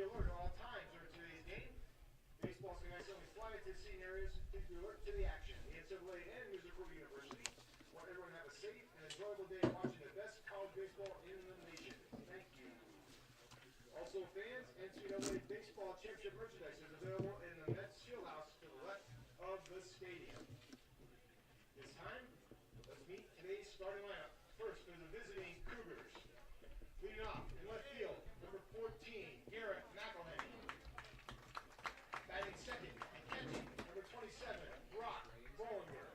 alert at all times during today's game. Baseball is nice only fly to seating areas. Please be alert to the action. The NCAA and Misericordia University want everyone to have a safe and enjoyable day watching the best college baseball in the nation. Thank you. Also, fans, NCAA baseball championship merchandise is available in the Mets Fieldhouse to the left of the stadium. This time, let's meet today's starting lineup. First, for the visiting Cougars. Leading off in left field, number 14, Garrett McElhenney. Batting second and catching, number 27, Brock Bollinger.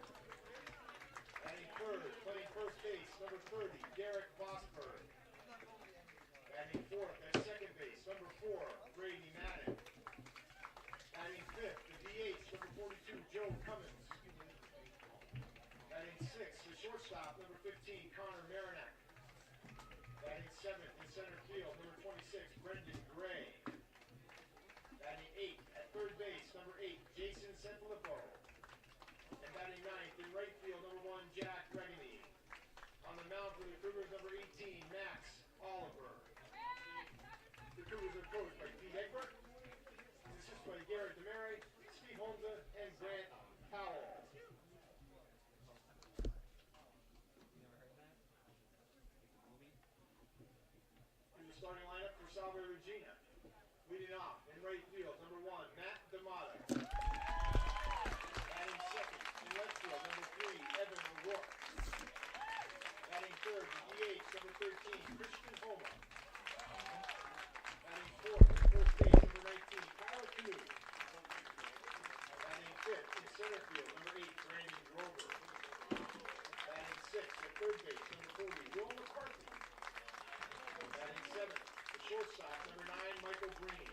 Batting third, playing first base, number 30, Derek Vosberg. Batting fourth at second base, number 4, Brady Madden. Batting fifth, the DH, number 42, Joe Cummins. Batting sixth, the shortstop, number 15, Connor Marinac. Batting seventh in center field, number 26, Brendan Gray. Batting eighth at third base, number 8, Jason Sanfilippo. And batting ninth in right field, number 1, Jack Regany. On the mound for the Cougars, number 18, Max Oliver. The Cougars are coached by Pete Egbert, assisted by Garrett DeMary, Steve Holmza, and Grant Powell. Starting lineup for Salve, Regina. Leading off in right field, number 1, Matt D'Amato. Batting second in left field, number 3, Evan O'Rourke. Batting third, the DH, number 13, Christian Homa. Batting fourth, first base, number 19, Tyler Canoe. Batting fifth in center field, number 8, Brandon Grover. Batting sixth at third base, number 40, Will McCarthy. Batting seventh, the shortstop, number 9, Michael Green.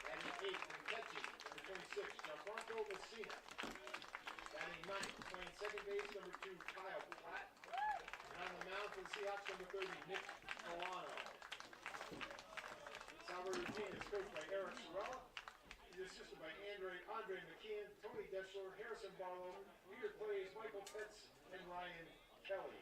Batting eighth and catching, number 26, Gianfranco Messina. Batting ninth, playing second base, number 2, Kyle Platt. And on the mound for the Seahawks, number 30, Nick Milano. Salve Regina is coached by Eric Sorella. He's assisted by Andre McKeon, Tony Deschler, Harrison Barlow, Peter Clays, Michael Pitts, and Ryan Kelly.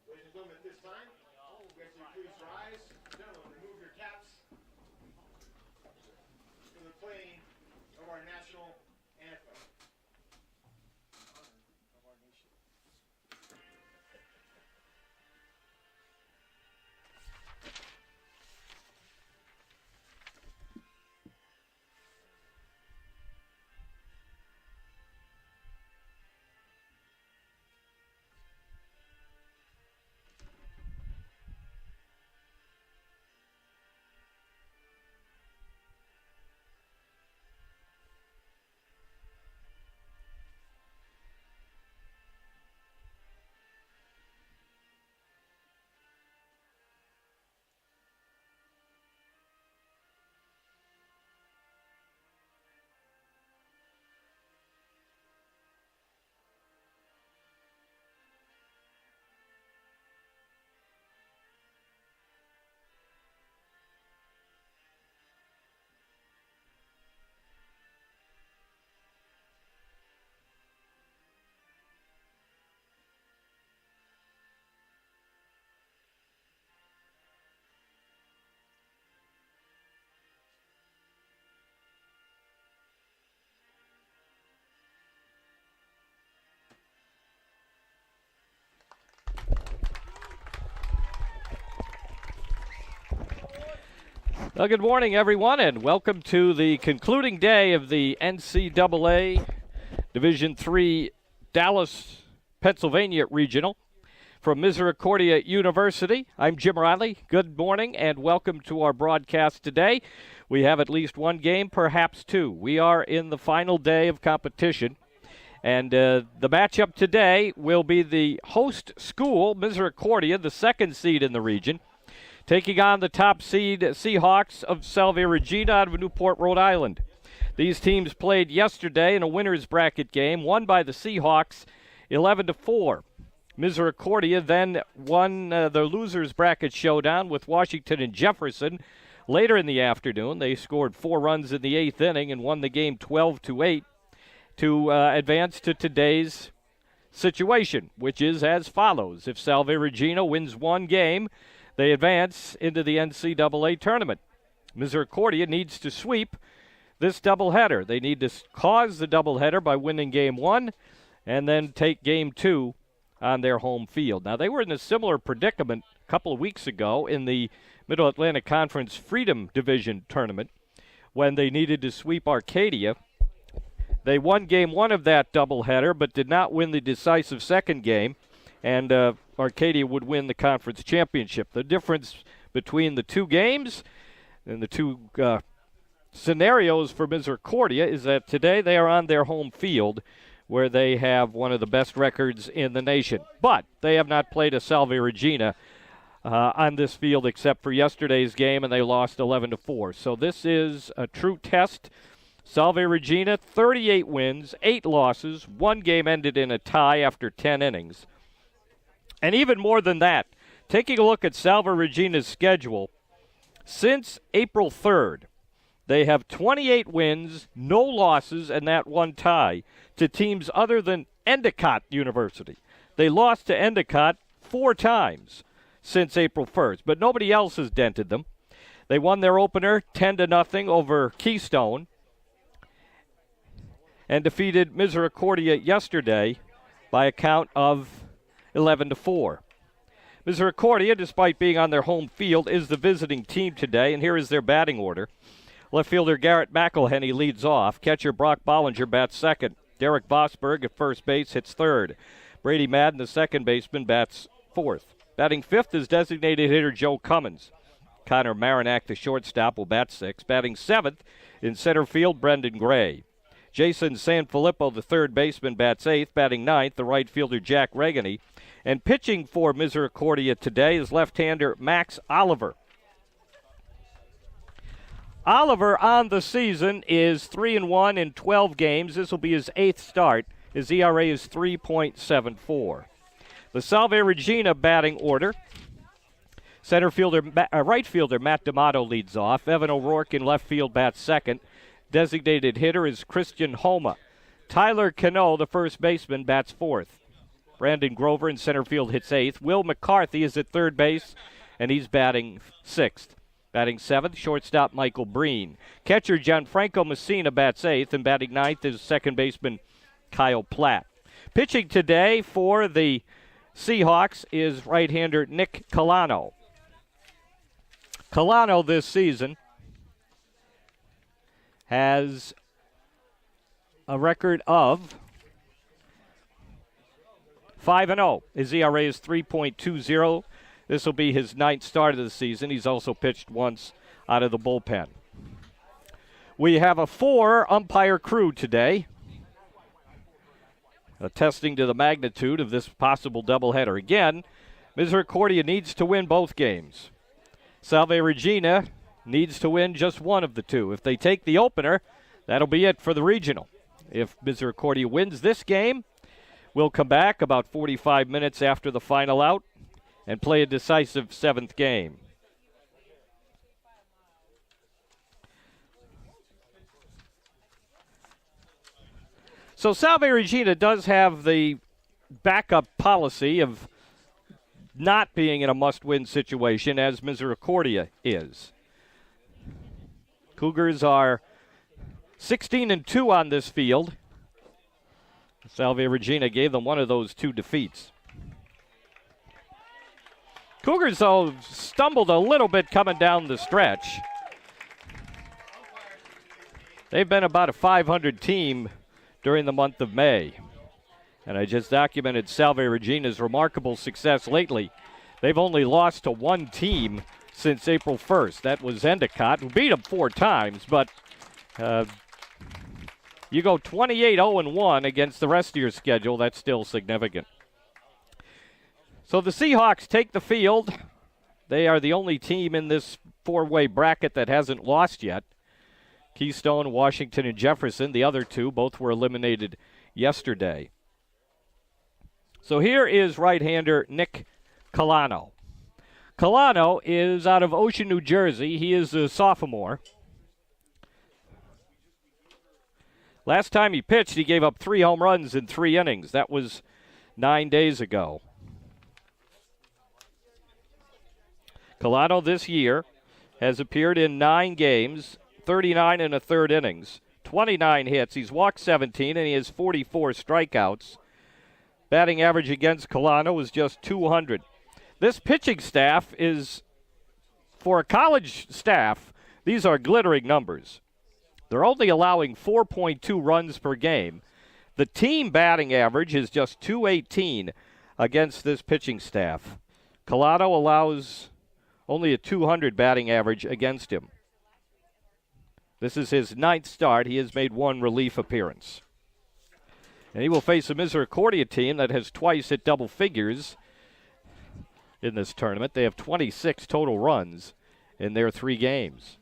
Ladies and gentlemen, at this time, we ask you to please rise. Gentlemen, remove your caps for the playing of our national anthem. Well, good morning, everyone, and welcome to the concluding day of the NCAA Division III Dallas, Pennsylvania Regional. From Misericordia University, I'm Jim Riley. Good morning and welcome to our broadcast today. We have at least one game, perhaps two. We are in the final day of competition. And the matchup today will be the host school, Misericordia, the second seed in the region, taking on the top seed Seahawks of Salve Regina out of Newport, Rhode Island. These teams played yesterday in a winner's bracket game, won by the Seahawks 11-4. Misericordia then won the losers bracket showdown with Washington and Jefferson. Later in the afternoon, they scored 4 runs in the 8th inning and won the game 12-8 to advance to today's situation, which is as follows. If Salve Regina wins one game, they advance into the NCAA tournament. Misericordia needs to sweep this doubleheader. They need to cause the doubleheader by winning game 1 and then take game 2 on their home field. Now, they were in a similar predicament a couple of weeks ago in the Middle Atlantic Conference Freedom Division tournament when they needed to sweep Arcadia. They won game 1 of that doubleheader but did not win the decisive second game, and Arcadia would win the conference championship. The difference between the two games and the two scenarios for Misericordia is that today they are on their home field where they have one of the best records in the nation. But they have not played a Salve Regina on this field except for yesterday's game, and they lost 11-4. So this is a true test. Salve Regina, 38 wins, 8 losses. One game ended in a tie after 10 innings. And even more than that, taking a look at Salve Regina's schedule, since April 3rd, they have 28 wins, no losses, and that one tie to teams other than Endicott University. They lost to Endicott 4 times since April 1st, but nobody else has dented them. They won their opener 10-0 over Keystone and defeated Misericordia yesterday by a count of 11-4. Misericordia, despite being on their home field, is the visiting team today, and here is their batting order. Left fielder Garrett McElhenney leads off. Catcher Brock Bollinger bats second. Derek Vosberg at first base hits third. Brady Madden, the second baseman, bats fourth. Batting fifth is designated hitter Joe Cummins. Connor Marinack, the shortstop, will bat sixth. Batting seventh in center field, Brendan Gray. Jason Sanfilippo, the third baseman, bats eighth. Batting ninth, the right fielder Jack Regany. And pitching for Misericordia today is left-hander Max Oliver. Oliver on the season is 3-1 in 12 games. This will be his 8th start. His ERA is 3.74. The Salve Regina batting order. Right fielder Matt D'Amato leads off. Evan O'Rourke in left field bats second. Designated hitter is Christian Homa. Tyler Cano, the first baseman, bats fourth. Brandon Grover in center field hits eighth. Will McCarthy is at third base, and he's batting sixth. Batting seventh, shortstop Michael Breen. Catcher Gianfranco Messina bats eighth, and batting ninth is second baseman Kyle Platt. Pitching today for the Seahawks is right-hander Nick Colano. Colano this season has a record of 5-0. His ERA is 3.20. This will be his 9th start of the season. He's also pitched once out of the bullpen. We have a 4-umpire crew today, attesting to the magnitude of this possible doubleheader. Again, Misericordia needs to win both games. Salve Regina needs to win just one of the two. If they take the opener, that'll be it for the regional. If Misericordia wins this game, we'll come back about 45 minutes after the final out and play a decisive 7th game. So Salve Regina does have the backup policy of not being in a must-win situation as Misericordia is. Cougars are 16-2 on this field. Salve Regina gave them one of those 2 defeats. Cougars, though, stumbled a little bit coming down the stretch. They've been about a 500 team during the month of May. And I just documented Salve Regina's remarkable success lately. They've only lost to one team since April 1st. That was Endicott, who beat them 4 times. But you go 28-0-1 against the rest of your schedule, that's still significant. So the Seahawks take the field. They are the only team in this 4-way bracket that hasn't lost yet. Keystone, Washington, and Jefferson, the other 2, both were eliminated yesterday. So here is right-hander Nick Colano. Colano is out of Ocean, New Jersey. He is a sophomore. Last time he pitched, he gave up 3 home runs in 3 innings. That was 9 days ago. Colano this year has appeared in 9 games, 39 and a third innings, 29 hits. He's walked 17, and he has 44 strikeouts. Batting average against Colano is just .200. This pitching staff is, for a college staff, these are glittering numbers. They're only allowing 4.2 runs per game. The team batting average is just .218 against this pitching staff. Colano allows only a .200 batting average against him. This is his 9th start. He has made 1 relief appearance. And he will face a Misericordia team that has twice hit double figures in this tournament. They have 26 total runs in their 3 games.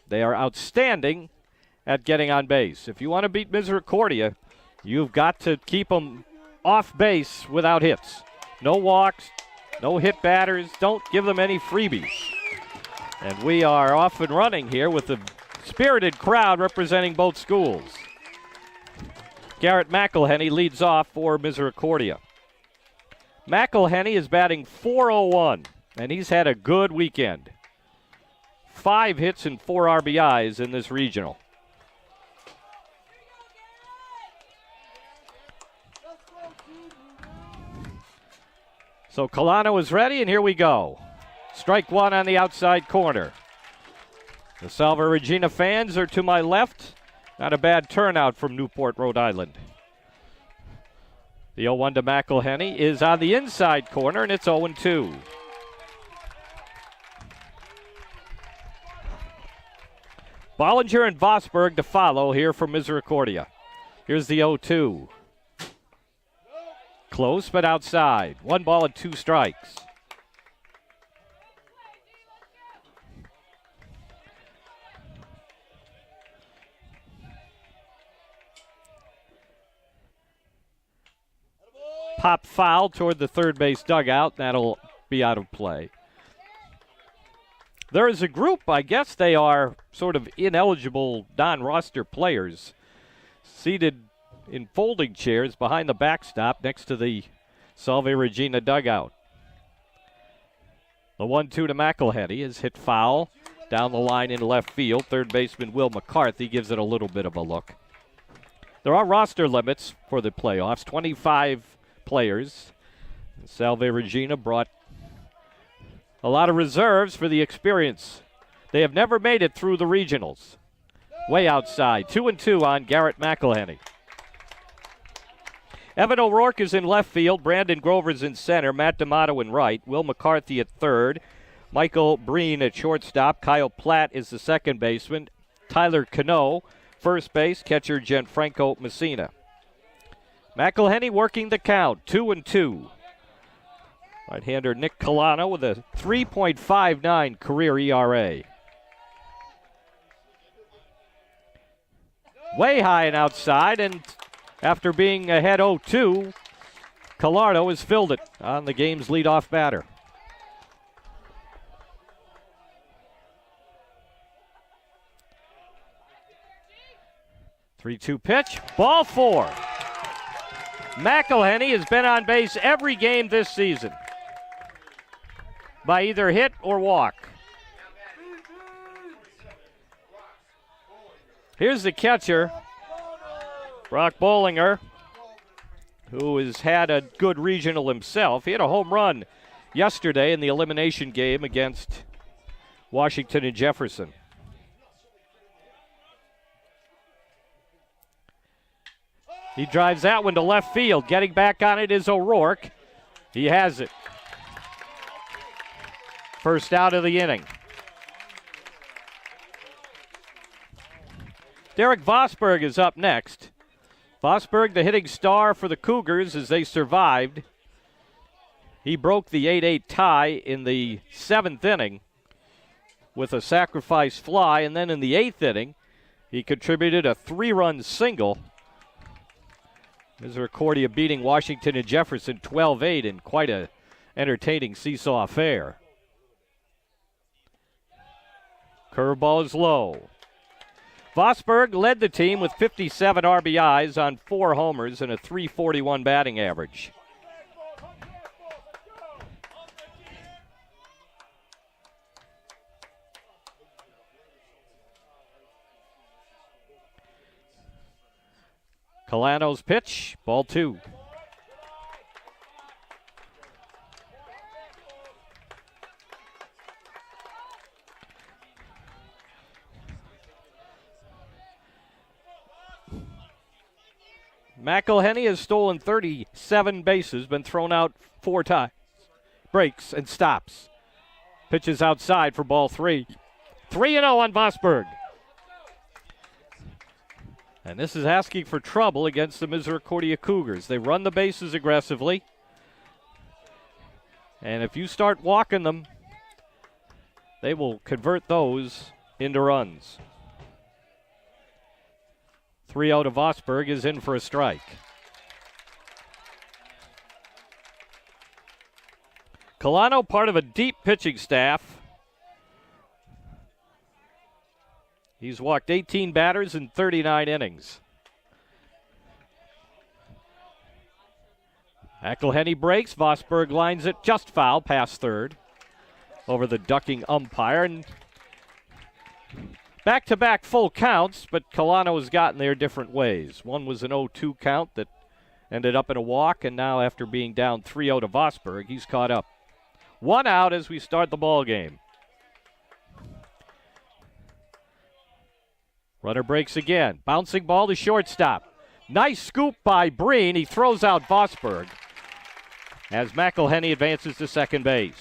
They are outstanding at getting on base. If you want to beat Misericordia, you've got to keep them off base without hits. No walks, no hit batters. Don't give them any freebies. And we are off and running here with a spirited crowd representing both schools. Garrett McElhenney leads off for Misericordia. McElhenney is batting .401, and he's had a good weekend. 5 hits and 4 RBIs in this regional. So Colano is ready, and here we go. Strike 1 on the outside corner. The Salve Regina fans are to my left. Not a bad turnout from Newport, Rhode Island. The 0-1 to McElhenney is on the inside corner, and it's 0-2. Bollinger and Vosberg to follow here from Misericordia. Here's the 0-2. Close, but outside. 1 ball and 2 strikes. Pop foul toward the third base dugout. That'll be out of play. There is a group, I guess they are sort of ineligible non-roster players, seated in folding chairs behind the backstop next to the Salve Regina dugout. The 1-2 to McElhenney is hit foul down the line in left field. Third baseman Will McCarthy gives it a little bit of a look. There are roster limits for the playoffs, 25 players. Salve Regina brought a lot of reserves for the experience. They have never made it through the regionals. Way outside, 2-2 on Garrett McElhenney. Evan O'Rourke is in left field. Brandon Grover's in center. Matt D'Amato in right. Will McCarthy at third. Michael Breen at shortstop. Kyle Platt is the second baseman. Tyler Cano, first base. Catcher Gianfranco Messina. McElhenney working the count, 2-2. Right-hander Nick Colano with a 3.59 career ERA. Way high and outside, and after being ahead 0-2, Colano has filled it on the game's leadoff batter. Three-two pitch, ball 4. McElhenney has been on base every game this season by either hit or walk. Here's the catcher, Brock Bollinger, who has had a good regional himself. He had a home run yesterday in the elimination game against Washington and Jefferson. He drives that one to left field. Getting back on it is O'Rourke. He has it. First out of the inning. Derek Vosberg is up next. Vosberg, the hitting star for the Cougars as they survived. He broke the 8-8 tie in the 7th inning with a sacrifice fly, and then in the 8th inning, he contributed a 3-run single Misericordia beating Washington and Jefferson 12-8 in quite a entertaining seesaw affair. Curveball is low. Vosburgh led the team with 57 RBIs on 4 homers and a .341 batting average. Colano's pitch, ball 2. McElhenney has stolen 37 bases, been thrown out 4 times. Breaks and stops. Pitches outside for ball 3. 3-0 on Vosburgh. And this is asking for trouble against the Misericordia Cougars. They run the bases aggressively. And if you start walking them, they will convert those into runs. 3-0 to Vosburgh is in for a strike. Colano, part of a deep pitching staff. He's walked 18 batters in 39 innings. McElhenney breaks. Vosburgh lines it just foul past third over the ducking umpire. And back-to-back full counts, but Colano has gotten there different ways. One was an 0-2 count that ended up in a walk, and now after being down 3-0 to Vosburgh, he's caught up. 1 out as we start the ball game. Runner breaks again. Bouncing ball to shortstop. Nice scoop by Breen. He throws out Vosburgh as McElhenney advances to second base.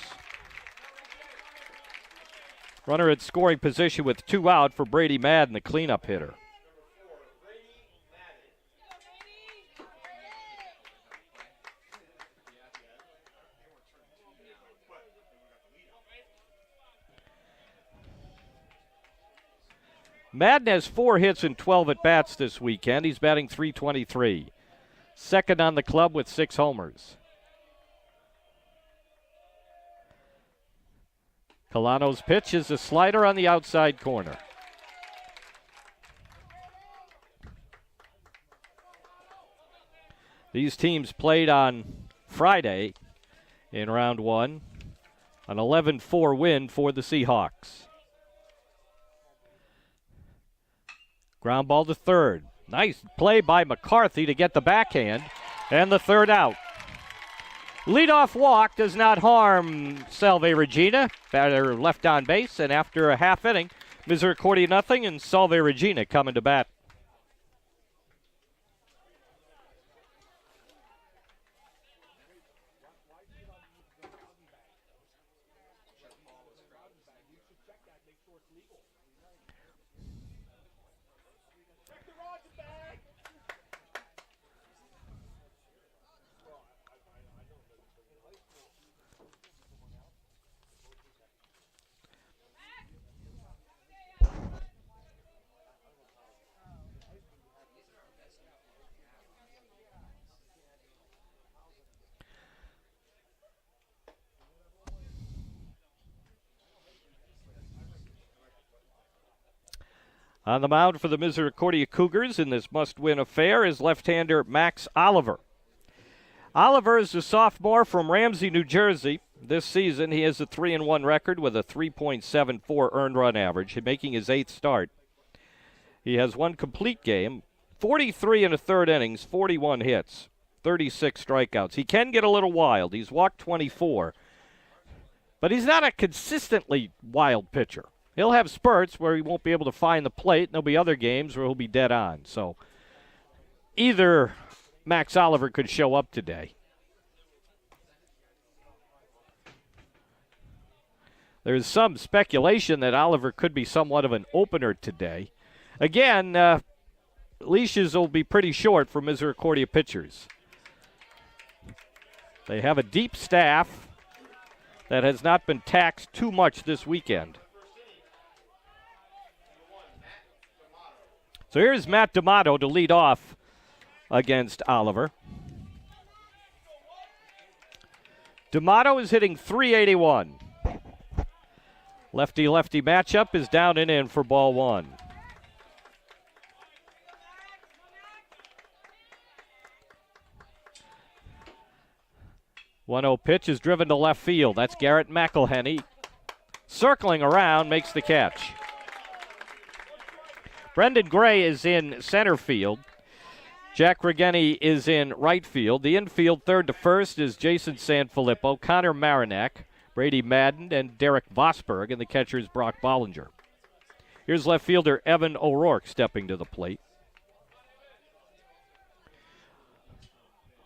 Runner at scoring position with 2 out for Brady Madden, the cleanup hitter. Madden has 4 hits and 12 at-bats this weekend. He's batting .323. Second on the club with 6 homers. Colano's pitch is a slider on the outside corner. These teams played on Friday in round 1. An 11-4 win for the Seahawks. Ground ball to third. Nice play by McCarthy to get the backhand. And the third out. Leadoff walk does not harm Salve Regina. Batter left on base. And after a half inning, Misericordia nothing and Salve Regina coming to bat. On the mound for the Misericordia Cougars in this must-win affair is left-hander Max Oliver. Oliver is a sophomore from Ramsey, New Jersey. This season, he has a 3-1 record with a 3.74 earned run average, making his 8th start. He has 1 complete game, 43 1/3 innings, 41 hits, 36 strikeouts. He can get a little wild. He's walked 24, but he's not a consistently wild pitcher. He'll have spurts where he won't be able to find the plate, and there'll be other games where he'll be dead on. So either Max Oliver could show up today. There's some speculation that Oliver could be somewhat of an opener today. Again, leashes will be pretty short for Misericordia pitchers. They have a deep staff that has not been taxed too much this weekend. So here's Matt D'Amato to lead off against Oliver. D'Amato is hitting .381. Lefty-lefty matchup is down and in for ball one. 1-0 pitch is driven to left field. That's Garrett McElhenney. Circling around, makes the catch. Brendan Gray is in center field. Jack Regeni is in right field. The infield, third to first, is Jason Sanfilippo, Connor Marinac, Brady Madden, and Derek Vosberg, and the catcher is Brock Bollinger. Here's left fielder Evan O'Rourke stepping to the plate.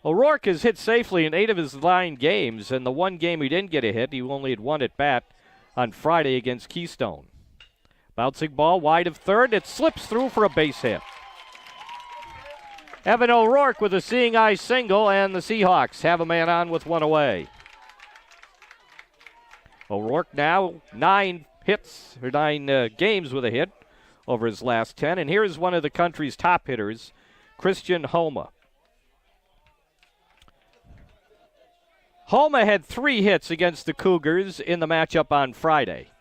O'Rourke has hit safely in 8 of his 9 games, and the one game he didn't get a hit, he only had 1 at bat on Friday against Keystone. Bouncing ball wide of third, it slips through for a base hit. Evan O'Rourke with a seeing eye single, and the Seahawks have a man on with 1 away. O'Rourke now 9 games with a hit over his last 10, and here is one of the country's top hitters, Christian Homa. Homa had 3 hits against the Cougars in the matchup on Friday.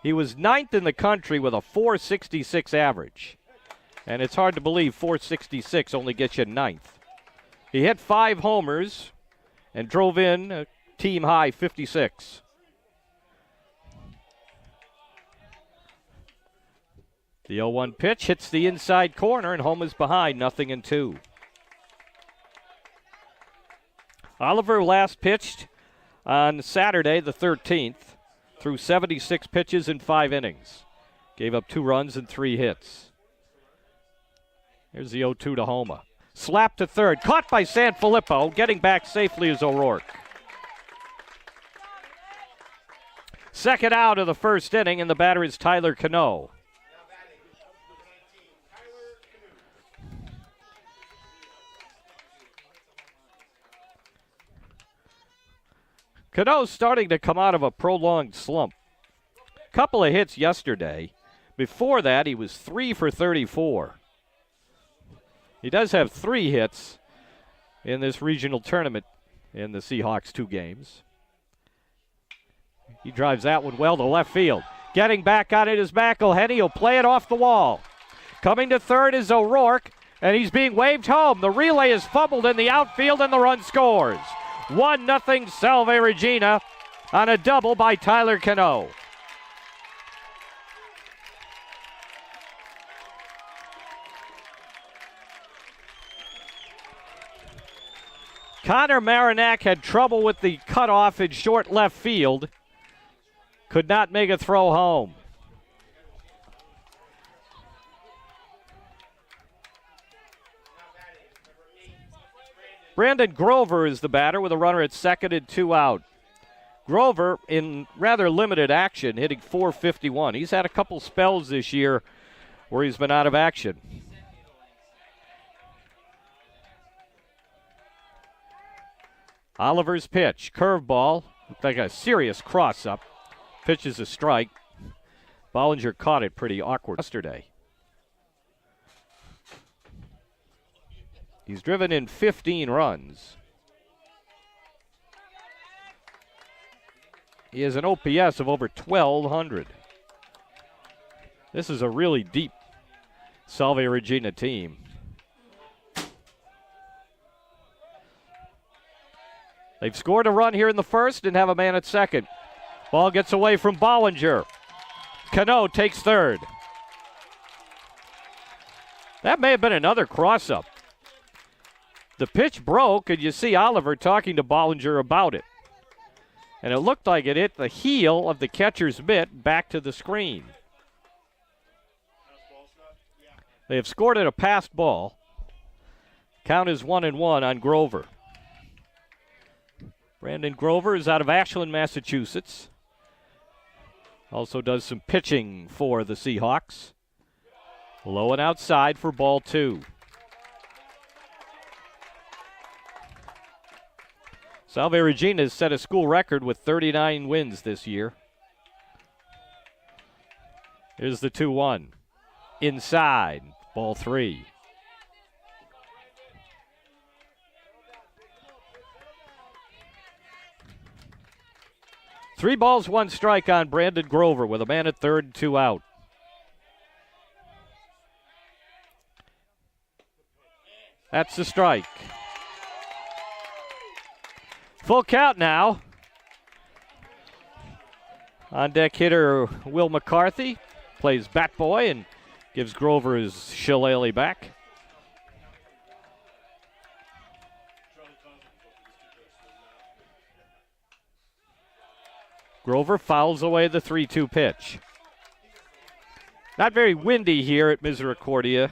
He was 9th in the country with a .466 average. And it's hard to believe .466 only gets you 9th. He hit 5 homers and drove in a team-high 56. The 0-1 pitch hits the inside corner, and Homa's behind, 0-2. Oliver last pitched on Saturday, the 13th, threw 76 pitches in 5 innings. Gave up 2 runs and 3 hits. Here's the 0-2 to Homa. Slap to third. Caught by Sanfilippo. Getting back safely is O'Rourke. Second out of the first inning, and the batter is Tyler Cano. Cano's starting to come out of a prolonged slump. Couple of hits yesterday. Before that, he was 3 for 34. He does have 3 hits in this regional tournament in the Seahawks 2 games. He drives that one well to left field. Getting back on it is McElhenney. He'll play it off the wall. Coming to third is O'Rourke, and he's being waved home. The relay is fumbled in the outfield, and the run scores. 1-0 Salve Regina on a double by Tyler Cano. Connor Marinac had trouble with the cutoff in short left field. Could not make a throw home. Brandon Grover is the batter with a runner at second and 2 out. Grover, in rather limited action, hitting .451. He's had a couple spells this year where he's been out of action. Oliver's pitch, curveball, looked like a serious cross-up. Pitch is a strike. Bollinger caught it pretty awkward yesterday. He's driven in 15 runs. He has an OPS of over 1,200. This is a really deep Salve Regina team. They've scored a run here in the first and have a man at second. Ball gets away from Bollinger. Cano takes third. That may have been another cross-up. The pitch broke, and you see Oliver talking to Bollinger about it. And it looked like it hit the heel of the catcher's mitt back to the screen. They have scored at a passed ball. Count is 1-1 on Grover. Brandon Grover is out of Ashland, Massachusetts. Also does some pitching for the Seahawks. Low and outside for ball 2. Salve Regina has set a school record with 39 wins this year. Here's the 2-1. Inside, ball 3. 3 balls, 1 strike on Brandon Grover with a man at third and 2 out. That's the strike. Full count now. On deck hitter Will McCarthy plays bat boy and gives Grover his shillelagh back. Grover fouls away the 3-2 pitch. Not very windy here at Misericordia.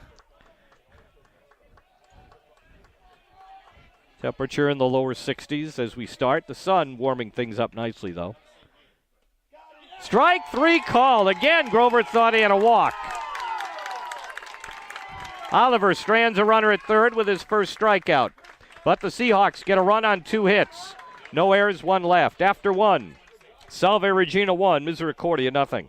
Temperature in the lower 60s as we start. The sun warming things up nicely, though. Strike 3 called. Again, Grover thought he had a walk. Oliver strands a runner at third with his first strikeout. But the Seahawks get a run on 2 hits. No errors, 1 left. After 1, Salve Regina 1, Misericordia nothing.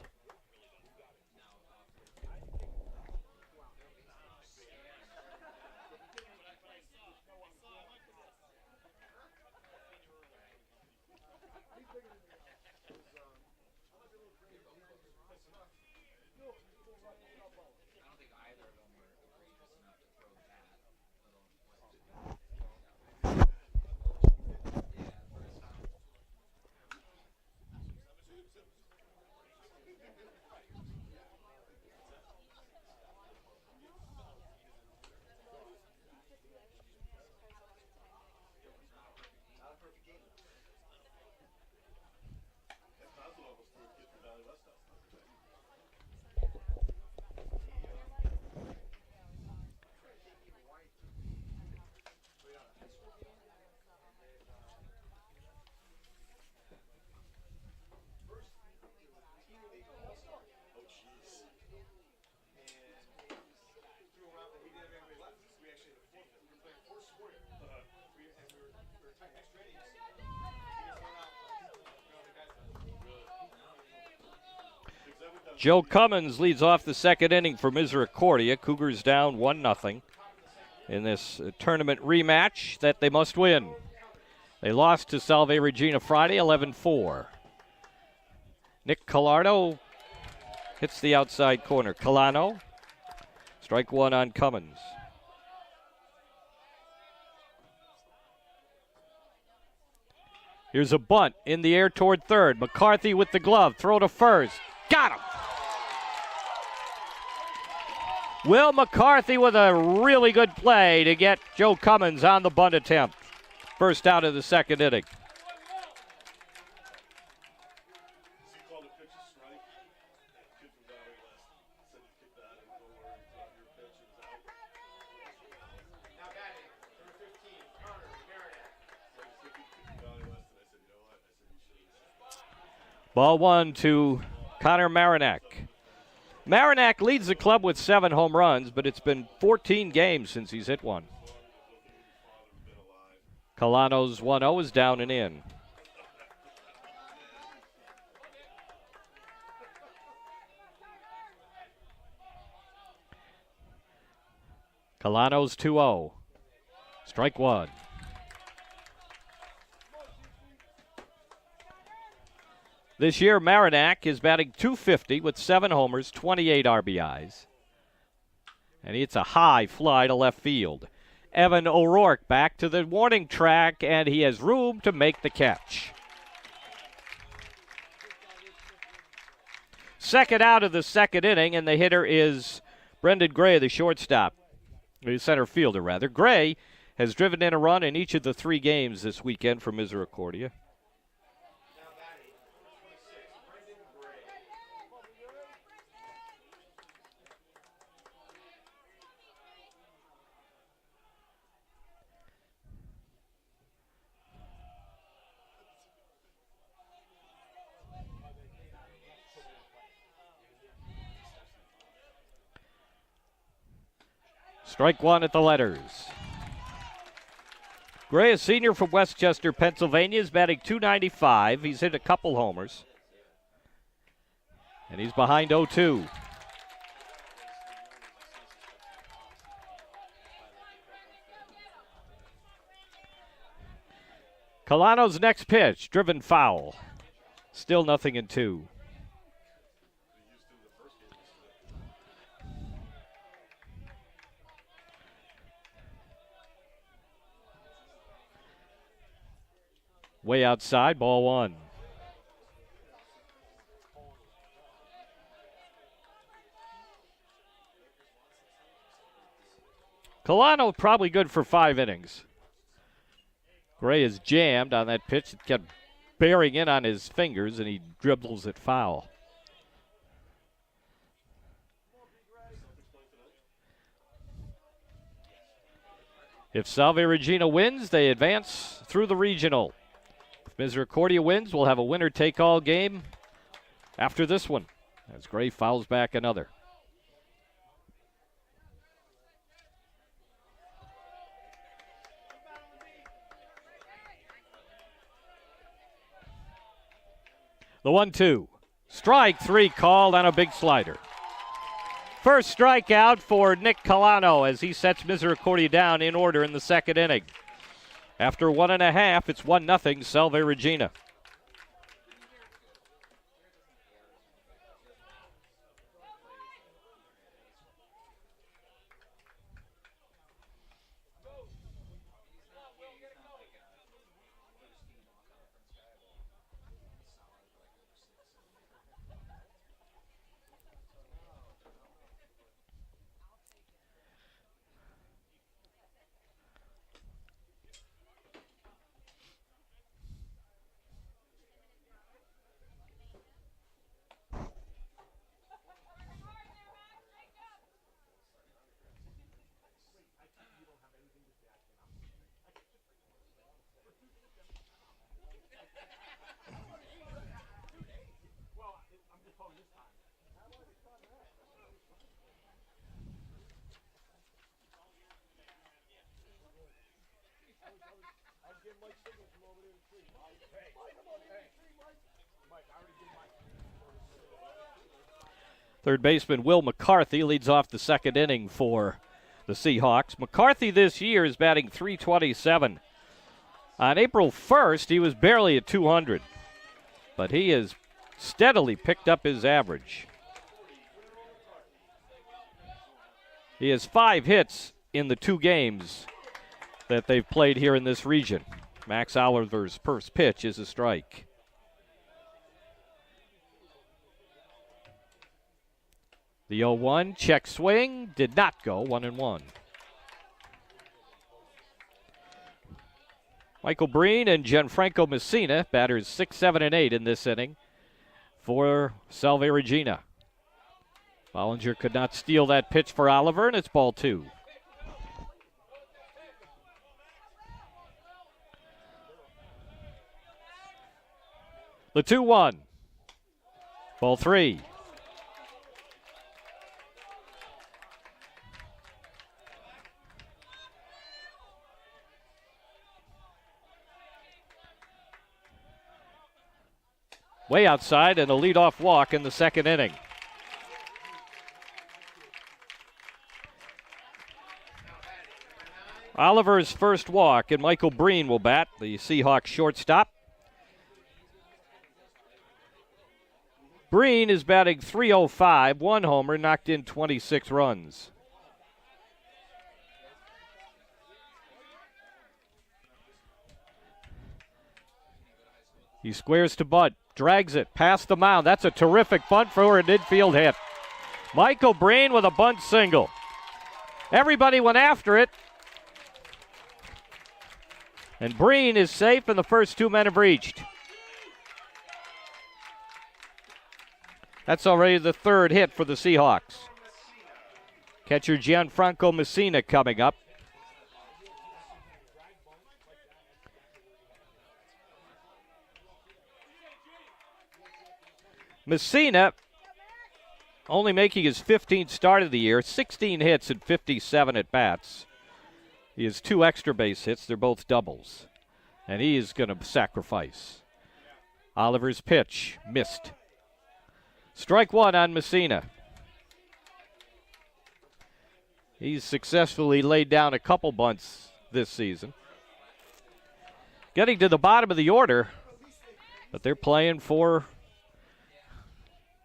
Joe Cummins leads off the second inning for Misericordia. Cougars down 1-0 in this tournament rematch that they must win. They lost to Salve Regina Friday 11-4. Nick Collardo hits the outside corner. Colano, strike 1 on Cummins. Here's a bunt in the air toward third. McCarthy with the glove, throw to first. Got him! Will McCarthy with a really good play to get Joe Cummins on the bunt attempt. First out of the second inning. Ball 1 to Connor Marinac. Marinac leads the club with 7 home runs, but it's been 14 games since he's hit one. Colano's 1-0 is down and in. Colano's 2-0. Strike 1. This year, Marinac is batting .250 with 7 homers, 28 RBIs. And it's a high fly to left field. Evan O'Rourke back to the warning track, and he has room to make the catch. Second out of the second inning, and the hitter is Brendan Gray, the shortstop. The center fielder, rather. Gray has driven in a run in each of the 3 games this weekend for Misericordia. Strike 1 at the letters. Gray, a senior from Westchester, Pennsylvania, is batting .295. He's hit a couple homers. And he's behind 0-2. Colano's next pitch, driven foul. Still 0-2. Way outside, ball 1. Colano probably good for 5 innings. Gray is jammed on that pitch. It kept bearing in on his fingers, and he dribbles it foul. If Salve Regina wins, they advance through the regional. If Misericordia wins, we'll have a winner-take-all game after this one, as Gray fouls back another. The 1-2. Strike 3 called on a big slider. First strikeout for Nick Colano as he sets Misericordia down in order in the second inning. After 1.5, it's 1-0 Salve Regina. Third baseman Will McCarthy leads off the second inning for the Seahawks. McCarthy this year is batting .327. On April 1st, he was barely at 200, but he has steadily picked up his average. He has 5 hits in the 2 games that they've played here in this region. Max Oliver's first pitch is a strike. The 0-1 check swing did not go, 1-1. Michael Breen and Gianfranco Messina, batters 6, 7, and 8 in this inning for Salve Regina. Bollinger could not steal that pitch for Oliver, and it's ball 2. The 2-1. Ball 3. Way outside and a leadoff walk in the second inning. Oliver's first walk, and Michael Breen will bat, the Seahawks shortstop. Breen is batting .305, 1 homer, knocked in 26 runs. He squares to bunt, drags it past the mound. That's a terrific bunt for an infield hit. Michael Breen with a bunt single. Everybody went after it. And Breen is safe, and the first 2 men have reached. That's already the 3rd hit for the Seahawks. Catcher Gianfranco Messina coming up. Messina only making his 15th start of the year, 16 hits and 57 at-bats. He has 2 extra base hits. They're both doubles. And he is going to sacrifice. Oliver's pitch missed. Strike 1 on Messina. He's successfully laid down a couple bunts this season. Getting to the bottom of the order, But they're playing for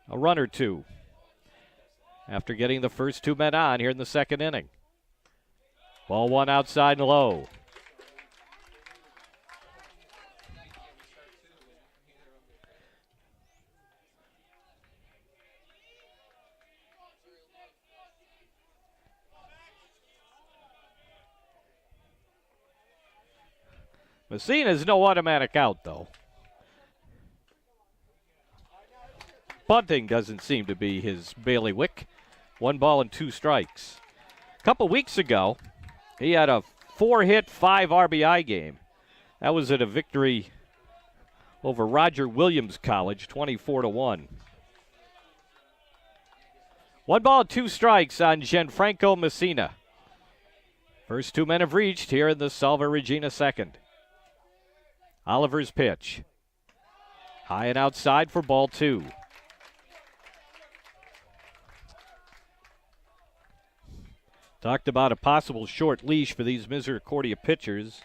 a run or two after getting the first 2 men on here in the second inning. Ball one outside and low. Messina's no automatic out, though. Bunting doesn't seem to be his bailiwick. 1 ball and 2 strikes. A couple weeks ago, he had a 4-hit, 5 RBI game. That was at a victory over Roger Williams College, 24-1. 1 ball, 2 strikes on Gianfranco Messina. First 2 men have reached here in the Salve Regina second. Oliver's pitch. High and outside for ball 2. Talked about a possible short leash for these Misericordia pitchers.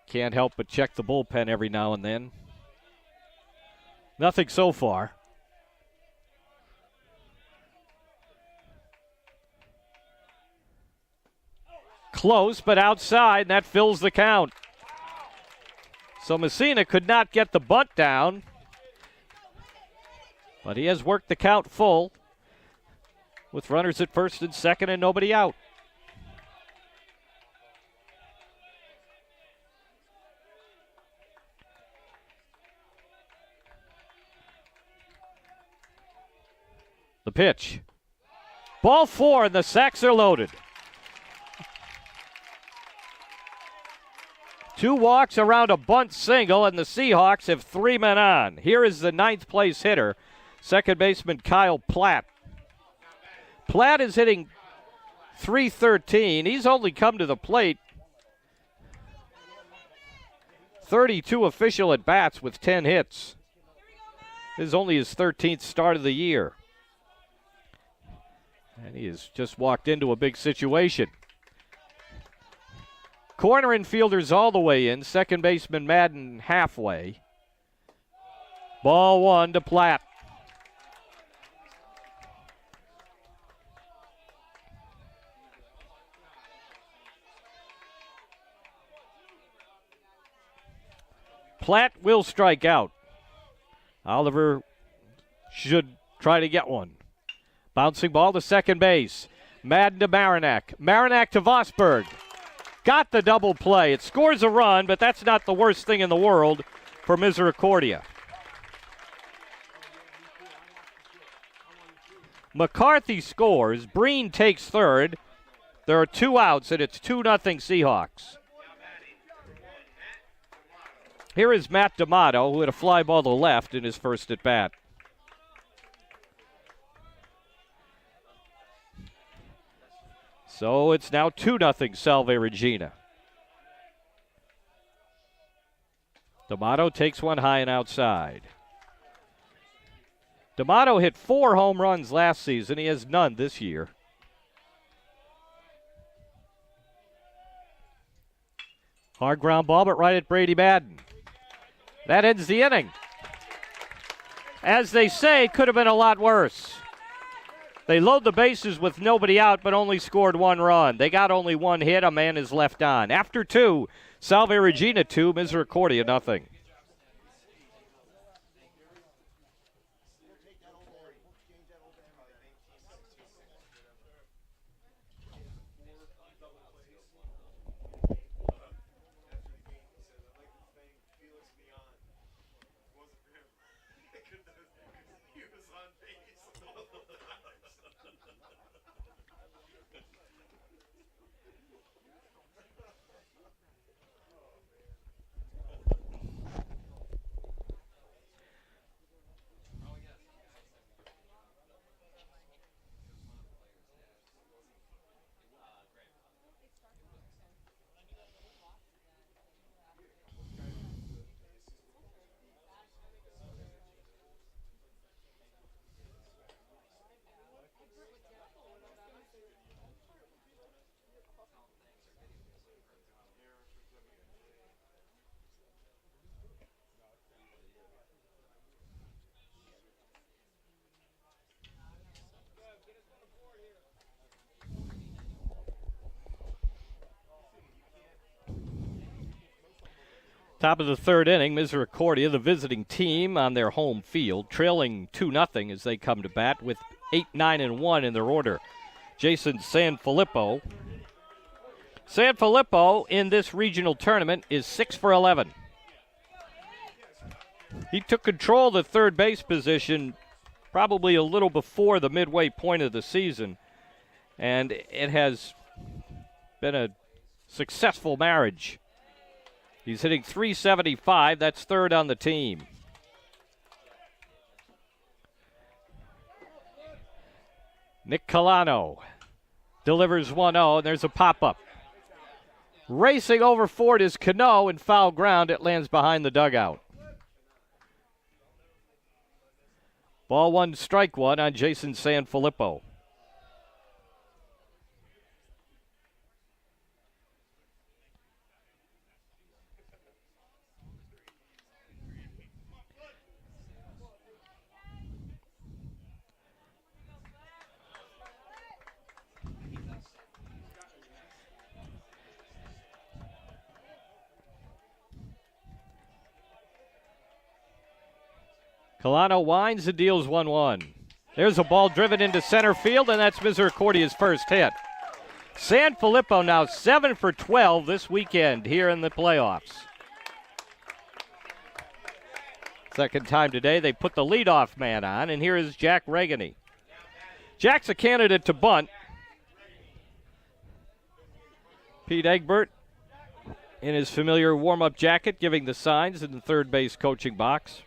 Can't help but check the bullpen every now and then. Nothing so far. Close, but outside, and that fills the count. So Messina could not get the bunt down, but he has worked the count full with runners at first and second and nobody out. The pitch. Ball 4, and the sacks are loaded. 2 walks around a bunt single, and the Seahawks have 3 men on. Here is the 9th place hitter, second baseman Kyle Platt. Platt is hitting .313. He's only come to the plate 32 official at-bats with 10 hits. This is only his 13th start of the year. And he has just walked into a big situation. Corner infielders all the way in. Second baseman Madden halfway. Ball 1 to Platt. Platt will strike out. Oliver should try to get one. Bouncing ball to second base. Madden to Marinak. Marinak to Vosberg. Got the double play. It scores a run, but that's not the worst thing in the world for Misericordia. McCarthy scores. Breen takes third. There are 2 outs, and it's 2-0 Seahawks. Here is Matt D'Amato, who had a fly ball to left in his first at-bat. So it's now 2-0 Salve Regina. D'Amato takes one high and outside. D'Amato hit 4 home runs last season. He has none this year. Hard ground ball, but right at Brady Madden. That ends the inning. As they say, could have been a lot worse. They load the bases with nobody out, but only scored 1 run. They got only 1 hit. A man is left on. After 2, Salve Regina 2, Misericordia 0. Top of the third inning, Misericordia, the visiting team on their home field, trailing 2-0 as they come to bat with 8, 9, and 1 in their order. Jason Sanfilippo. Sanfilippo in this regional tournament is 6 for 11. He took control of the third base position probably a little before the midway point of the season, and it has been a successful marriage. He's hitting .375. That's third on the team. Nick Colano delivers 1-0, and there's a pop-up. Racing over Ford is Cano, and foul ground. It lands behind the dugout. Ball one, strike one on Jason Sanfilippo. Colano winds and deals 1-1. There's a ball driven into center field, and that's Misericordia's first hit. Sanfilippo now 7 for 12 this weekend here in the playoffs. Second time today they put the leadoff man on, and here is Jack Regini. Jack's a candidate to bunt. Pete Egbert in his familiar warm-up jacket giving the signs in the third base coaching box.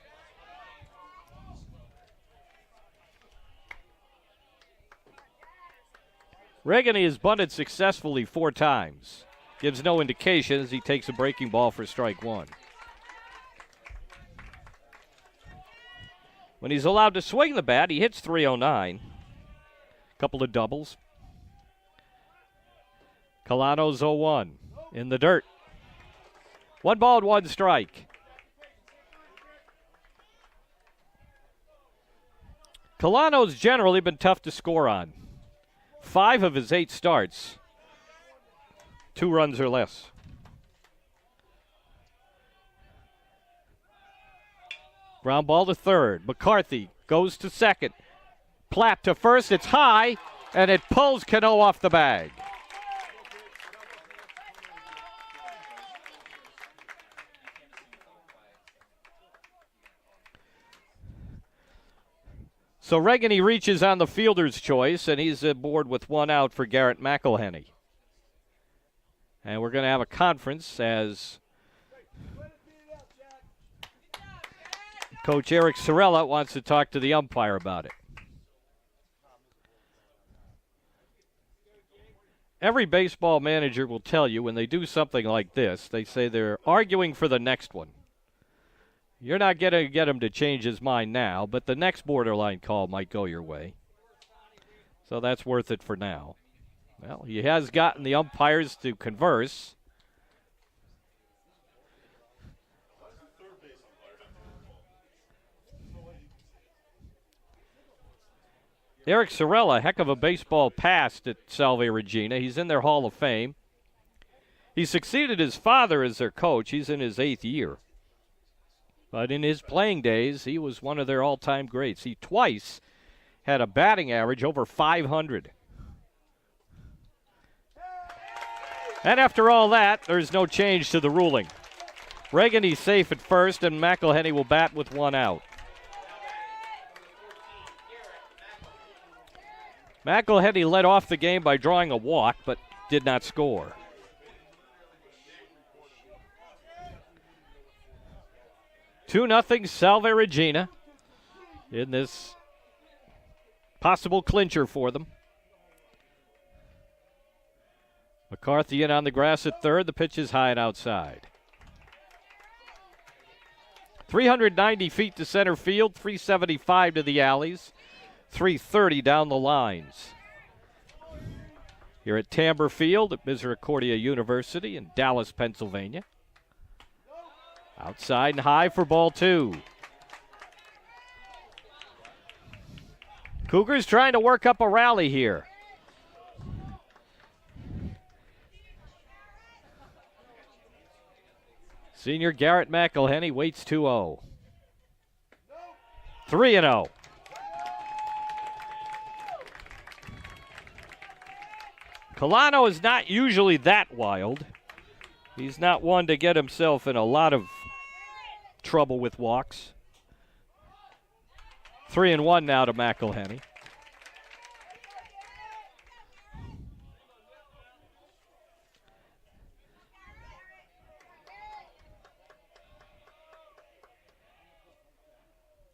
Regini has bunted successfully 4 times. Gives no indication as he takes a breaking ball for strike one. When he's allowed to swing the bat, he hits .309. Couple of doubles. Colano's 0-1 in the dirt. 1 ball and 1 strike. Colano's generally been tough to score on. 5 of his 8 starts, 2 runs or less. Ground ball to third. McCarthy goes to second. Platt to first. It's high, and it pulls Cano off the bag. So Regini reaches on the fielder's choice, and he's aboard with 1 out for Garrett McElhenney. And we're going to have a conference as Coach Eric Sorella wants to talk to the umpire about it. Every baseball manager will tell you when they do something like this, they say they're arguing for the next one. You're not going to get him to change his mind now, but the next borderline call might go your way. So that's worth it for now. Well, he has gotten the umpires to converse. Eric Sorella, heck of a baseball past at Salve Regina. He's in their Hall of Fame. He succeeded his father as their coach. He's in his 8th year. But in his playing days, he was one of their all-time greats. He twice had a batting average over 500. And after all that, there's no change to the ruling. Regini's safe at first, and McElhenney will bat with 1 out. McElhenney led off the game by drawing a walk, but did not score. Two 2-0 Salve Regina in this possible clincher for them. McCarthy in on the grass at third. The pitch is high and outside. 390 feet to center field, 375 to the alleys, 330 down the lines. Here at Tamber Field at Misericordia University in Dallas, Pennsylvania. Outside and high for ball 2. Cougars trying to work up a rally here. Senior Garrett McElhenney waits 2-0. 3-0. Colano is not usually that wild. He's not one to get himself in a lot of trouble with walks. 3-1 now to McElhenney.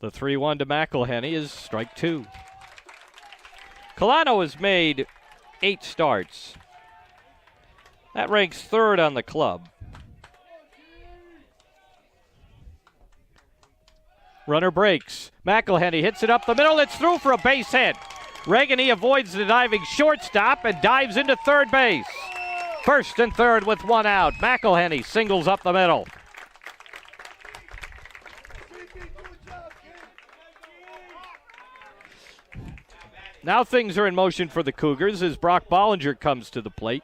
The 3-1 to McElhenney is strike 2. Colano has made 8 starts. That ranks 3rd on the club. Runner breaks. McElhenney hits it up the middle. It's through for a base hit. Regini avoids the diving shortstop and dives into third base. First and third with 1 out. McElhenney singles up the middle. Now things are in motion for the Cougars as Brock Bollinger comes to the plate.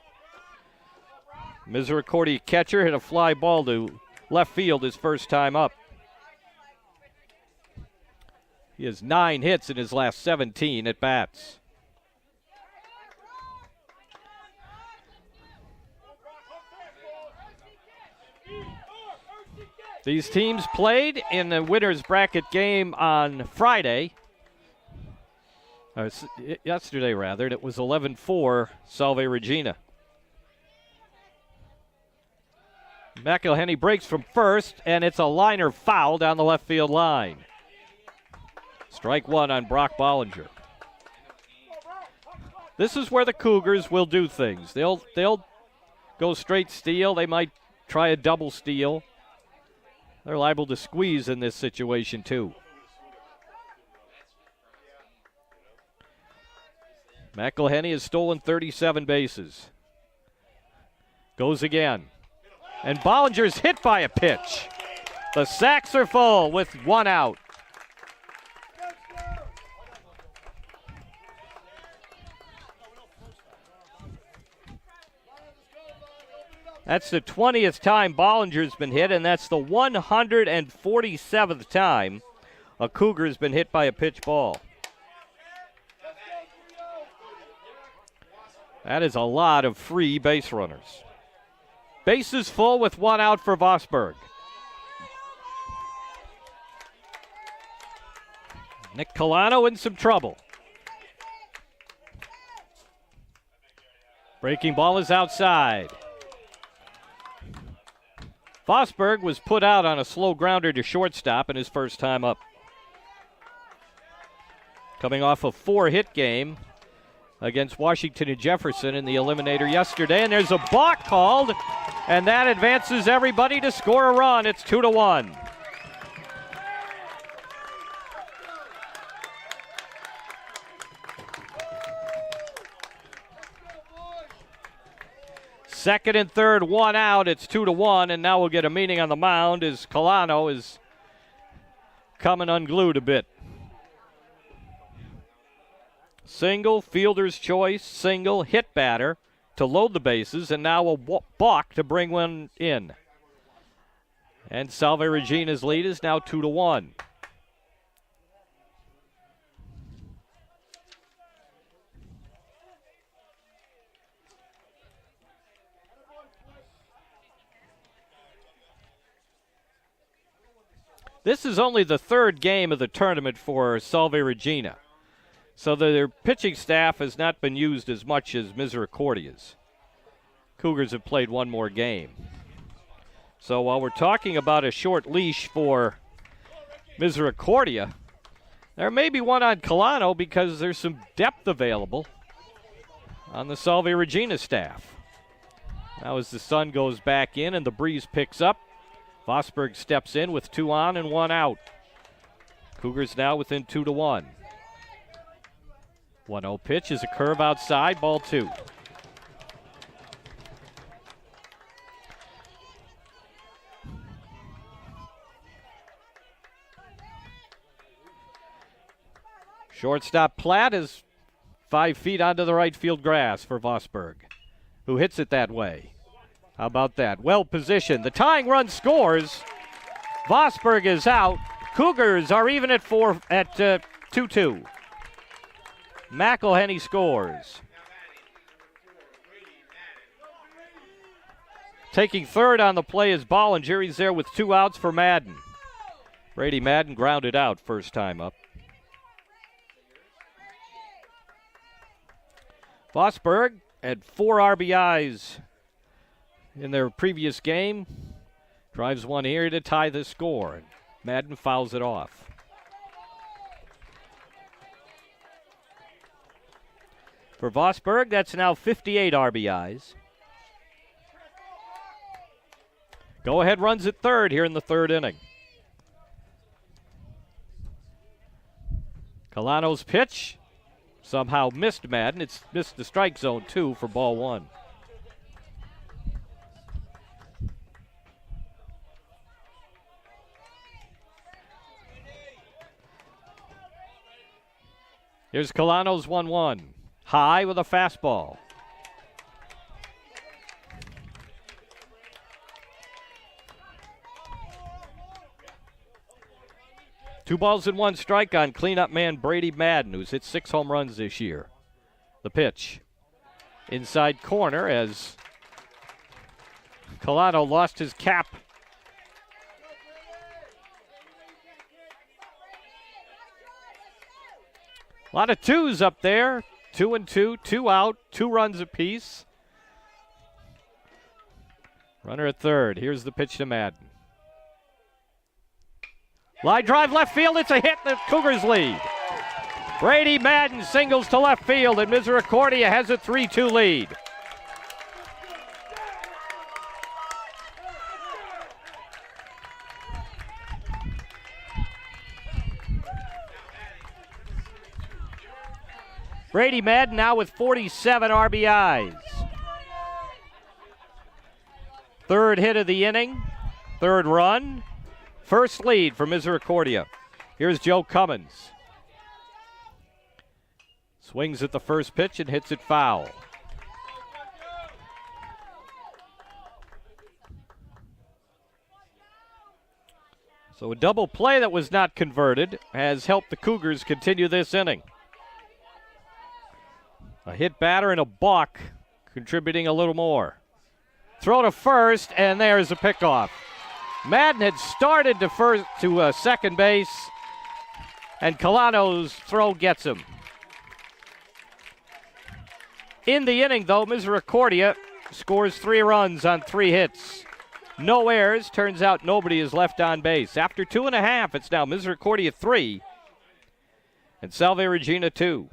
Misericordia catcher hit a fly ball to left field his first time up. He has 9 hits in his last 17 at bats. These teams played in the winner's bracket game on Friday. Yesterday, rather. It was 11-4 Salve Regina. McElhenney breaks from first, and it's a liner foul down the left field line. Strike 1 on Brock Bollinger. This is where the Cougars will do things. They'll go straight steal. They might try a double steal. They're liable to squeeze in this situation, too. McElhenney has stolen 37 bases. Goes again. And Bollinger's hit by a pitch. The sacks are full with 1 out. That's the 20th time Bollinger's been hit, and that's the 147th time a Cougar's been hit by a pitch ball. That is a lot of free base runners. Bases full with 1 out for Vosburg. Nick Colano in some trouble. Breaking ball is outside. Vosburg was put out on a slow grounder to shortstop in his first time up. Coming off a 4-hit game against Washington and Jefferson in the eliminator yesterday, and there's a balk called, and that advances everybody to score a run. It's 2-1. Second and third, 1 out. It's 2-1, and now we'll get a meeting on the mound as Colano is coming unglued a bit. Single, fielder's choice, single, hit batter to load the bases, and now a balk to bring one in. And Salve Regina's lead is now 2-1. This is only the 3rd game of the tournament for Salve Regina, so their pitching staff has not been used as much as Misericordia's. Cougars have played 1 more game. So while we're talking about a short leash for Misericordia, there may be one on Colano because there's some depth available on the Salve Regina staff. Now as the sun goes back in and the breeze picks up, Vosburg steps in with 2 on and 1 out. Cougars now within 2-1. 1-0 pitch is a curve outside, ball 2. Shortstop Platt is 5 feet onto the right field grass for Vosburg, who hits it that way. How about that? Well positioned. The tying run scores. Vosberg is out. Cougars are even at 2-2. McElhenney scores. Taking third on the play is Bollinger. He's there with 2 outs for Madden. Brady Madden grounded out first time up. Vosberg had 4 RBIs in their previous game. Drives one here to tie the score. Madden fouls it off. For Vosberg, that's now 58 RBIs. Go-ahead runs at third here in the third inning. Colano's pitch somehow missed Madden. It's missed the strike zone, too, for ball 1. Here's Colano's 1-1. High with a fastball. Two balls and 1 strike on cleanup man Brady Madden, who's hit 6 home runs this year. The pitch. Inside corner as Colano lost his cap. A lot of 2s up there. 2-2, 2 out, 2 runs apiece. Runner at third. Here's the pitch to Madden. Line drive left field. It's a hit. The Cougars lead. Brady Madden singles to left field, and Misericordia has a 3-2 lead. Brady Madden now with 47 RBIs. Third hit of the inning. Third run. First lead for Misericordia. Here's Joe Cummins. Swings at the first pitch and hits it foul. So a double play that was not converted has helped the Cougars continue this inning. A hit batter and a balk contributing a little more. Throw to first, and there's a pickoff. Madden had started to second base, and Colano's throw gets him. In the inning, though, Misericordia scores 3 runs on 3 hits. No errors. Turns out nobody is left on base. After 2.5, it's now Misericordia 3 and Salve Regina 2.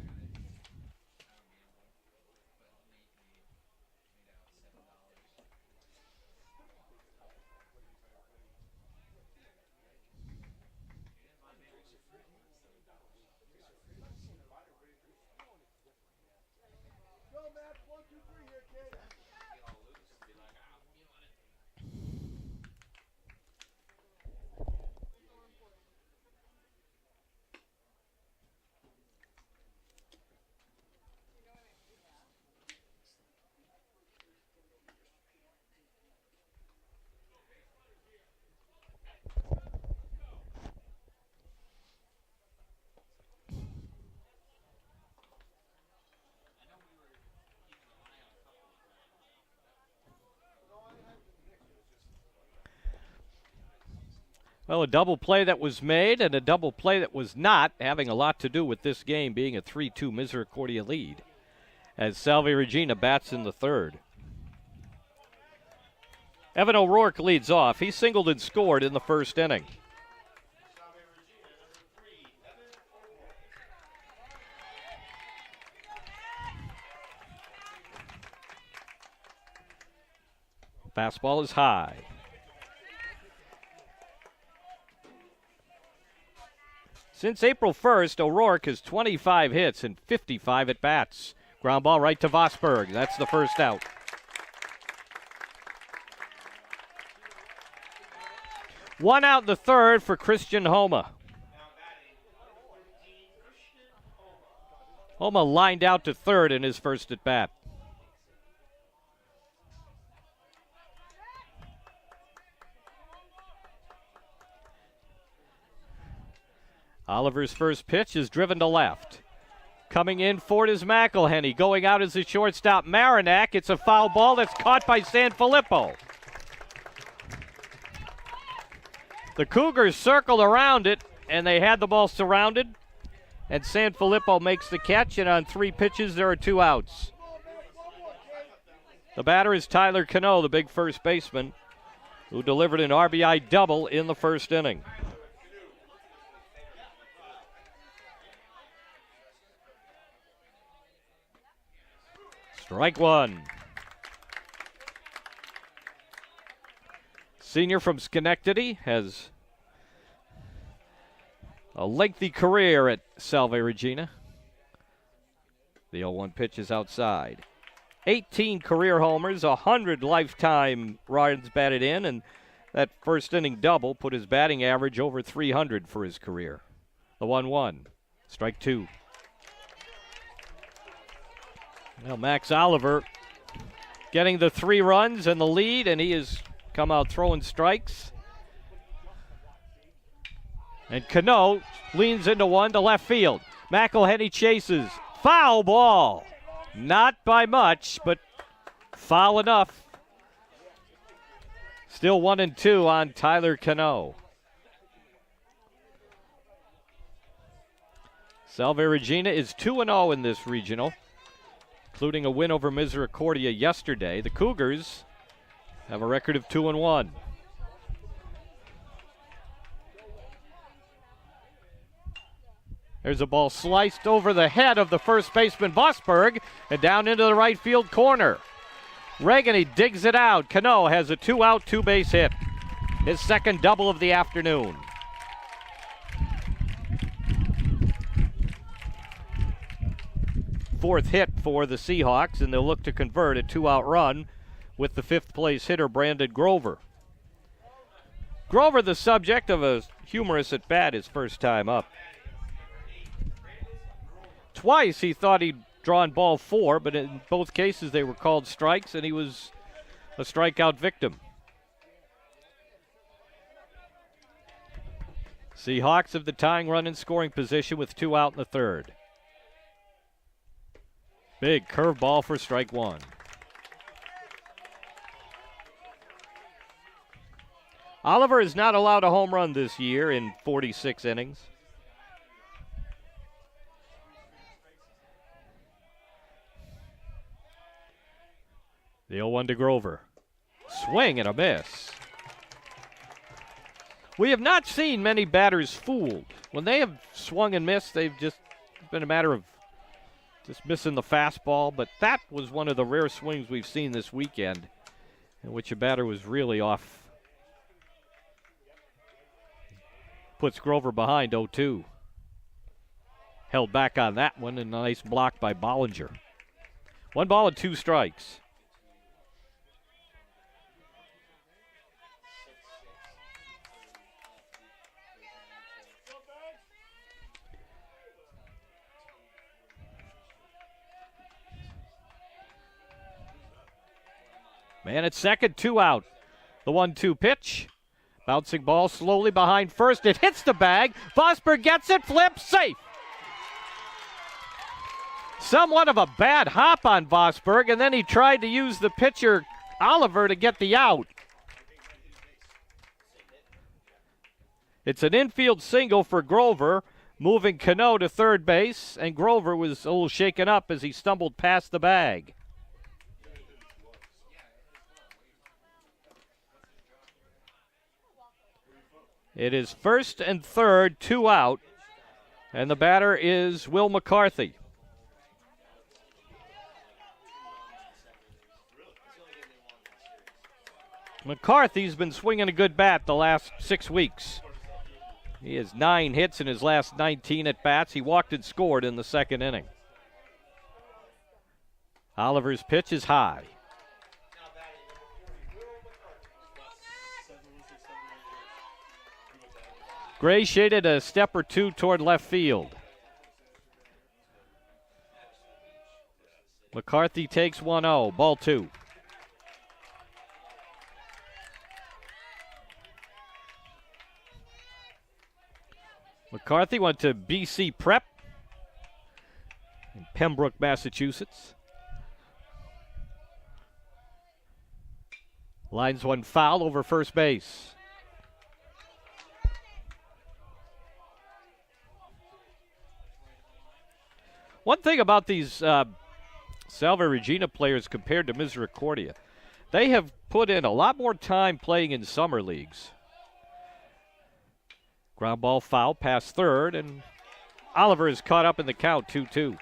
Well, a double play that was made and a double play that was not, having a lot to do with this game being a 3-2 Misericordia lead as Salve Regina bats in the third. Evan O'Rourke leads off. He singled and scored in the first inning. Fastball is high. Since April 1st, O'Rourke has 25 hits and 55 at-bats. Ground ball right to Vosberg. That's the first out. One out in the third for Christian Homa. Homa lined out to third in his first at-bat. Oliver's first pitch is driven to left. Coming in for it is McElhenney. Going out as the shortstop, Marinac. It's a foul ball that's caught by Sanfilippo. The Cougars circled around it, and they had the ball surrounded. And Sanfilippo makes the catch, and on 3 pitches, there are 2 outs. The batter is Tyler Cano, the big first baseman, who delivered an RBI double in the first inning. Strike 1. Senior from Schenectady has a lengthy career at Salve, Regina. The 0-1 pitch is outside. 18 career homers, 100 lifetime runs batted in, and that first inning double put his batting average over 300 for his career. The 1-1. Strike 2. Now Max Oliver getting the 3 runs and the lead, and he has come out throwing strikes. And Cano leans into one to left field. McElhenney chases. Foul ball. Not by much, but foul enough. Still 1-2 on Tyler Cano. Salve Regina is 2-0 in this regional, including a win over Misericordia yesterday. The Cougars have a record of 2-1. There's a ball sliced over the head of the first baseman, Vosberg, and down into the right field corner. Regini digs it out. Cano has a 2-out, 2-base hit. His second double of the afternoon. Fourth hit for the Seahawks, and they'll look to convert a 2-out run with the 5th place hitter, Brandon Grover. Grover, the subject of a humorous at bat his first time up. Twice he thought he'd drawn ball 4, but in both cases they were called strikes, and he was a strikeout victim. Seahawks have the tying run in scoring position with 2 out in the 3rd. Big curveball for strike 1. Oliver is not allowed a home run this year in 46 innings. The 0-1 to Grover. Swing and a miss. We have not seen many batters fooled. When they have swung and missed, they've just been a matter of just missing the fastball. But that was one of the rare swings we've seen this weekend in which a batter was really off. Puts Grover behind 0-2. Held back on that one, and a nice block by Bollinger. 1 ball and 2 strikes. Man at second, 2 out. The 1-2 pitch. Bouncing ball slowly behind first. It hits the bag. Vosberg gets it, flips, safe. Somewhat of a bad hop on Vosberg, and then he tried to use the pitcher, Oliver, to get the out. It's an infield single for Grover, moving Cano to third base, and Grover was a little shaken up as he stumbled past the bag. It is first and third, 2 out, and the batter is Will McCarthy. McCarthy's been swinging a good bat the last 6 weeks. He has 9 hits in his last 19 at-bats. He walked and scored in the second inning. Oliver's pitch is high. Gray shaded a step or 2 toward left field. McCarthy takes 1-0, ball 2. McCarthy went to BC Prep in Pembroke, Massachusetts. Lines one foul over first base. One thing about these Salve Regina players compared to Misericordia, they have put in a lot more time playing in summer leagues. Ground ball foul past third, and Oliver is caught up in the count, 2-2.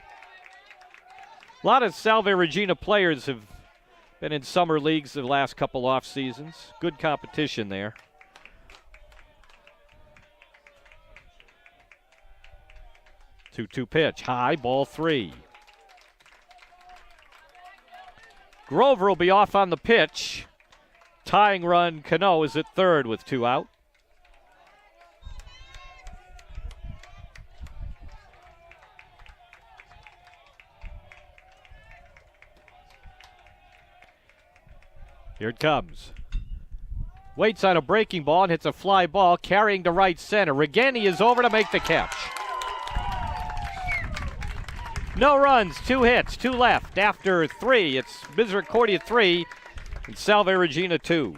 A lot of Salve Regina players have been in summer leagues the last couple off seasons. Good competition there. Two pitch, high, ball three. Grover will be off on the pitch. Tying run, Cano is at third with 2 out. Here it comes. Waits on a breaking ball and hits a fly ball, carrying to right center. Regini is over to make the catch. No runs, 2 hits, 2 left. After 3, it's Misericordia 3 and Salve Regina 2.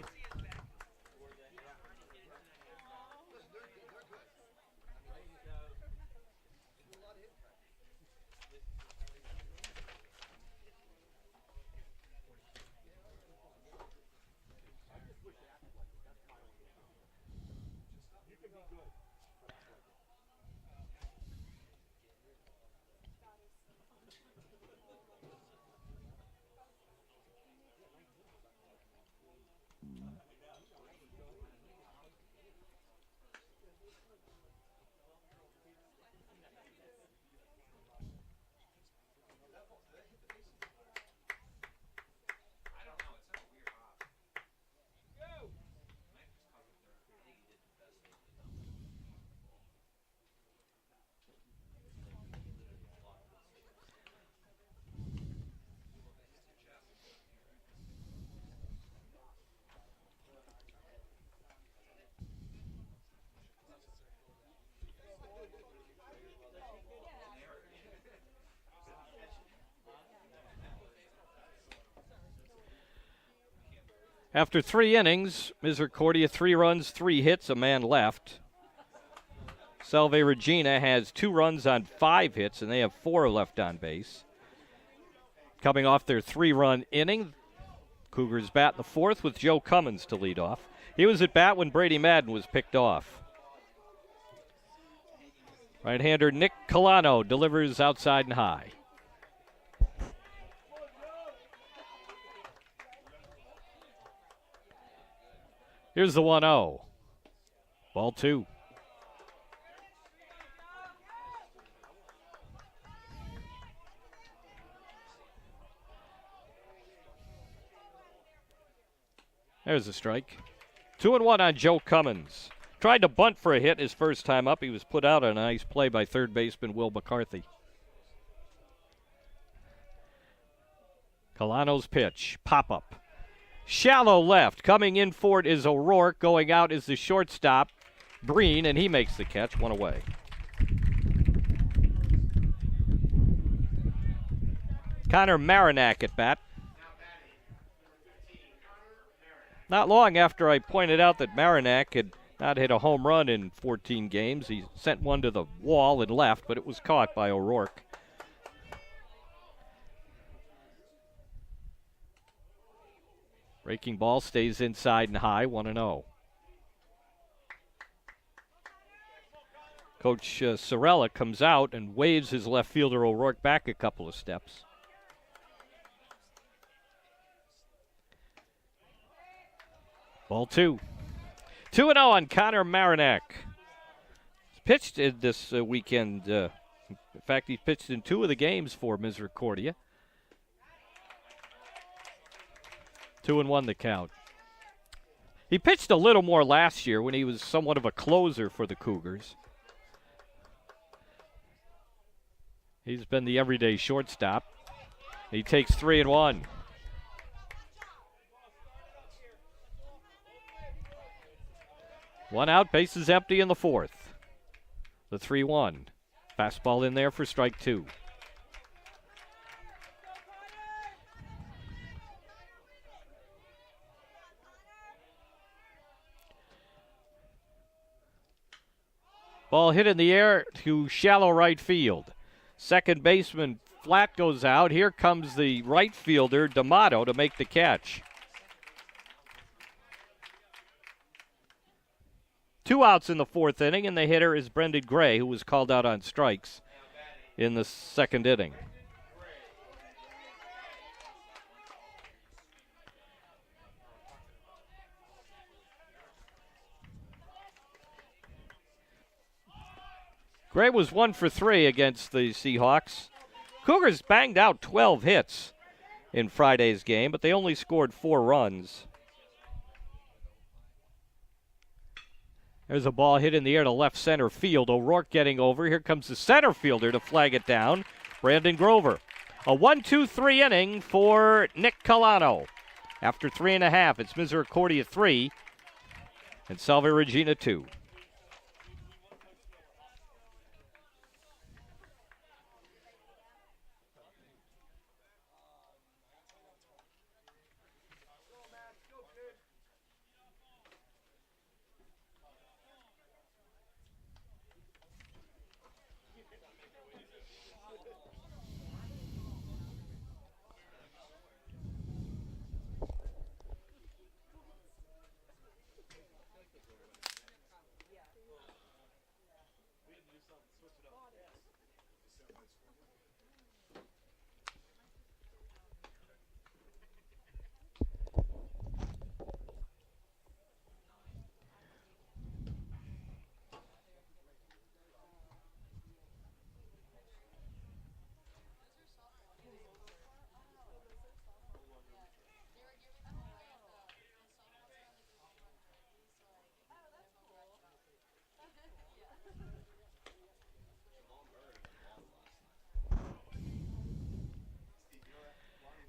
After 3 innings, Misericordia 3 runs, 3 hits, a man left. Salve Regina has 2 runs on 5 hits, and they have 4 left on base. Coming off their 3-run inning, Cougars bat the 4th with Joe Cummins to lead off. He was at bat when Brady Madden was picked off. Right-hander Nick Colano delivers outside and high. Here's the 1-0. Ball 2. There's a strike. 2-1 on Joe Cummins. Tried to bunt for a hit his first time up. He was put out on a nice play by third baseman Will McCarthy. Colano's pitch. Pop-up. Shallow left. Coming in for it is O'Rourke. Going out is the shortstop, Breen, and he makes the catch. 1 away. Connor Marinac at bat. Not long after I pointed out that Marinac had not hit a home run in 14 games, he sent one to the wall and left, but it was caught by O'Rourke. Breaking ball stays inside and high, 1-0. Coach Sorella comes out and waves his left fielder O'Rourke back a couple of steps. Ball 2. 2-0 on Connor Marinac. He's pitched this weekend. In fact, he pitched in 2 of the games for Misericordia. 2-1 the count. He pitched a little more last year when he was somewhat of a closer for the Cougars. He's been the everyday shortstop. He takes 3-1. One out, bases empty in the 4th. The 3-1. Fastball in there for strike 2. Ball hit in the air to shallow right field. Second baseman Flat goes out. Here comes the right fielder, D'Amato, to make the catch. 2 outs in the 4th inning, and the hitter is Brendan Gray, who was called out on strikes in the 2nd inning. Gray was 1 for 3 against the Seahawks. Cougars banged out 12 hits in Friday's game, but they only scored 4 runs. There's a ball hit in the air to left center field. O'Rourke getting over. Here comes the center fielder to flag it down, Brandon Grover. A 1-2-3 inning for Nick Colano. After 3.5, it's Misericordia 3 and Salve Regina 2.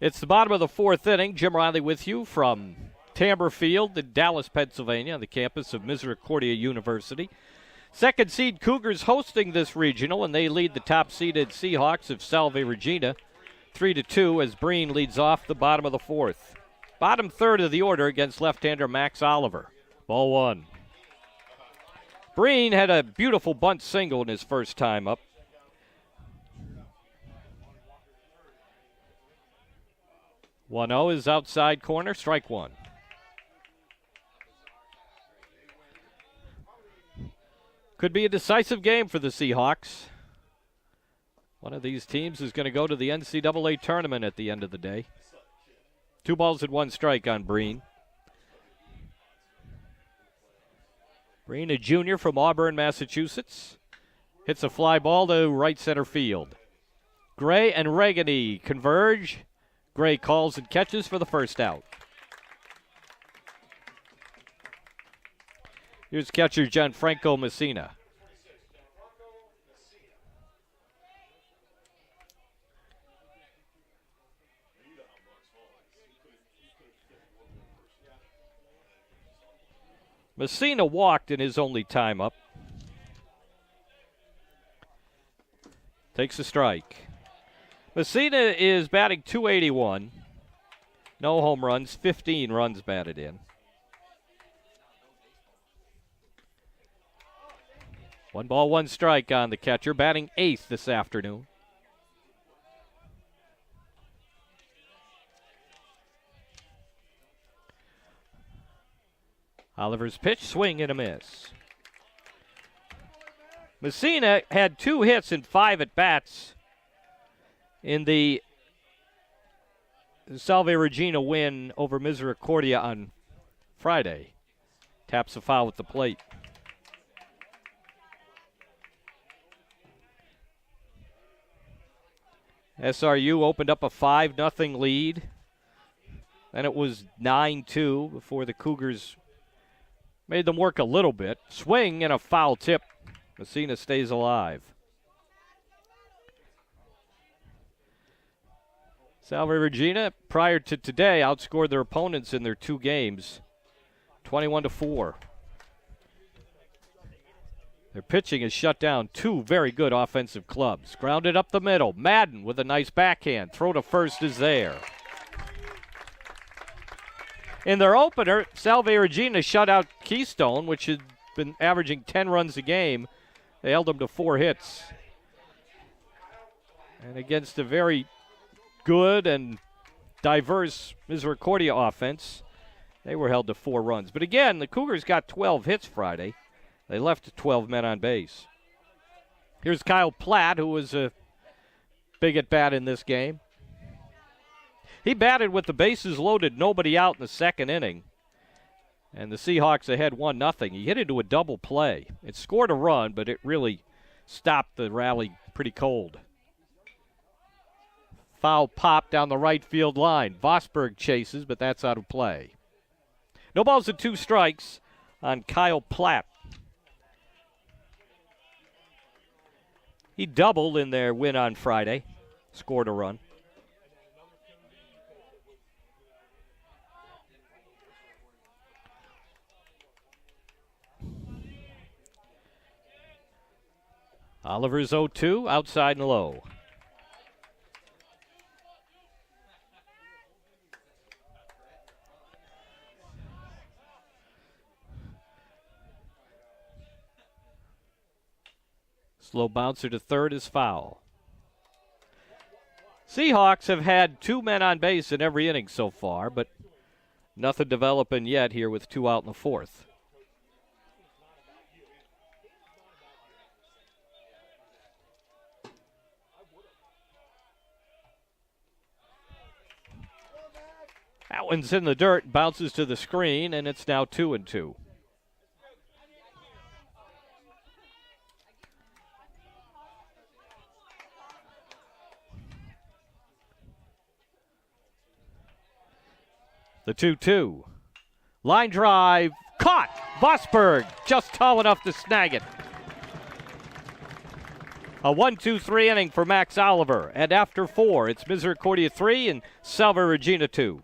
It's the bottom of the 4th inning. Jim Riley with you from Tamber Field in Dallas, Pennsylvania, on the campus of Misericordia University. 2nd seed Cougars hosting this regional, and they lead the top-seeded Seahawks of Salve Regina 3-2 as Breen leads off the bottom of the 4th. Bottom 3rd of the order against left-hander Max Oliver. Ball 1. Breen had a beautiful bunt single in his first time up. 1-0 is outside corner, strike 1. Could be a decisive game for the Seahawks. One of these teams is going to go to the NCAA tournament at the end of the day. 2 balls and 1 strike on Breen. Breen, a junior from Auburn, Massachusetts, hits a fly ball to right center field. Gray and Regani converge. Gray calls and catches for the first out. Here's catcher Gianfranco Messina. Messina walked in his only time up. Takes a strike. Messina is batting .281. No home runs, 15 runs batted in. 1 ball, 1 strike on the catcher, batting 8th this afternoon. Oliver's pitch, swing and a miss. Messina had 2 hits and 5 at-bats in the Salve Regina win over Misericordia on Friday. Taps a foul at the plate. SRU opened up a 5-0 lead. Then it was 9-2 before the Cougars made them work a little bit. Swing and a foul tip. Messina stays alive. Salve Regina, prior to today, outscored their opponents in their 2 games, 21-4. Their pitching has shut down two very good offensive clubs. Grounded up the middle. Madden with a nice backhand. Throw to first is there. In their opener, Salve Regina shut out Keystone, which had been averaging 10 runs a game. They held them to 4 hits. And against a very good and diverse Misericordia offense, they were held to 4 runs. But again, the Cougars got 12 hits Friday. They left 12 men on base. Here's Kyle Platt, who was a big at bat in this game. He batted with the bases loaded, nobody out in the second inning. And the Seahawks ahead 1-0. He hit into a double play. It scored a run, but it really stopped the rally pretty cold. Foul pop down the right field line. Vosberg chases, but that's out of play. No balls and 2 strikes on Kyle Platt. He doubled in their win on Friday, scored a run. Oliver's 0-2, outside and low. Slow bouncer to third is foul. Seahawks have had 2 men on base in every inning so far, but nothing developing yet here with 2 out in the 4th. That one's in the dirt, bounces to the screen, and it's now 2-2. The 2-2. Line drive, caught! Vosberg just tall enough to snag it. A 1-2-3 inning for Max Oliver. And after 4, it's Misericordia 3 and Salve Regina 2.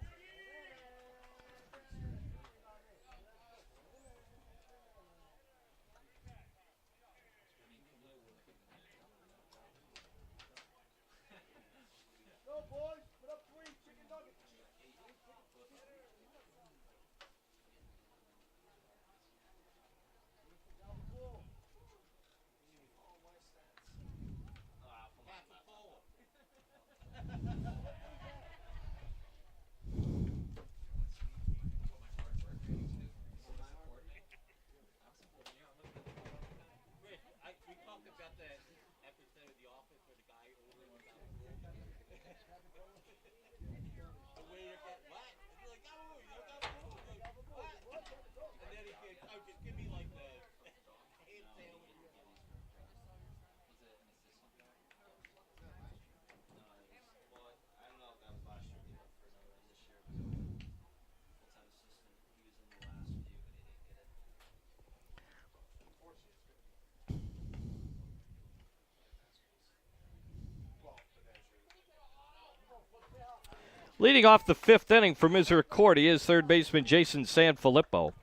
Leading off the 5th inning for Misericordia is third baseman Jason Sanfilippo.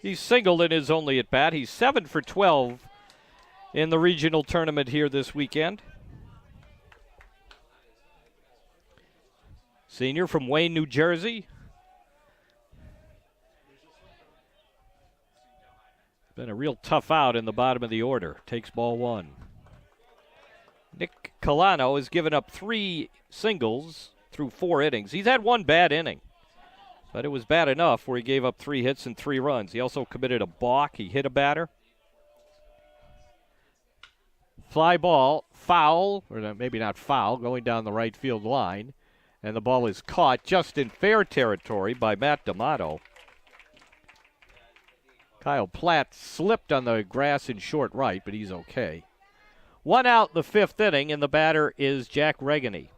He's singled in his only at bat. He's 7 for 12 in the regional tournament here this weekend. Senior from Wayne, New Jersey. Been a real tough out in the bottom of the order. Takes ball 1. Nick Colano has given up 3 singles through 4 innings. He's had 1 bad inning, but it was bad enough where he gave up 3 hits and 3 runs. He also committed a balk. He hit a batter. Fly ball, foul, or maybe not foul, going down the right field line, and the ball is caught just in fair territory by Matt D'Amato. Kyle Platt slipped on the grass in short right, but he's okay. 1 out in the 5th inning, and the batter is Jack Regini.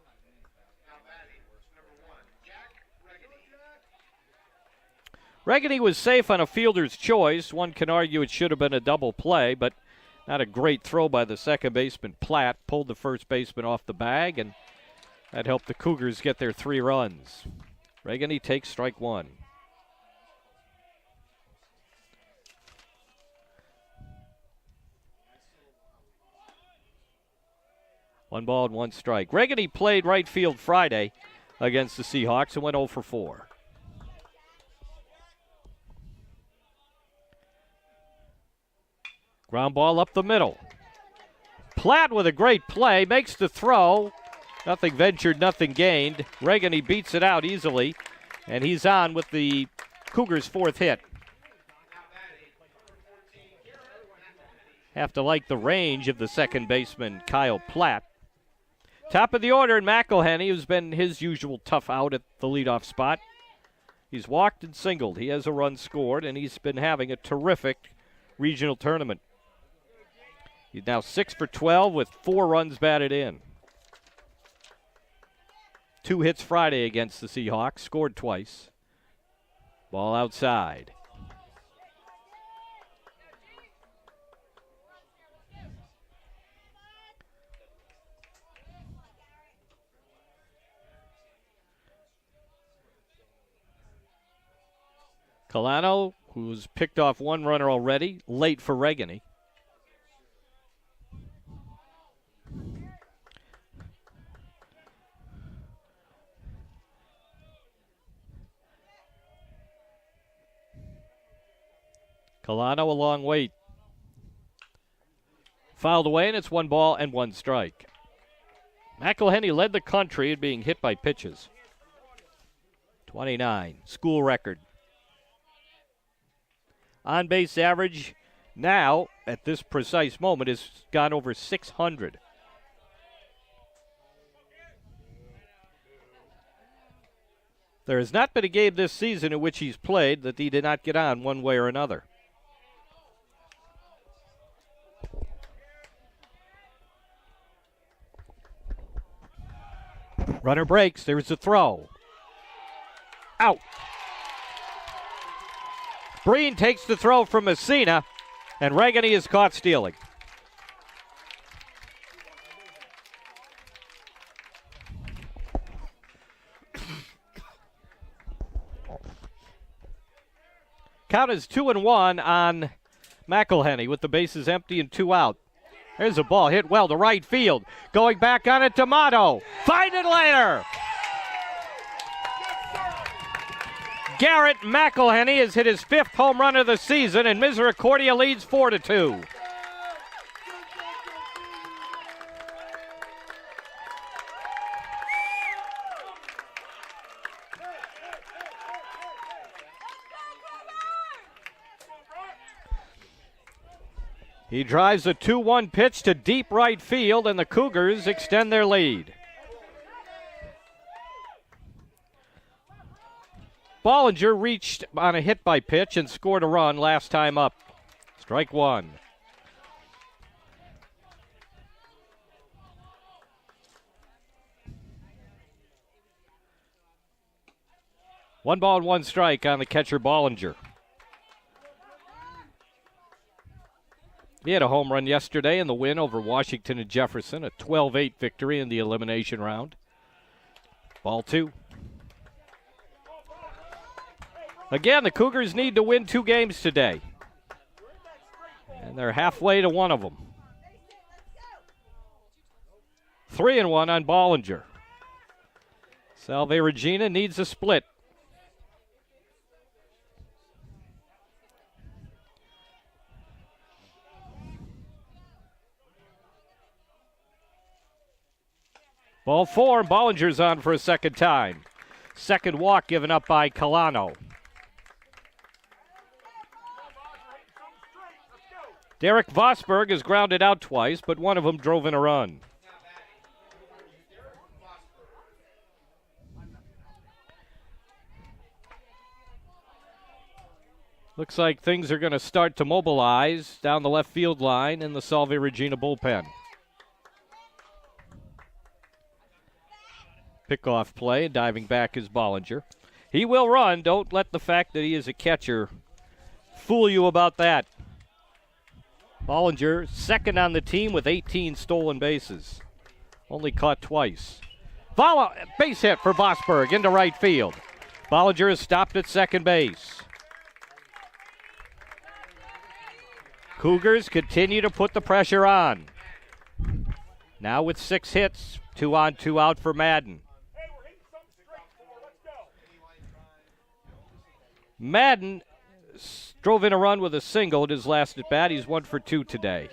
Regini was safe on a fielder's choice. One can argue it should have been a double play, but not a great throw by the second baseman. Platt pulled the first baseman off the bag, and that helped the Cougars get their 3 runs. Regini takes strike 1. 1 ball and 1 strike. Regina played right field Friday against the Seahawks and went 0 for 4. Ground ball up the middle. Platt with a great play, makes the throw. Nothing ventured, nothing gained. Regina beats it out easily, and he's on with the Cougars' 4th hit. Have to like the range of the second baseman, Kyle Platt. Top of the order, McElhenney, who's been his usual tough out at the leadoff spot. He's walked and singled. He has a run scored, and he's been having a terrific regional tournament. He's now 6 for 12 with 4 runs batted in. 2 hits Friday against the Seahawks, scored twice. Ball outside. Colano, who's picked off 1 runner already, late for Regina. Colano a long wait. Fouled away, and it's 1 ball and 1 strike. McElhenney led the country in being hit by pitches. 29, school record. On-base average now, at this precise moment, has gone over 600. There has not been a game this season in which he's played that he did not get on one way or another. Runner breaks. There's the throw. Out. Breen takes the throw from Messina, and Regina is caught stealing. Count is 2-1 on McElhenney with the bases empty and 2 out. There's a ball hit well to right field. Going back on it, D'Amato. Find it later. Garrett McElhenney has hit his 5th home run of the season, and Misericordia leads 4-2. He drives a 2-1 pitch to deep right field, and the Cougars extend their lead. Bollinger reached on a hit by pitch and scored a run last time up. Strike 1. One ball and 1 strike on the catcher Bollinger. He had a home run yesterday in the win over Washington and Jefferson, a 12-8 victory in the elimination round. Ball 2. Again, the Cougars need to win 2 games today. And they're halfway to one of them. 3-1 on Bollinger. Salve Regina needs a split. Ball 4, Bollinger's on for a second time. Second walk given up by Colano. Derek Vosberg is grounded out twice, but one of them drove in a run. Looks like things are going to start to mobilize down the left field line in the Salve Regina bullpen. Pickoff play, diving back is Bollinger. He will run. Don't let the fact that he is a catcher fool you about that. Bollinger, second on the team with 18 stolen bases. Only caught twice. Base hit for Vosberg into right field. Bollinger is stopped at second base. Cougars continue to put the pressure on. Now with 6 hits, 2 on, 2 out for Madden. Madden drove in a run with a single in his last at bat. He's 1 for 2 today.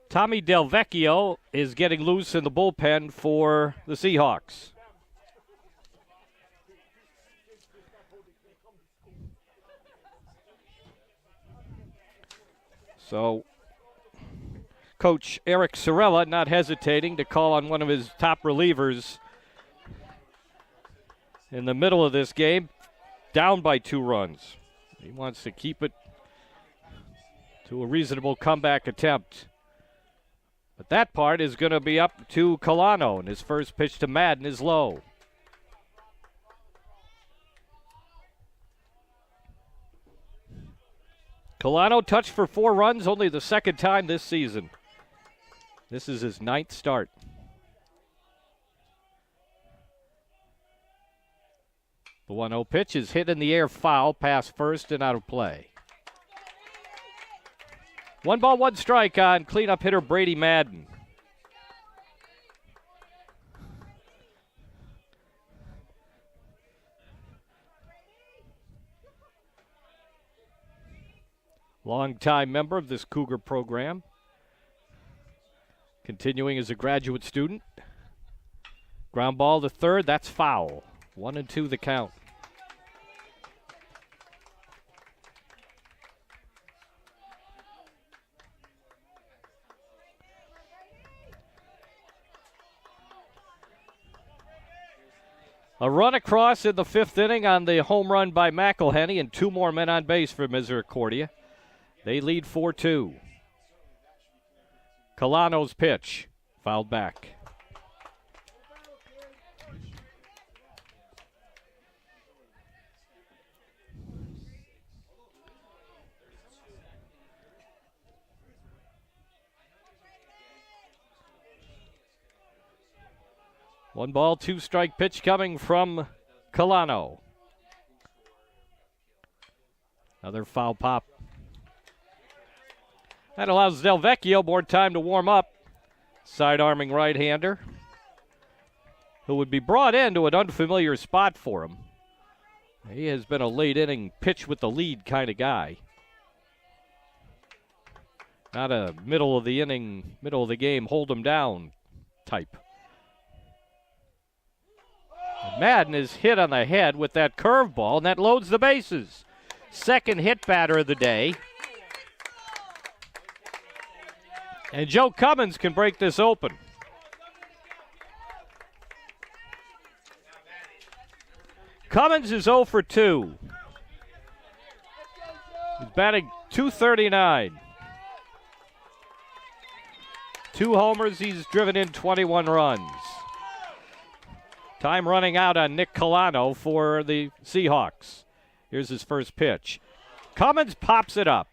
Tommy Del Vecchio is getting loose in the bullpen for the Seahawks. So, Coach Eric Sorella not hesitating to call on one of his top relievers in the middle of this game, down by 2 runs. He wants to keep it to a reasonable comeback attempt. But that part is going to be up to Colano, and his first pitch to Madden is low. Colano touched for 4 runs, only the second time this season. This is his 9th start. The 1-0 pitch is hit in the air, foul, past first and out of play. 1 ball, 1 strike on cleanup hitter Brady Madden. Longtime member of this Cougar program. Continuing as a graduate student. Ground ball to third, that's foul. 1-2 the count. A run across in the 5th inning on the home run by McElhenney, and 2 more men on base for Misericordia. They lead 4-2. Colano's pitch, fouled back. One ball, 2 strike pitch coming from Colano. Another foul pop. That allows Del Vecchio more time to warm up. Side-arming right-hander who would be brought into an unfamiliar spot for him. He has been a late-inning pitch with the lead kind of guy. Not a middle-of-the-inning, middle-of-the-game, hold-him-down type. Madden is hit on the head with that curveball, and that loads the bases. Second hit batter of the day. And Joe Cummins can break this open. Cummins is 0 for 2. He's batting .239. 2 homers, he's driven in 21 runs. Time running out on Nick Colano for the Seahawks. Here's his first pitch. Cummins pops it up.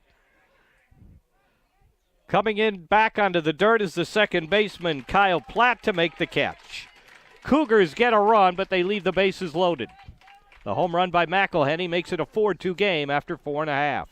Coming in back onto the dirt is the second baseman, Kyle Platt, to make the catch. Cougars get a run, but they leave the bases loaded. The home run by McElhenney makes it a 4-2 game after 4.5.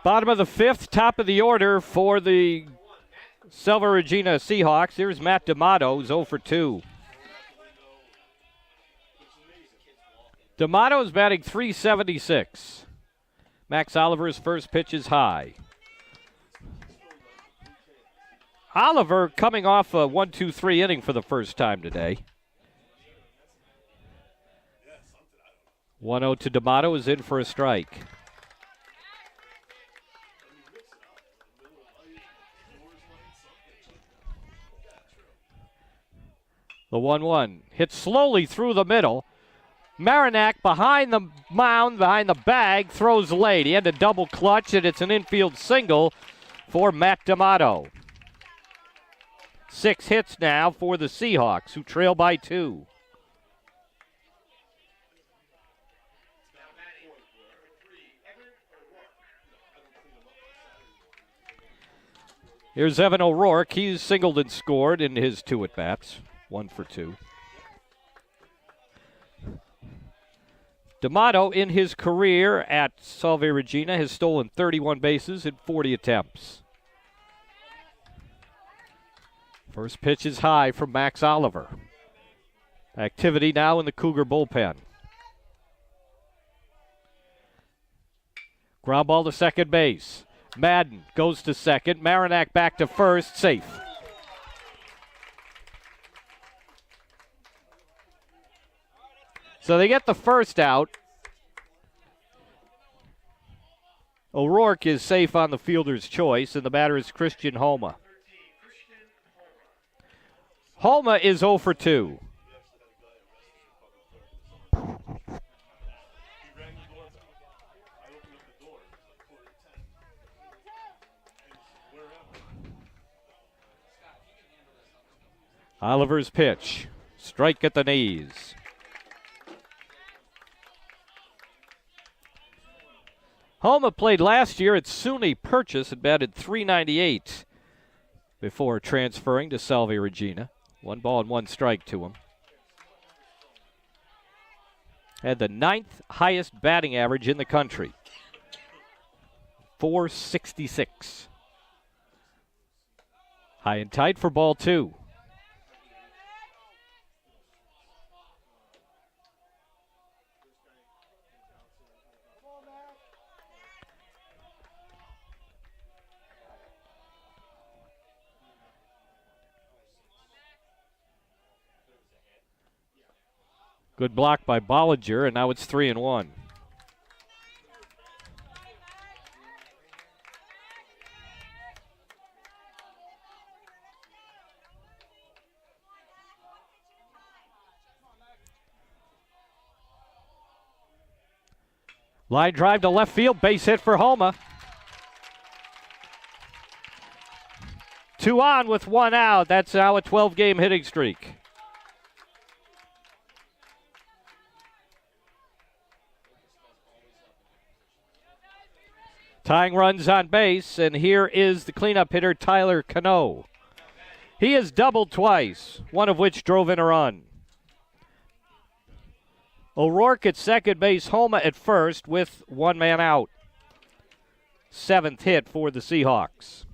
Bottom of the fifth, top of the order for the Salve Regina Seahawks. Here's Matt D'Amato, who's 0 for 2. D'Amato's batting .376. Max Oliver's first pitch is high. Oliver coming off a 1-2-3 inning for the first time today. 1-0 to D'Amato, is in for a strike. The 1-1 hit slowly through the middle. Marinac behind the mound, behind the bag, throws late. He had to double clutch, and it's an infield single for Matt D'Amato. 6 hits now for the Seahawks, who trail by 2. Here's Evan O'Rourke. He's singled and scored in his 2 at-bats. 1 for 2. D'Amato, in his career at Salve Regina, has stolen 31 bases in 40 attempts. First pitch is high from Max Oliver. Activity now in the Cougar bullpen. Ground ball to second base. Madden goes to second. Marinac back to first. Safe. So they get the first out. O'Rourke is safe on the fielder's choice, and the batter is Christian Homa. Homa is 0 for 2. Oliver's pitch. Strike at the knees. Homa played last year at SUNY Purchase and batted .398 before transferring to Salve Regina. 1 ball and 1 strike to him. Had the 9th highest batting average in the country. .466. High and tight for ball 2. Good block by Bollinger, and now it's 3-1. Line drive to left field, base hit for Homa. 2 on with 1 out. That's now a 12-game hitting streak. Tying runs on base, and here is the cleanup hitter, Tyler Cano. He has doubled twice, one of which drove in a run. O'Rourke at second base, Homa at first with 1 man out. 7th hit for the Seahawks.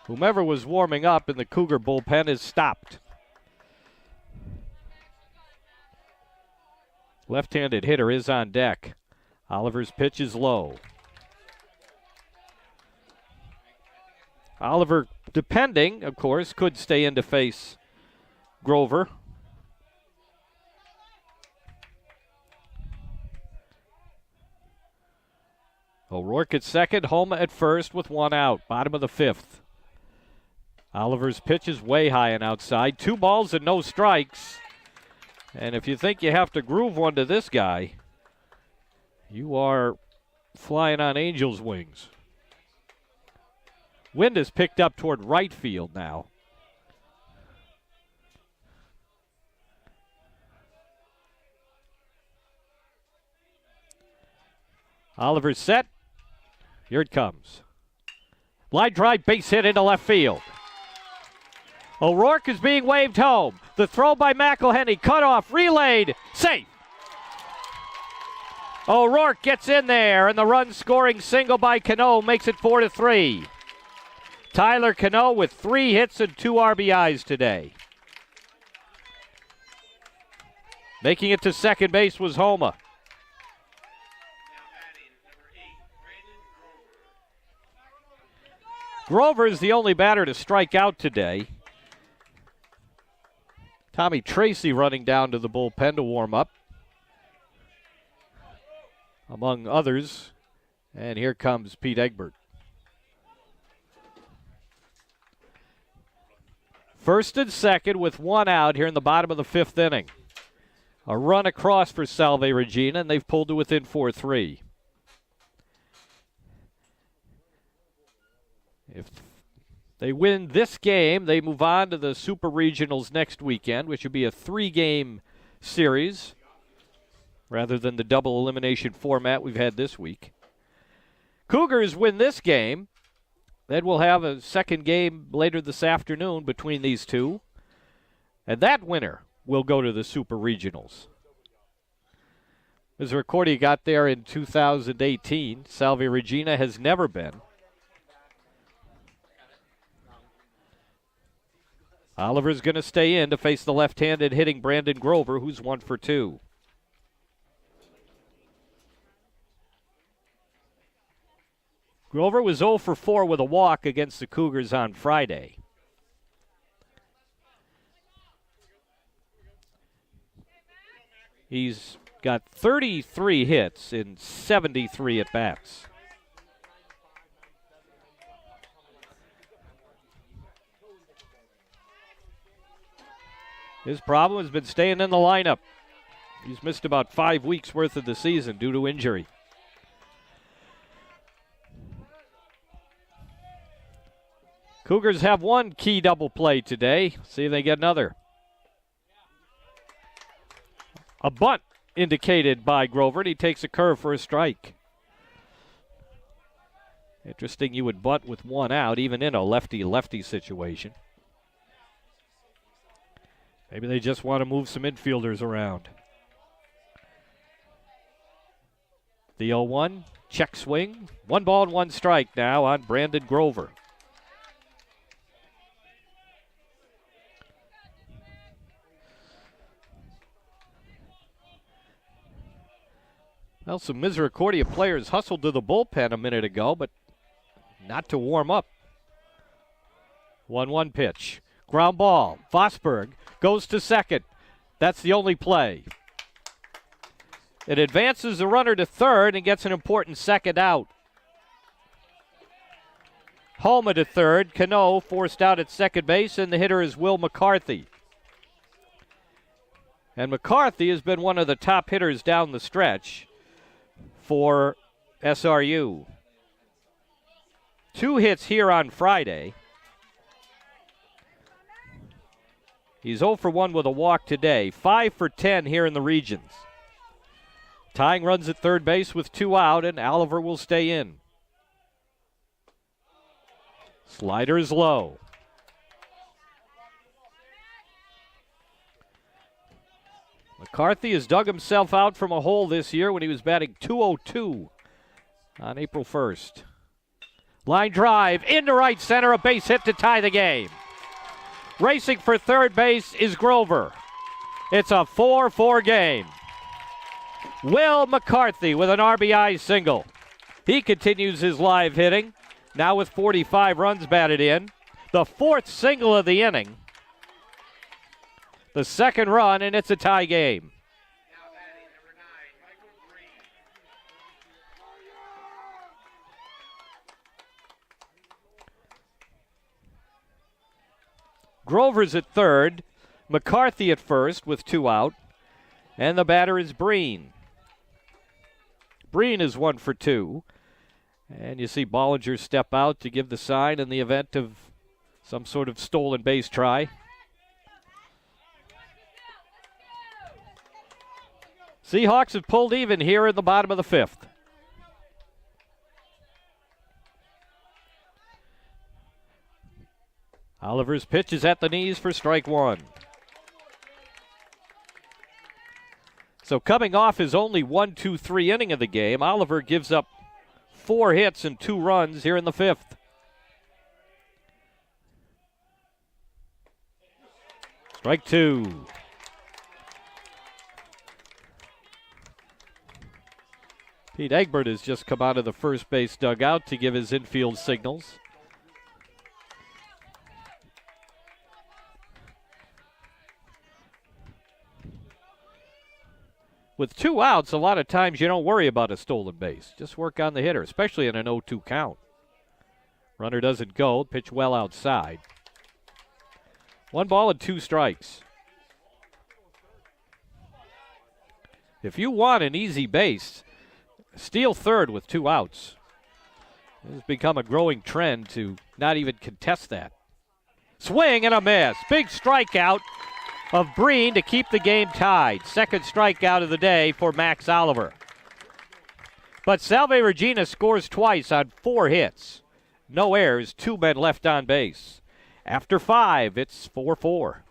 Whomever was warming up in the Cougar bullpen is stopped. Left-handed hitter is on deck. Oliver's pitch is low. Oliver, depending, of course, could stay in to face Grover. O'Rourke at second, Homa at first with 1 out. Bottom of the 5th. Oliver's pitch is way high and outside. 2 balls and no strikes. And if you think you have to groove one to this guy, you are flying on angel's wings. Wind is picked up toward right field now. Oliver's set. Here it comes. Line drive, base hit into left field. O'Rourke is being waved home. The throw by McElhenney, cut off, relayed, safe. O'Rourke gets in there, and the run-scoring single by Cano makes it 4-3. Tyler Cano with 3 hits and 2 RBIs today. Making it to second base was Homa. Grover is the only batter to strike out today. Tommy Tracy running down to the bullpen to warm up, among others. And here comes Pete Egbert. First and second with 1 out here in the bottom of the 5th inning. A run across for Salve Regina, and they've pulled to within 4-3. If they win this game, they move on to the Super Regionals next weekend, which would be a 3-game series rather than the double elimination format we've had this week. Cougars win this game, then we'll have a second game later this afternoon between these two, and that winner will go to the Super Regionals. Misericordia got there in 2018. Salve Regina has never been. Oliver's going to stay in to face the left-handed hitting Brandon Grover, who's 1 for 2. Grover was 0 for 4 with a walk against the Cougars on Friday. He's got 33 hits in 73 at-bats. His problem has been staying in the lineup. He's missed about 5 weeks' worth of the season due to injury. Cougars have one key double play today. See if they get another. A bunt indicated by Grover, and he takes a curve for a strike. Interesting you would bunt with 1 out, even in a lefty-lefty situation. Maybe they just want to move some infielders around. The 0-1, check swing. 1 ball and 1 strike now on Brandon Grover. Well, some Misericordia players hustled to the bullpen a minute ago, but not to warm up. 1-1 pitch. Ground ball. Vosberg goes to second. That's the only play. It advances the runner to third and gets an important second out. Homa to third. Cano forced out at second base, and the hitter is Will McCarthy. And McCarthy has been one of the top hitters down the stretch for SRU. 2 hits here on Friday. He's 0 for 1 with a walk today. 5 for 10 here in the regions. Tying runs at third base with 2 out, and Oliver will stay in. Slider is low. McCarthy has dug himself out from a hole this year when he was batting .202 on April 1st. Line drive into right center, a base hit to tie the game. Racing for third base is Grover. It's a 4-4 game. Will McCarthy with an RBI single. He continues his live hitting, now with 45 runs batted in. The 4th single of the inning. The 2nd run, and it's a tie game. Grover's at third, McCarthy at first with 2 out, and the batter is Breen. Breen is 1 for 2, and you see Bollinger step out to give the sign in the event of some sort of stolen base try. Seahawks have pulled even here in the bottom of the 5th. Oliver's pitch is at the knees for strike one. So coming off his only 1-2-3 inning of the game, Oliver gives up 4 hits and 2 runs here in the 5th. Strike two. Pete Egbert has just come out of the first base dugout to give his infield signals. With 2 outs, a lot of times you don't worry about a stolen base. Just work on the hitter, especially in an 0-2 count. Runner doesn't go, pitch well outside. 1 ball and 2 strikes. If you want an easy base, steal third with 2 outs. It has become a growing trend to not even contest that. Swing and a miss. Big strikeout of Breen to keep the game tied. Second strikeout of the day for Max Oliver. But Salve Regina scores twice on 4 hits. No errors, 2 men left on base. After 5, it's 4-4.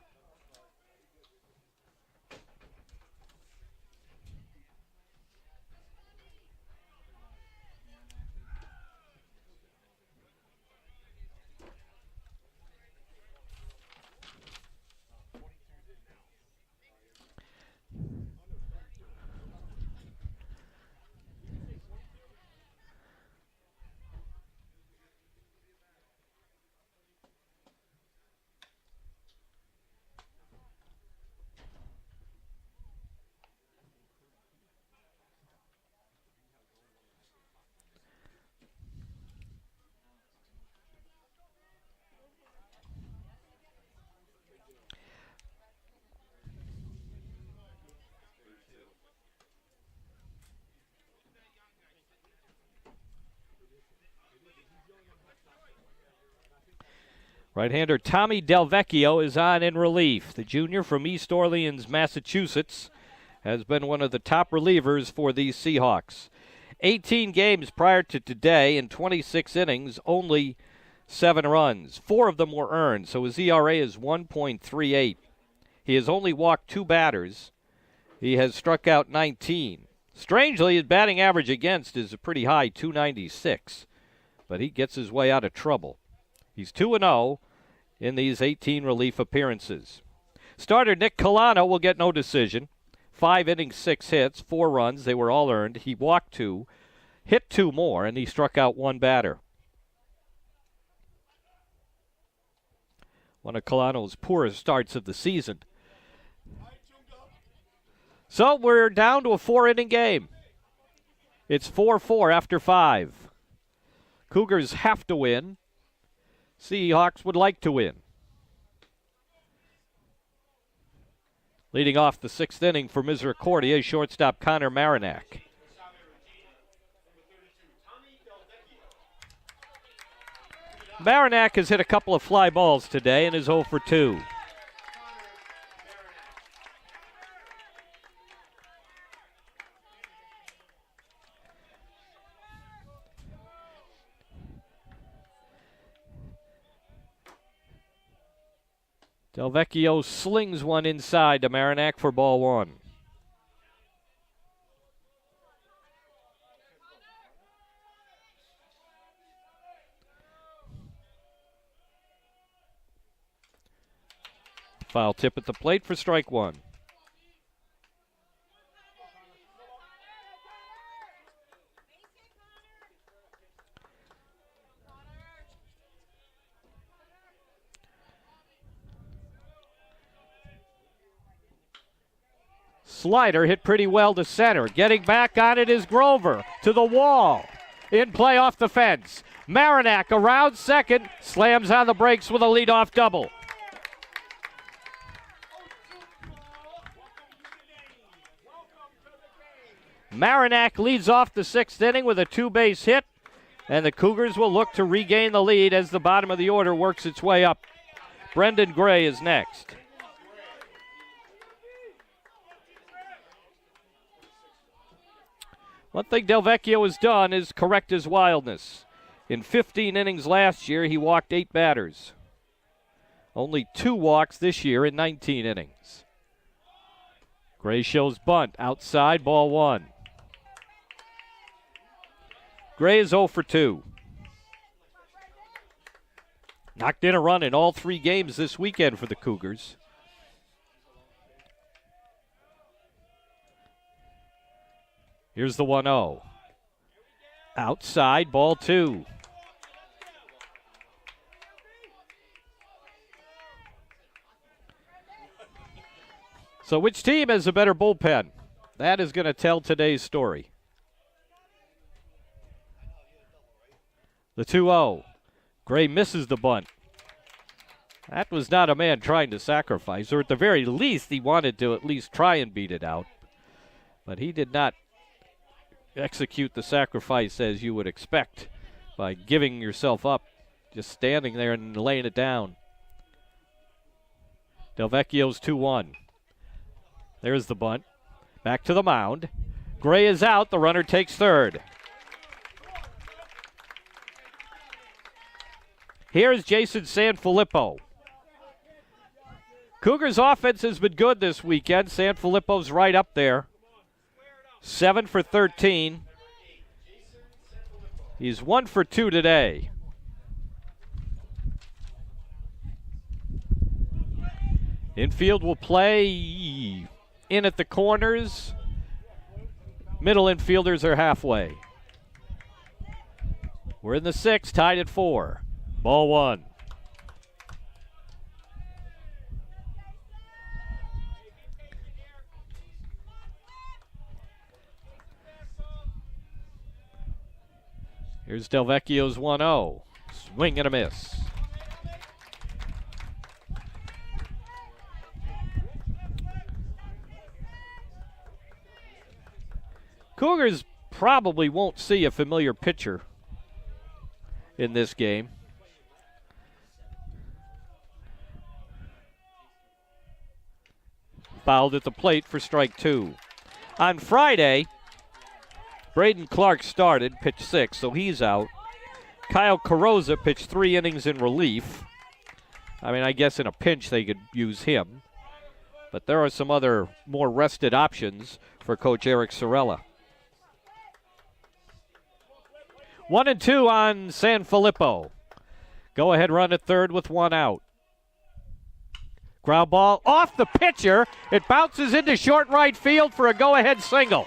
Right-hander Tommy Delvecchio is on in relief. The junior from East Orleans, Massachusetts, has been one of the top relievers for these Seahawks. 18 games prior to today in 26 innings, only 7 runs. 4 of them were earned, so his ERA is 1.38. He has only walked 2 batters. He has struck out 19. Strangely, his batting average against is a pretty high, 296, but he gets his way out of trouble. He's 2-0 in these 18 relief appearances. Starter Nick Colano will get no decision. 5 innings, 6 hits, 4 runs. They were all earned. He walked 2, hit 2 more, and he struck out 1 batter. One of Colano's poorest starts of the season. So we're down to a 4-inning game. It's 4-4 after 5. Cougars have to win. Seahawks would like to win. Leading off the 6th inning for Misericordia is shortstop Connor Marinac. Marinac has hit a couple of fly balls today and is 0 for 2. Delvecchio slings one inside to Marinac for ball 1. Foul tip at the plate for strike 1. Slider hit pretty well to center. Getting back on it is Grover to the wall. In play off the fence. Marinac around second, slams on the brakes with a leadoff double. Marinac leads off the 6th inning with a 2-base hit, and the Cougars will look to regain the lead as the bottom of the order works its way up. Brendan Gray is next. One thing Delvecchio has done is correct his wildness. In 15 innings last year, he walked 8 batters. Only 2 walks this year in 19 innings. Gray shows bunt. Outside, ball 1. Gray is 0 for 2. Knocked in a run in all 3 games this weekend for the Cougars. Here's the 1-0. Outside, ball 2. So which team has a better bullpen? That is going to tell today's story. The 2-0. Gray misses the bunt. That was not a man trying to sacrifice, or at the very least, he wanted to at least try and beat it out. But he did not execute the sacrifice as you would expect by giving yourself up, just standing there and laying it down. Delvecchio's 2-1. There's the bunt. Back to the mound. Gray is out. The runner takes third. Here's Jason Sanfilippo. Cougars' offense has been good this weekend. Sanfilippo's right up there. 7 for 13. He's 1 for 2 today. Infield will play in at the corners. Middle infielders are halfway. We're in the 6th, tied at 4. Ball 1. Here's Delvecchio's 1-0. Swing and a miss. Cougars probably won't see a familiar pitcher in this game. Fouled at the plate for strike 2. On Friday, Braden Clark started, pitched 6, so he's out. Kyle Carrozza pitched 3 innings in relief. I mean, I guess in a pinch they could use him. But there are some other more rested options for Coach Eric Sorella. 1-2 on Sanfilippo. Go ahead run at third with 1 out. Ground ball off the pitcher. It bounces into short right field for a go-ahead single.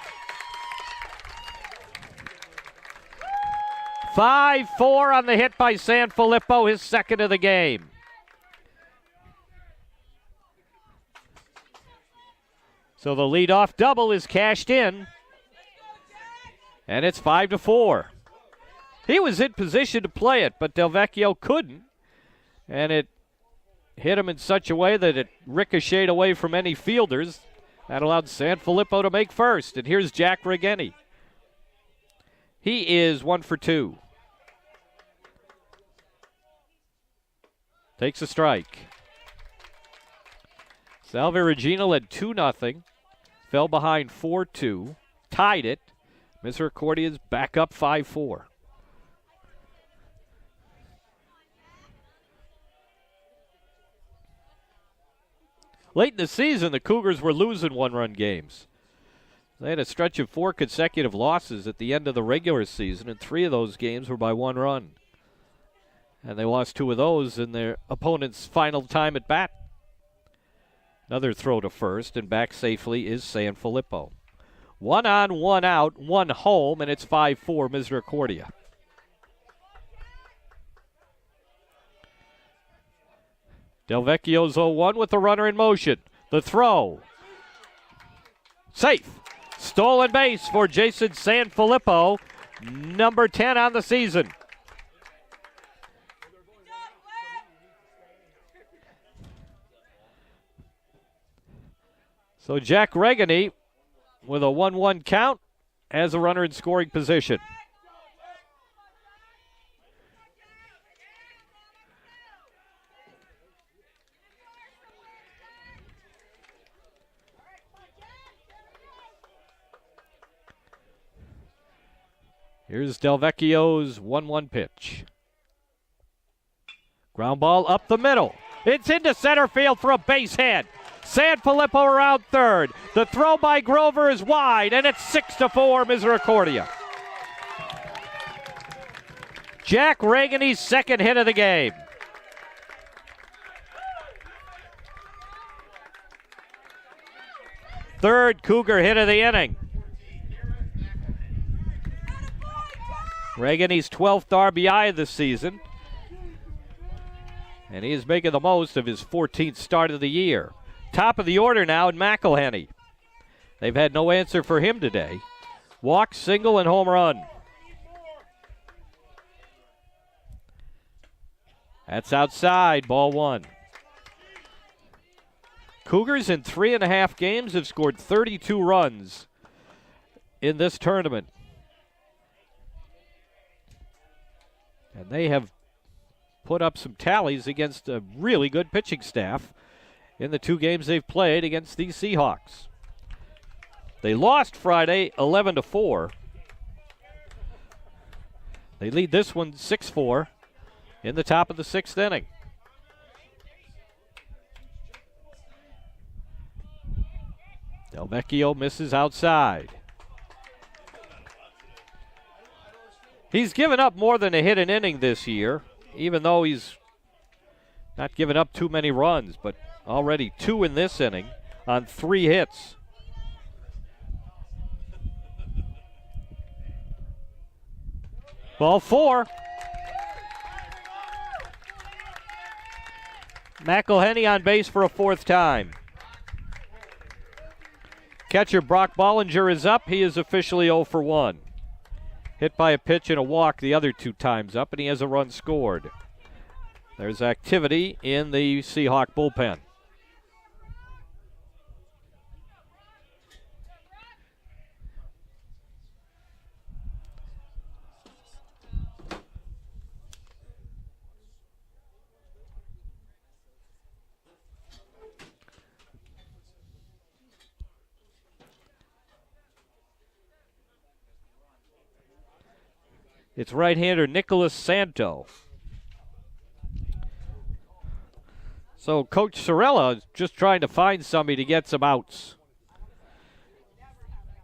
5-4 on the hit by Sanfilippo, his second of the game. So the leadoff double is cashed in. And it's 5-4. He was in position to play it, but Delvecchio couldn't. And it hit him in such a way that it ricocheted away from any fielders. That allowed Sanfilippo to make first. And here's Jack Regeni. He is 1 for 2. Takes a strike. Salve Regina led 2-0. Fell behind 4-2. Tied it. Misericordia's back up 5-4. Late in the season, the Cougars were losing 1-run games. They had a stretch of 4 consecutive losses at the end of the regular season, and 3 of those games were by 1 run. And they lost 2 of those in their opponent's final time at bat. Another throw to first, and back safely is Sanfilippo. 1 on, 1 out, 1 home, and it's 5-4 Misericordia. Delvecchio's 0-1 with the runner in motion. The throw. Safe. Stolen base for Jason Sanfilippo, number 10 on the season. So Jack Regeni with a 1-1 count as a runner in scoring position. Here's Delvecchio's 1-1 pitch. Ground ball up the middle. It's into center field for a base hit. Sanfilippo around third. The throw by Grover is wide, and it's 6-4 Misericordia. Jack Regini's second hit of the game. Third Cougar hit of the inning. Regini's 12th RBI of the season. And he is making the most of his 14th start of the year. Top of the order now in McElhenney. They've had no answer for him today. Walk, single, and home run. That's outside, ball one. Cougars in 3.5 games have scored 32 runs in this tournament. And they have put up some tallies against a really good pitching staff in the 2 games they've played against these Seahawks. They lost Friday 11-4. They lead this one 6-4 in the top of the 6th inning. Del Vecchio misses outside. He's given up more than a hit an inning this year, even though he's not given up too many runs, but already 2 in this inning on 3 hits. Ball 4. McElhenney on base for a 4th time. Catcher Brock Bollinger is up. He is officially 0 for 1. Hit by a pitch and a walk the other 2 times up, and he has a run scored. There's activity in the Seahawk bullpen. It's right-hander Nicholas Santo. So Coach Sorella is just trying to find somebody to get some outs.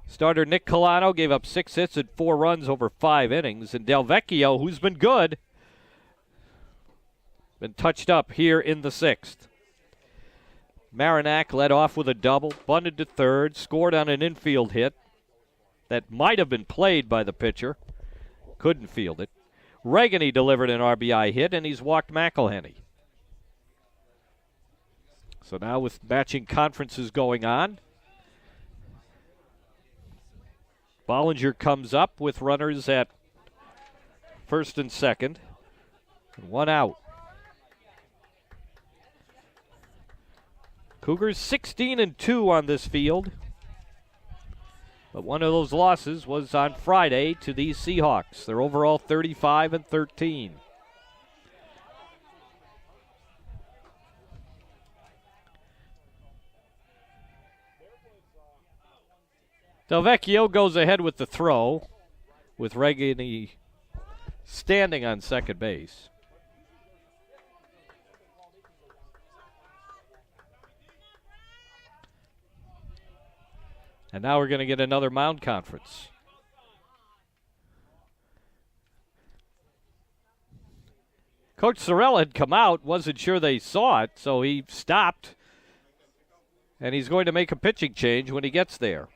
Starter Nick Colano gave up 6 hits and 4 runs over 5 innings. And Del Vecchio, who's been good, been touched up here in the 6th. Marinac led off with a double, bunted to third, scored on an infield hit that might have been played by the pitcher. Couldn't field it. Regini delivered an RBI hit, and he's walked McElhenney. So now with matching conferences going on, Bollinger comes up with runners at first and second, and 1 out. Cougars 16-2 on this field. But one of those losses was on Friday to these Seahawks. They're overall 35-13. Del Vecchio goes ahead with the throw, with Regini standing on second base. And now we're going to get another mound conference. Coach Sorella had come out, wasn't sure they saw it, so he stopped. And he's going to make a pitching change when he gets there.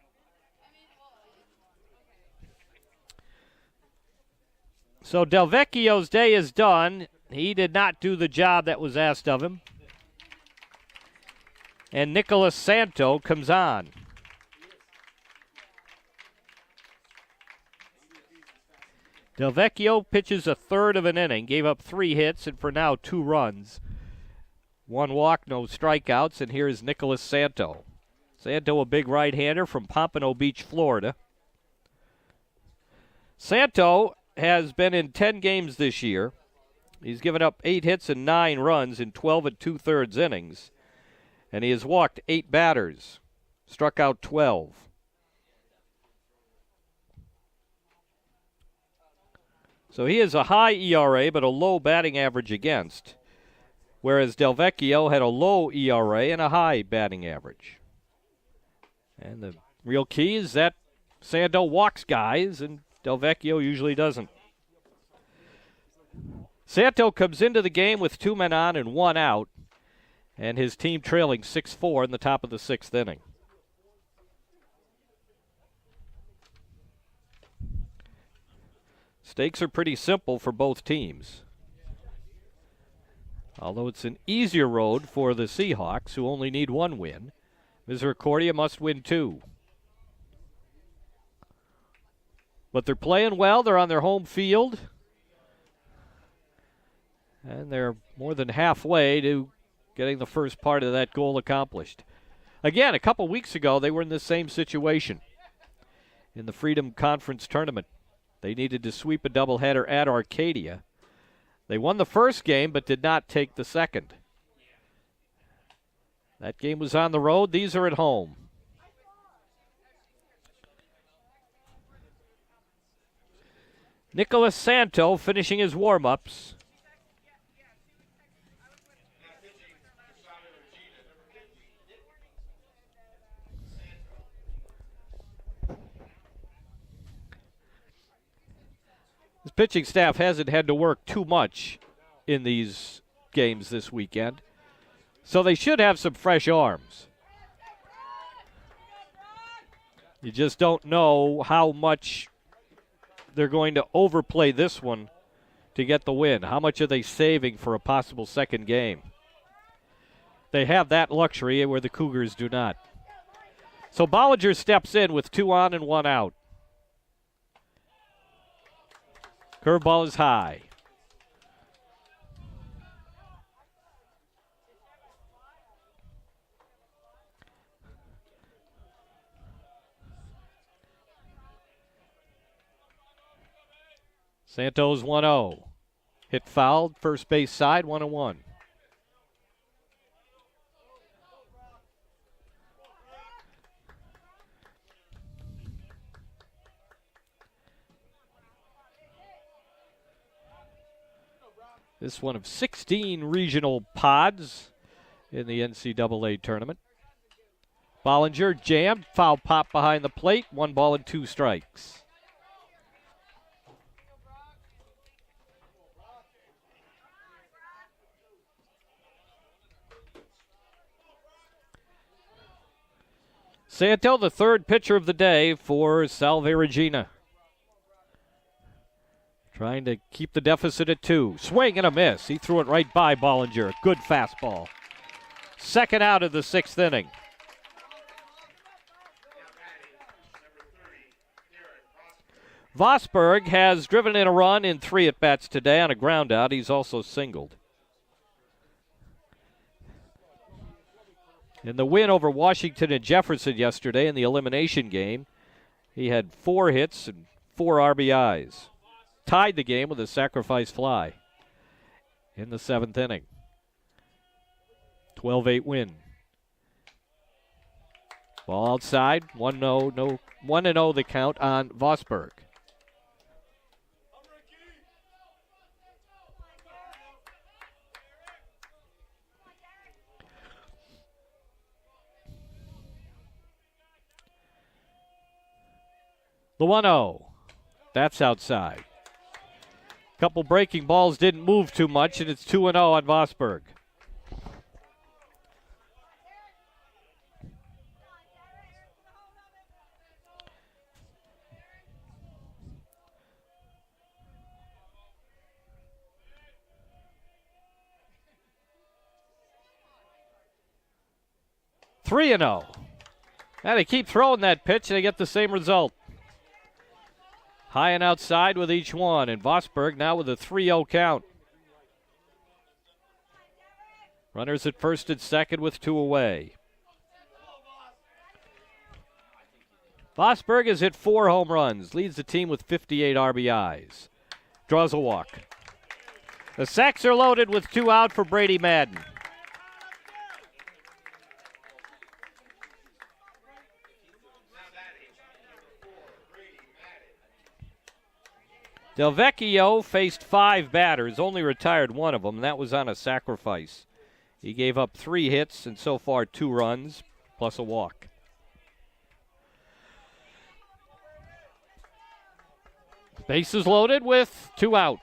So Del Vecchio's day is done. He did not do the job that was asked of him. And Nicholas Santo comes on. Del Vecchio pitches a third of an inning, gave up 3 hits, and for now 2 runs. 1 walk, no strikeouts, and here's Nicholas Santo. Santo, a big right-hander from Pompano Beach, Florida. Santo has been in 10 games this year. He's given up 8 hits and 9 runs in 12 2/3 innings, and he has walked 8 batters, struck out 12. So he has a high ERA but a low batting average against, whereas Del Vecchio had a low ERA and a high batting average. And the real key is that Santo walks guys, and Del Vecchio usually doesn't. Santo comes into the game with 2 men on and 1 out, and his team trailing 6-4 in the top of the 6th inning. Stakes are pretty simple for both teams, although it's an easier road for the Seahawks, who only need 1 win. Misericordia must win 2. But they're playing well. They're on their home field, and they're more than halfway to getting the first part of that goal accomplished. Again, a couple weeks ago, they were in the same situation in the Freedom Conference tournament. They needed to sweep a doubleheader at Arcadia. They won the first game but did not take the second. That game was on the road. These are at home. Nicholas Santo finishing his warm-ups. His pitching staff hasn't had to work too much in these games this weekend, so they should have some fresh arms. You just don't know how much they're going to overplay this one to get the win. How much are they saving for a possible second game? They have that luxury where the Cougars do not. So Bollinger steps in with 2 on and 1 out. Curveball is high. Santos 1-0. Hit fouled, first base side, 1-1. This one of 16 regional pods in the NCAA tournament. Bollinger jammed, foul pop behind the plate, 1 ball and 2 strikes. Santo, the third pitcher of the day for Salve Regina. Trying to keep the deficit at 2. Swing and a miss. He threw it right by Bollinger. Good fastball. Second out of the 6th inning. Vosberg has driven in a run in 3 at-bats today on a ground out. He's also singled. In the win over Washington and Jefferson yesterday in the elimination game, he had 4 hits and 4 RBIs. Tied the game with a sacrifice fly in the 7th inning. 12-8 win. Ball outside, 1-0 the count on Vosberg. The 1-0. That's outside. Couple breaking balls didn't move too much, and it's 2-0 on Vosberg. Three and 0. Now they keep throwing that pitch, and they get the same result. High and outside with each one, and Vosberg now with a 3-0 count. Runners at first and second with 2 away. Vosberg has hit 4 home runs, leads the team with 58 RBIs. Draws a walk. The sacks are loaded with 2 out for Brady Madden. Del Vecchio faced 5 batters, only retired 1 of them, and that was on a sacrifice He gave up 3 hits and so far 2 runs plus a walk. Bases loaded with 2 out.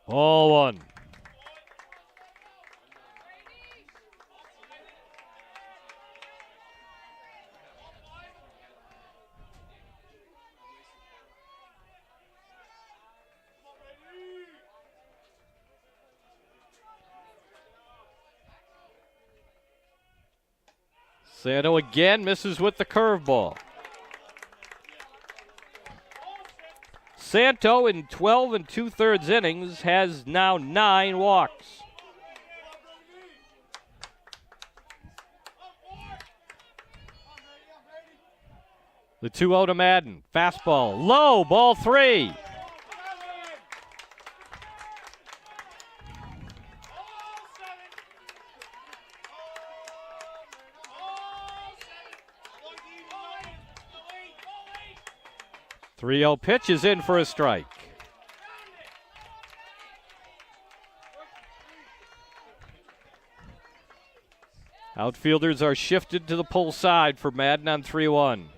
All 1. Santo again misses with the curveball. Santo in 12 2/3 innings has now 9 walks. The 2-0 to Madden. Fastball low, ball 3. The 3-0 pitch is in for a strike. Outfielders are shifted to the pull side for Madden on 3-1.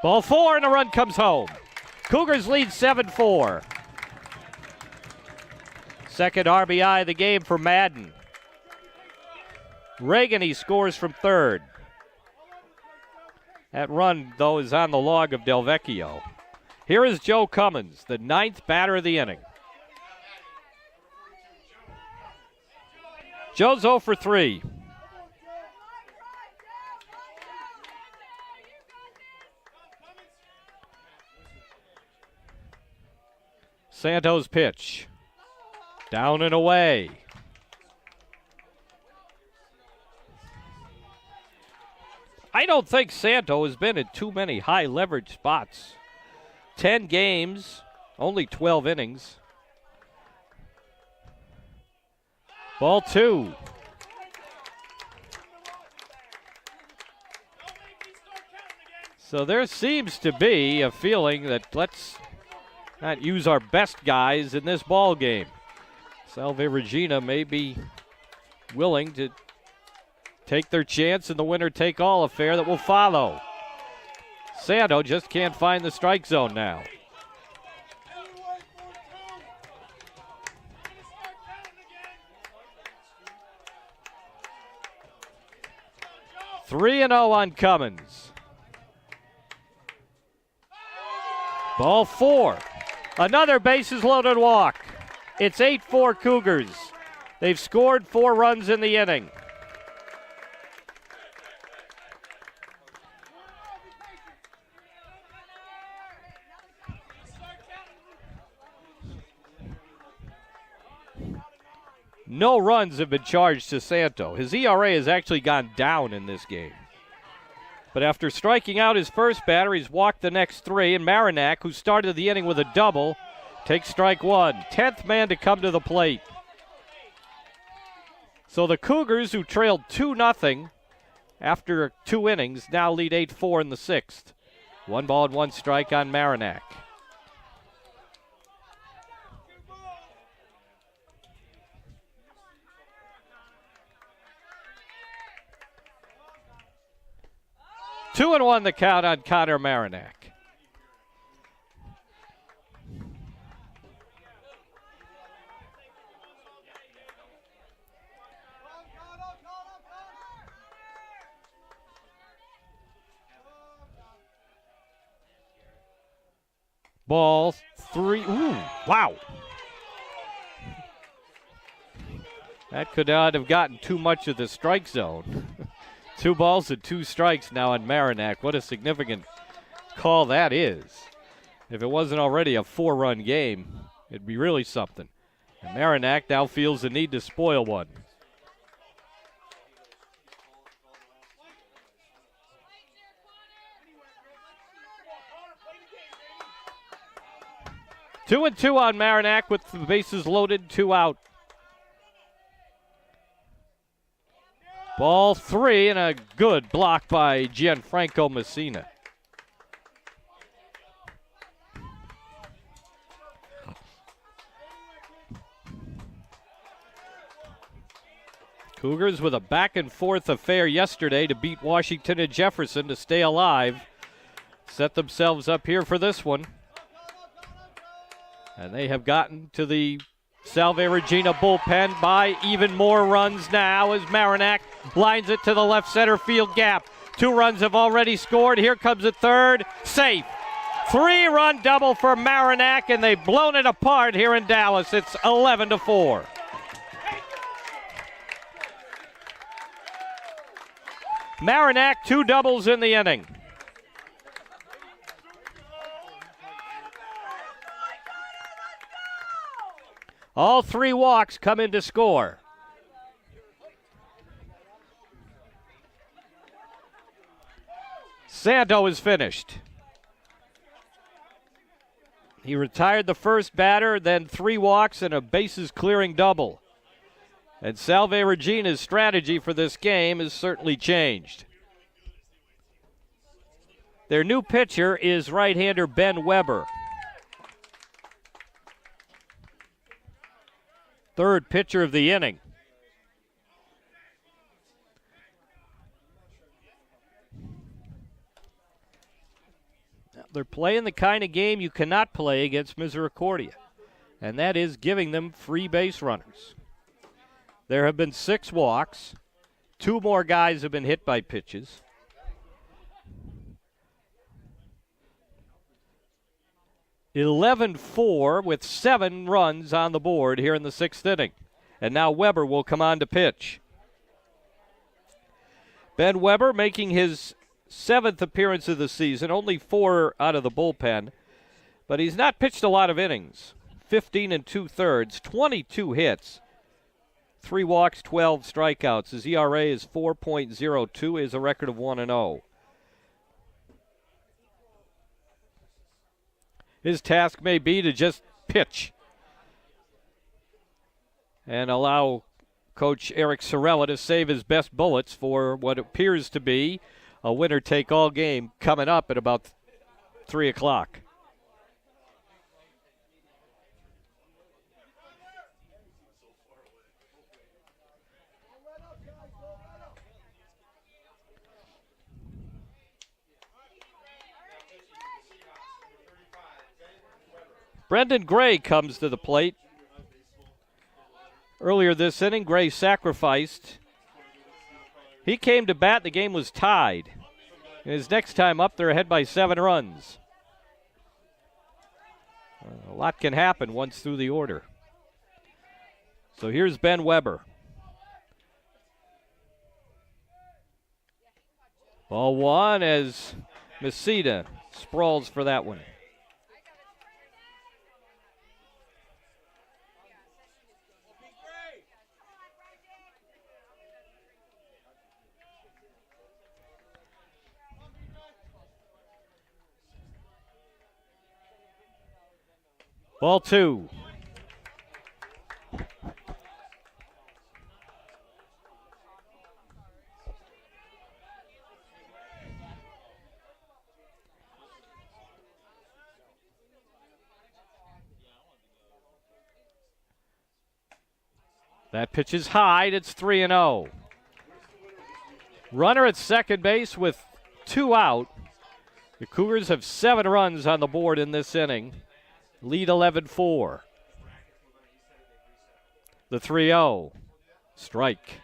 Ball 4 and a run comes home. Cougars lead 7-4. Second RBI of the game for Madden. Reagan, he scores from third. That run, though, is on the log of Del Vecchio. Here is Joe Cummins, the 9th batter of the inning. Joe's 0 for 3. Santo's pitch. Down and away. I don't think Santo has been in too many high leverage spots. 10 games, only 12 innings. Ball 2. So there seems to be a feeling that let's not use our best guys in this ball game. Salve Regina may be willing to take their chance in the winner-take-all affair that will follow. Santo just can't find the strike zone now. Three and 0 on Cummins. Ball 4. Another bases loaded walk. It's 8-4 Cougars. They've scored 4 runs in the inning. No runs have been charged to Santo. His ERA has actually gone down in this game. But after striking out his first batter, he's walked the next 3, and Marinac, who started the inning with a double, takes strike 1. 10th man to come to the plate. So the Cougars, who trailed 2-0 after 2 innings, now lead 8-4 in the 6th. 1 ball and 1 strike on Marinac. Two and 1 the count on Connor Marinac. Ball 3. Ooh, wow. That could not have gotten too much of the strike zone. 2 balls and 2 strikes now on Marinac. What a significant call that is. If it wasn't already a 4-run game, it'd be really something. And Marinac now feels the need to spoil one. Two and 2 on Marinac with the bases loaded, 2 out. Ball 3 and a good block by Gianfranco Messina. Cougars with a back-and-forth affair yesterday to beat Washington and Jefferson to stay alive. Set themselves up here for this one. And they have gotten to the Salve Regina bullpen by even more runs now as Marinac lines it to the left center field gap. 2 runs have already scored. Here comes a third. Safe. 3-run double for Marinac, and they've blown it apart here in Dallas. It's 11-4. Marinac, 2 doubles in the inning. All 3 walks come in to score. Santo is finished. He retired the first batter, then 3 walks and a bases clearing double. And Salve Regina's strategy for this game has certainly changed. Their new pitcher is right-hander Ben Weber. Third pitcher of the inning. They're playing the kind of game you cannot play against Misericordia, and that is giving them free base runners. There have been 6 walks. 2 more guys have been hit by pitches. (11-4) with 7 runs on the board here in the 6th inning. And now Weber will come on to pitch. Ben Weber making his 7th appearance of the season, only 4 out of the bullpen. But he's not pitched a lot of innings. 15 2/3, 22 hits. 3 walks, 12 strikeouts. His ERA is 4.02. He has a record of 1-0. His task may be to just pitch and allow Coach Eric Sorella to save his best bullets for what appears to be a winner-take-all game coming up at about 3 o'clock. Brendan Gray comes to the plate. Earlier this inning, Gray sacrificed. He came to bat. The game was tied. And his next time up, they're ahead by 7 runs. A lot can happen once through the order. So here's Ben Weber. Ball 1 as Messina sprawls for that one. Ball 2. That pitch is high. It's 3-0. Runner at second base with 2 out. The Cougars have 7 runs on the board in this inning. Lead 11-4. The 3-0. Strike.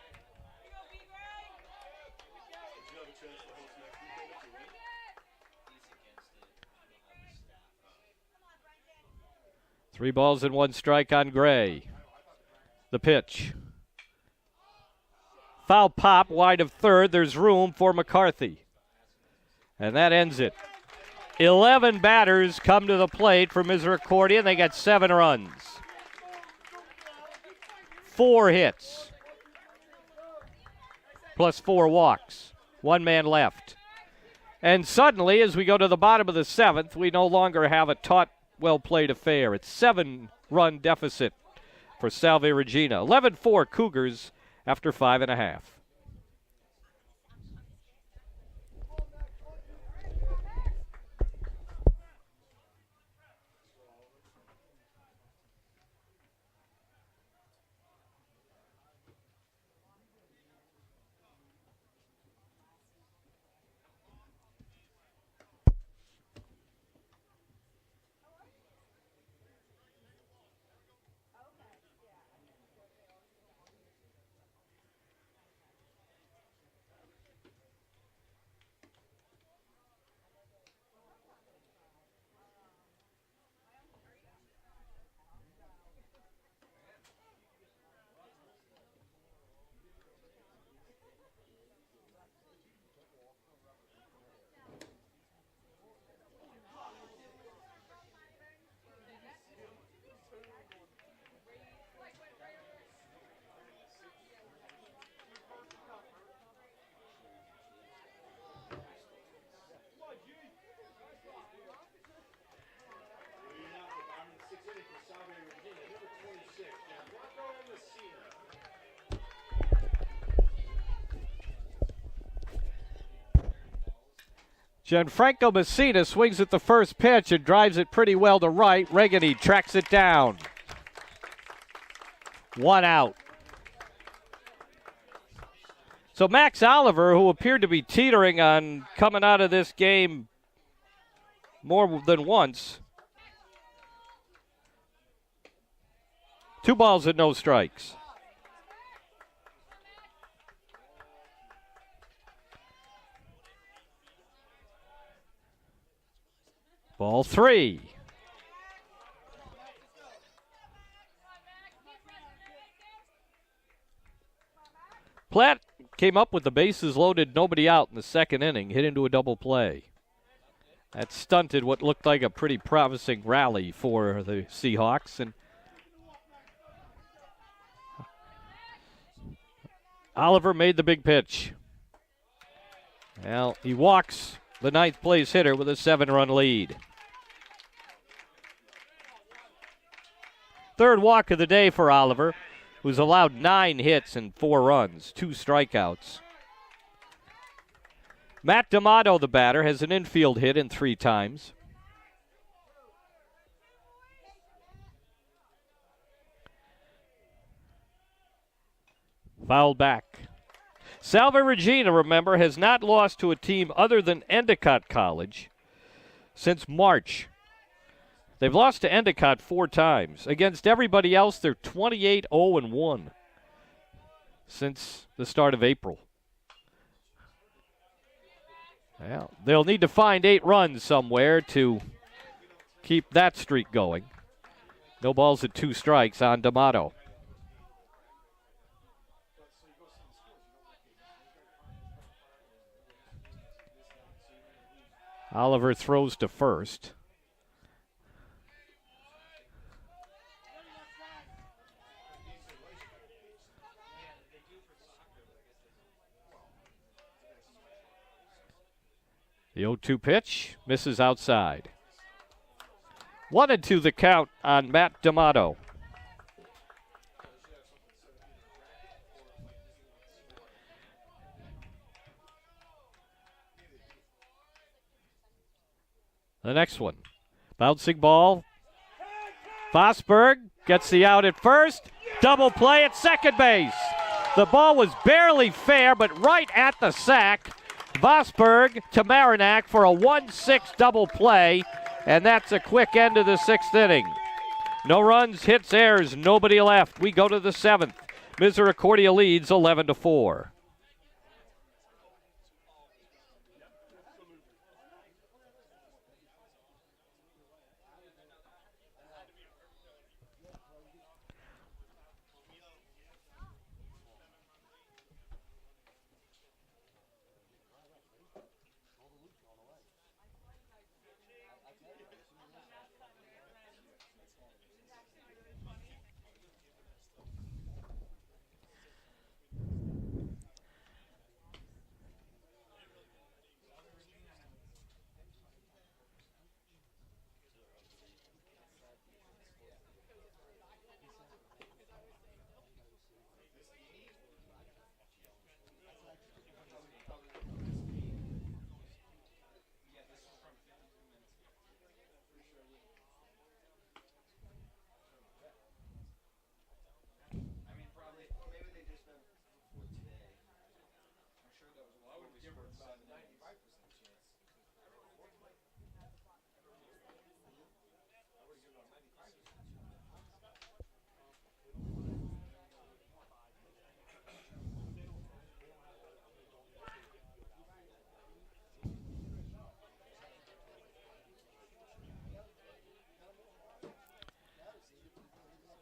Three balls and 1 strike on Gray. The pitch. Foul pop wide of third. There's room for McCarthy. And that ends it. 11 batters come to the plate for Misericordia, and they got 7 runs. 4 hits. Plus 4 walks. 1 man left. And suddenly, as we go to the bottom of the 7th, we no longer have a taut, well-played affair. It's 7-run deficit for Salve Regina. 11-4 Cougars after 5 1/2. Gianfranco Messina swings at the first pitch and drives it pretty well to right. Regina tracks it down. 1 out. So Max Oliver, who appeared to be teetering on coming out of this game more than once. 2 balls and no strikes. Ball 3. Platt came up with the bases loaded, nobody out in the second inning, hit into a double play. That stunted what looked like a pretty promising rally for the Seahawks. And Oliver made the big pitch. Well, he walks the 9th place hitter with a 7-run lead. 3rd walk of the day for Oliver, who's allowed 9 hits and 4 runs, 2 strikeouts. Matt D'Amato, the batter, has an infield hit in 3 times. Fouled back. Salve Regina, remember, has not lost to a team other than Endicott College since March. They've lost to Endicott 4 times. Against everybody else, they're 28-0-1 since the start of April. Well, they'll need to find 8 runs somewhere to keep that streak going. No balls and 2 strikes on D'Amato. Oliver throws to first. The 0-2 pitch misses outside. 1-2 the count on Matt D'Amato. The next one. Bouncing ball. Fosberg gets the out at first. Double play at second base. The ball was barely fair, but right at the sack. Vosberg to Marinac for a 1-6 double play, and that's a quick end to the 6th inning. No runs, hits, errors, nobody left. We go to the 7th. Misericordia leads 11-4.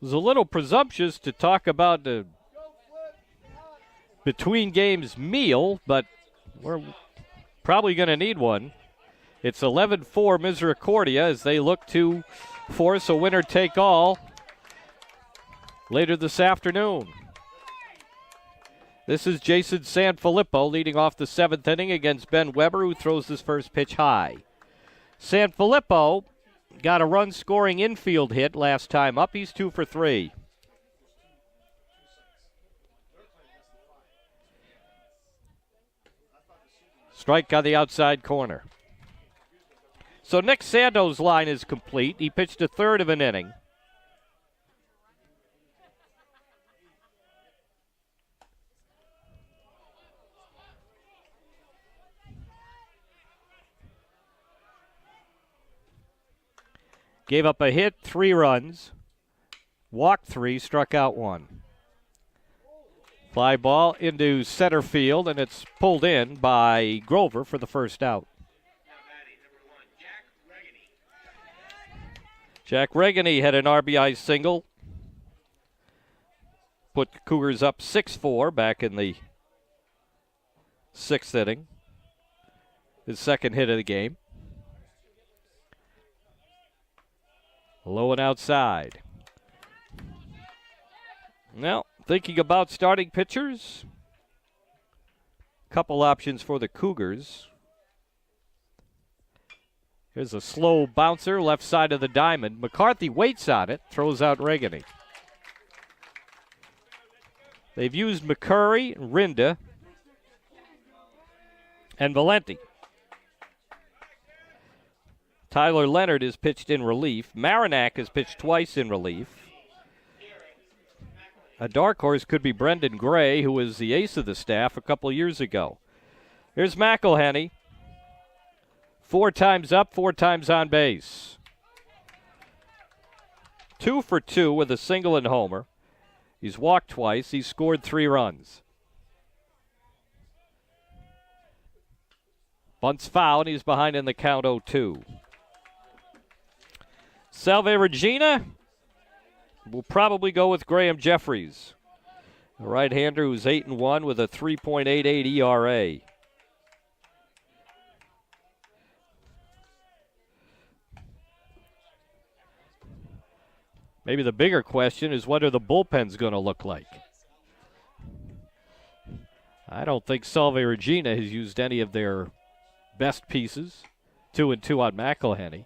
It was a little presumptuous to talk about the between games meal, but we're probably going to need one. It's 11-4 Misericordia as they look to force a winner-take-all later this afternoon. This is Jason Sanfilippo leading off the 7th inning against Ben Weber, who throws his first pitch high. Sanfilippo got a run-scoring infield hit last time up. He's 2 for 3. Strike on the outside corner. So Nick Sando's line is complete. He pitched a third of an inning. Gave up a hit, 3 runs. Walked 3, struck out 1. Fly ball into center field, and it's pulled in by Grover for the first out. Jack Regini had an RBI single. Put the Cougars up 6-4 back in the 6th inning. His second hit of the game. Low and outside. Now, thinking about starting pitchers. Couple options for the Cougars. Here's a slow bouncer, left side of the diamond. McCarthy waits on it, throws out Regini. They've used McCurry, Rinda, and Valenti. Tyler Leonard is pitched in relief. Marinac has pitched twice in relief. A dark horse could be Brendan Gray, who was the ace of the staff a couple years ago. Here's McElhenney. 4 times up, 4 times on base. 2 for 2 with a single and homer. He's walked twice. He's scored 3 runs. Bunts foul, and he's behind in the count 0-2. Salve Regina will probably go with Graham Jeffries, a right-hander who's 8-1 with a 3.88 ERA. Maybe the bigger question is, what are the bullpens going to look like? I don't think Salve Regina has used any of their best pieces. 2-2 on McElhenney.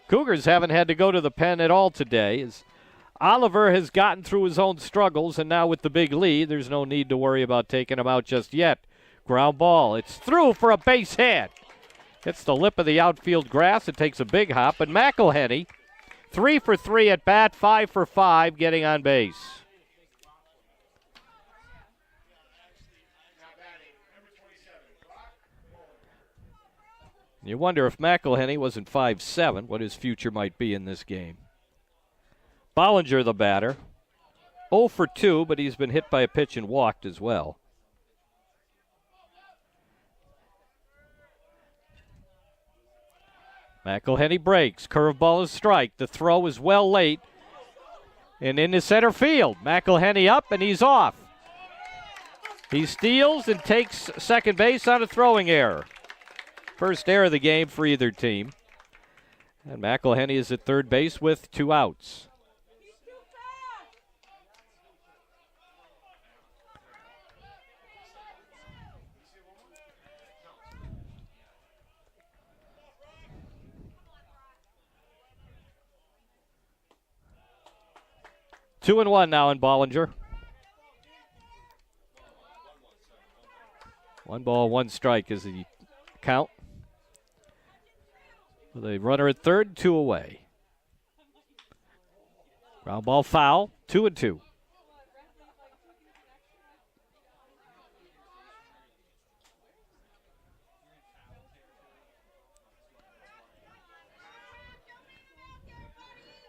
Cougars haven't had to go to the pen at all today, as Oliver has gotten through his own struggles, and now with the big lead, there's no need to worry about taking him out just yet. Ground ball. It's through for a base hit. Hits the lip of the outfield grass. It takes a big hop, and McElhenney, 3 for 3 at bat, 5 for 5 getting on base. You wonder if McElhenney wasn't 5'7", what his future might be in this game. Bollinger, the batter. 0 for 2, but he's been hit by a pitch and walked as well. McElhenney breaks. Curveball is strike. The throw is well late and into center field. McElhenney up, and he's off. He steals and takes second base on a throwing error. First error of the game for either team. And McElhenney is at third base with 2 outs. Two and 1 now in Bollinger. 1 ball, 1 strike is the count. With a runner at third, 2 away. Ground ball foul, 2-2.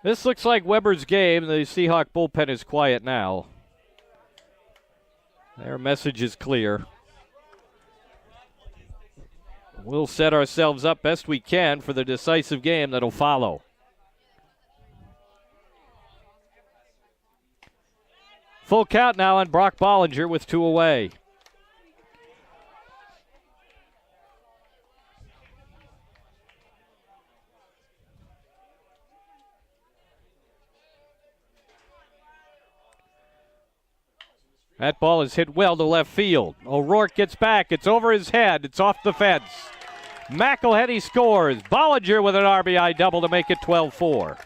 This looks like Weber's game. The Seahawk bullpen is quiet now. Their message is clear. We'll set ourselves up best we can for the decisive game that'll follow. Full count now on Brock Bollinger with 2 away. That ball is hit well to left field. O'Rourke gets back. It's over his head. It's off the fence. McElhenney scores. Bollinger with an RBI double to make it 12-4.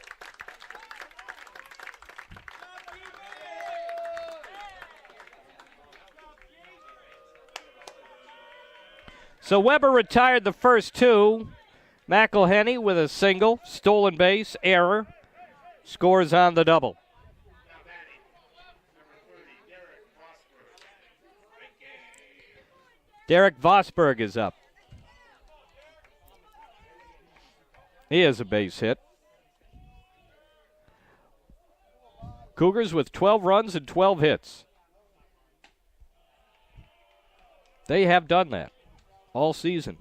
So Weber retired the first 2. McElhenney with a single, stolen base, error, scores on the double. Derek Vosberg is up. He has a base hit. Cougars with 12 runs and 12 hits. They have done that all season.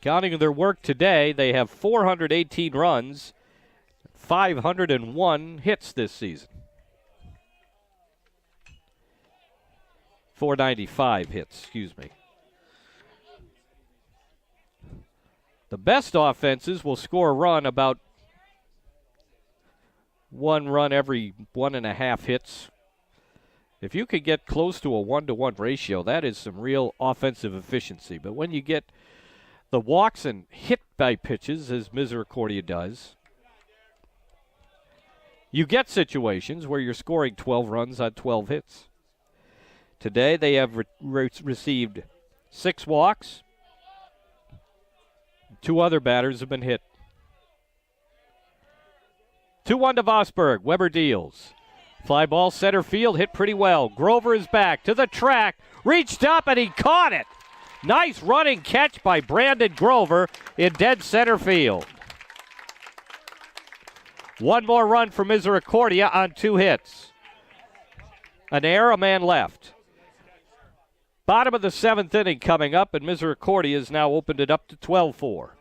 Counting their work today, they have 418 runs, 501 hits this season. 495 hits, excuse me. The best offenses will score a run about 1 run every 1.5 hits. If you could get close to a 1-to-1 ratio, that is some real offensive efficiency. But when you get the walks and hit by pitches, as Misericordia does, you get situations where you're scoring 12 runs on 12 hits. Today they have received 6 walks. 2 other batters have been hit. 2-1 to Vosberg. Weber deals. Fly ball center field, hit pretty well. Grover is back to the track, reached up and he caught it. Nice running catch by Brandon Grover in dead center field. 1 more run for Misericordia on 2 hits. An error, a man left. Bottom of the 7th inning coming up, and Misericordia has now opened it up to 12-4.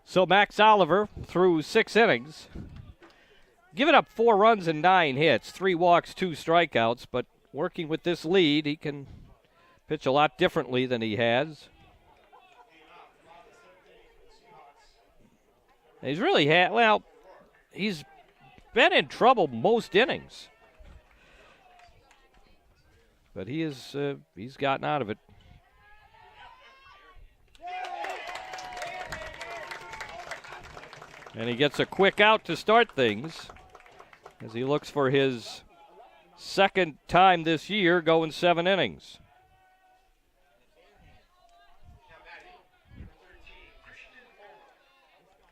So Max Oliver, through 6 innings, giving up 4 runs and 9 hits, 3 walks, 2 strikeouts, but working with this lead, he can pitch a lot differently than he has. He's really he's been in trouble most innings, but he's gotten out of it. And he gets a quick out to start things as he looks for his 2nd time this year going 7 innings.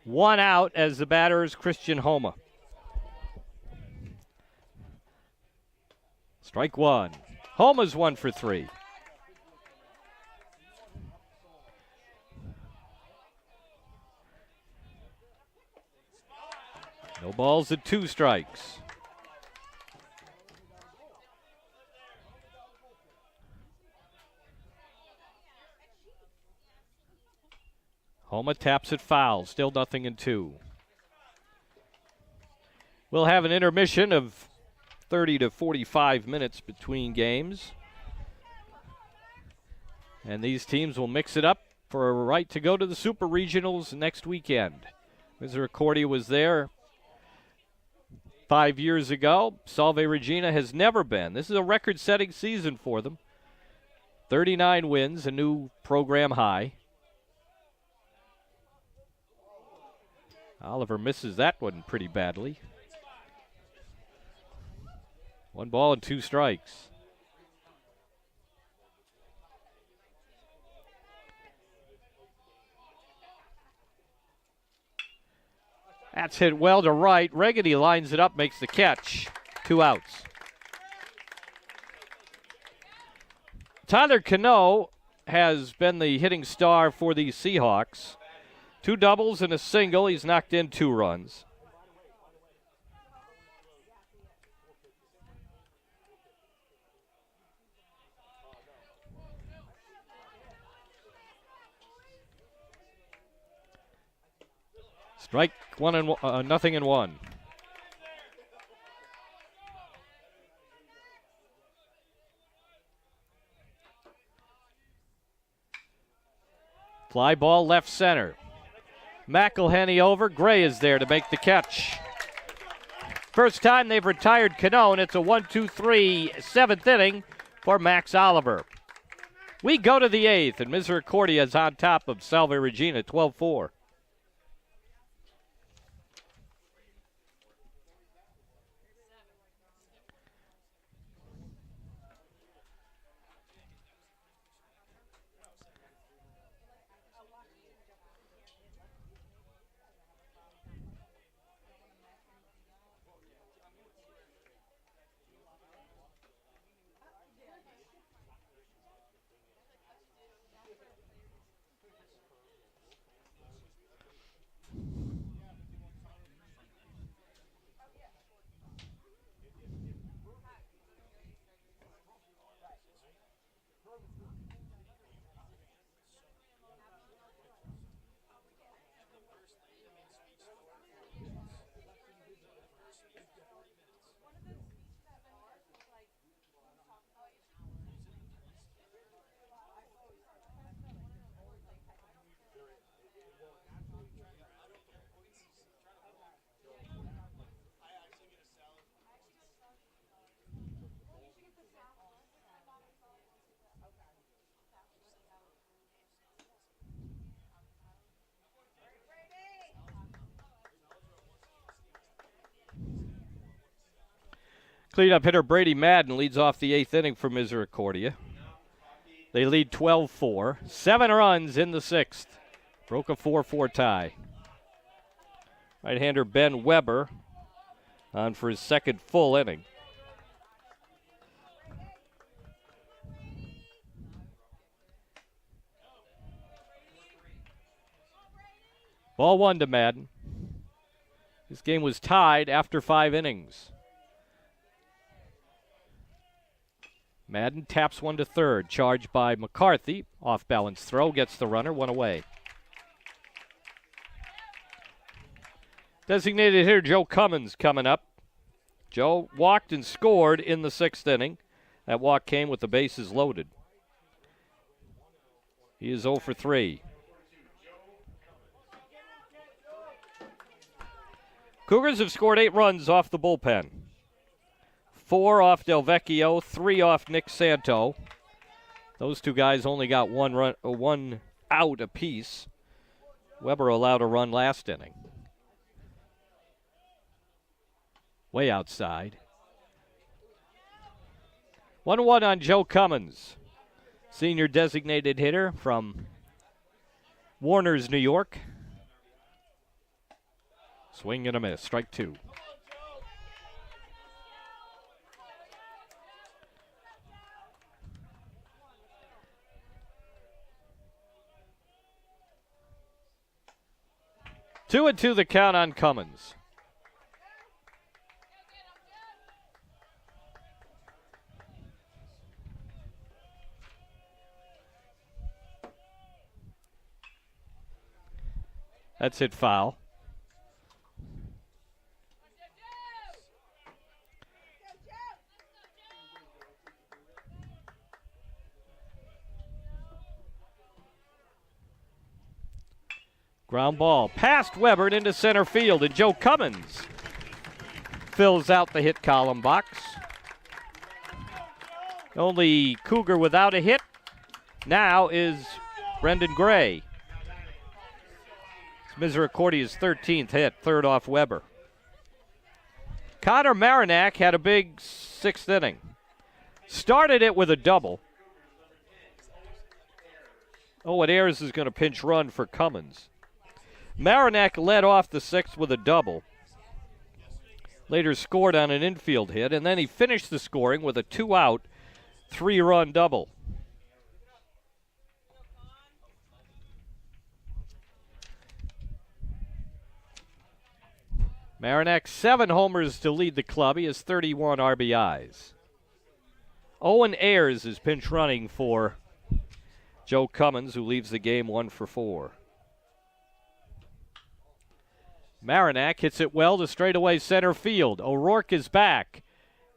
One out as the batter is Christian Homa. Strike 1. Homa's 1 for 3. No balls and 2 strikes. Homa taps it foul. Still 0-2. We'll have an intermission of 30 to 45 minutes between games. And these teams will mix it up for a right to go to the Super Regionals next weekend. Misericordia was there 5 years ago. Salve Regina has never been. This is a record-setting season for them. 39 wins, a new program high. Oliver misses that one pretty badly. 1 ball and 2 strikes. That's hit well to right. Reggie lines it up, makes the catch. 2 outs. Tyler Cano has been the hitting star for the Seahawks. 2 doubles and a single. He's knocked in 2 runs. Strike 1 and 0-1. Fly ball left center. McElhenney over. Gray is there to make the catch. First time they've retired Cano, and it's a 1-2-3 7th inning for Max Oliver. We go to the 8th, and Misericordia is on top of Salve Regina 12-4. Cleanup hitter Brady Madden leads off the 8th inning for Misericordia. They lead 12-4. 7 runs in the 6th. Broke a 4-4 tie. Right-hander Ben Weber on for his 2nd full inning. Ball 1 to Madden. This game was tied after 5 innings. Madden taps one to third. Charged by McCarthy. Off-balance throw. Gets the runner. One away. Designated hitter Joe Cummins coming up. Joe walked and scored in the 6th inning. That walk came with the bases loaded. He is 0 for 3. Cougars have scored 8 runs off the bullpen. 4 off Del Vecchio, 3 off Nick Santo. Those 2 guys only got 1 out apiece. Weber allowed a run last inning. Way outside. 1-1 on Joe Cummins, senior designated hitter from Warners, New York. Swing and a miss, strike 2. Two and 2 the count on Cummins. That's hit foul. Ground ball past Weber and into center field, and Joe Cummins fills out the hit column box. Only Cougar without a hit now is Brendan Gray. It's Misericordia's 13th hit, 3rd off Weber. Connor Marinac had a big 6th inning. Started it with a double. Oh, and Ayers is going to pinch run for Cummins. Marinac led off the 6th with a double. later scored on an infield hit, and then he finished the scoring with a 2-out, 3-run double. Maronack 7 homers to lead the club. He has 31 RBIs. Owen Ayers is pinch running for Joe Cummins, who leaves the game 1-for-4. Maronack hits it well to straightaway center field. O'Rourke is back,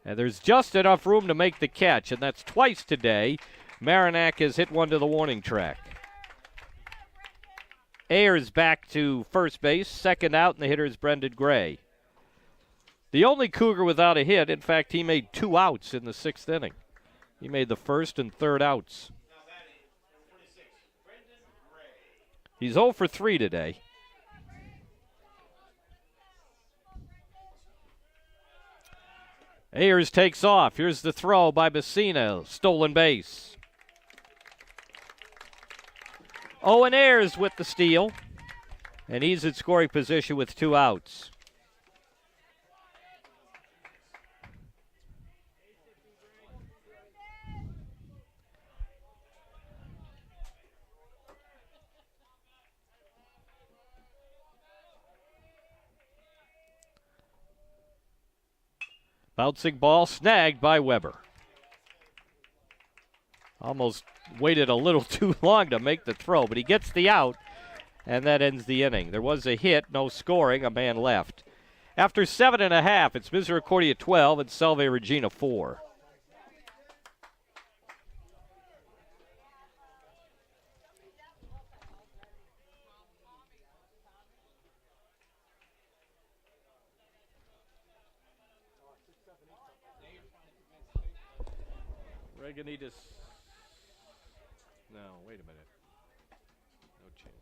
and there's just enough room to make the catch, and that's twice today. Maronack has hit one to the warning track. Ayers back to first base, second out, and the hitter is Brendan Gray. The only Cougar without a hit. In fact, he made 2 outs in the 6th inning. He made the first and third outs. He's 0 for 3 today. Ayers takes off. Here's the throw by Messina. Stolen base. Owen Ayers with the steal, and he's in scoring position with 2 outs. Bouncing ball snagged by Weber. Almost waited a little too long to make the throw, but he gets the out, and that ends the inning. There was a hit, no scoring, a man left. After 7.5, it's Misericordia 12 and Salve Regina 4. Reginitas. No, wait a minute. No changes.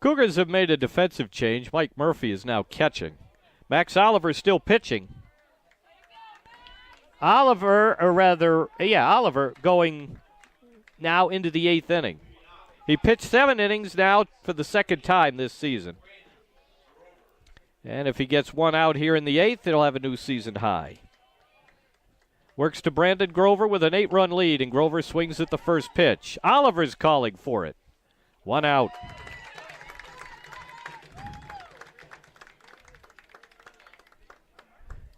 Cougars have made a defensive change. Mike Murphy is now catching. Max Oliver still pitching. Oliver going now into the 8th inning. He pitched 7 innings now for the 2nd time this season. And if he gets 1 out here in the 8th, he'll have a new season high. Works to Brandon Grover with an 8-run lead, and Grover swings at the first pitch. Oliver's calling for it. 1 out.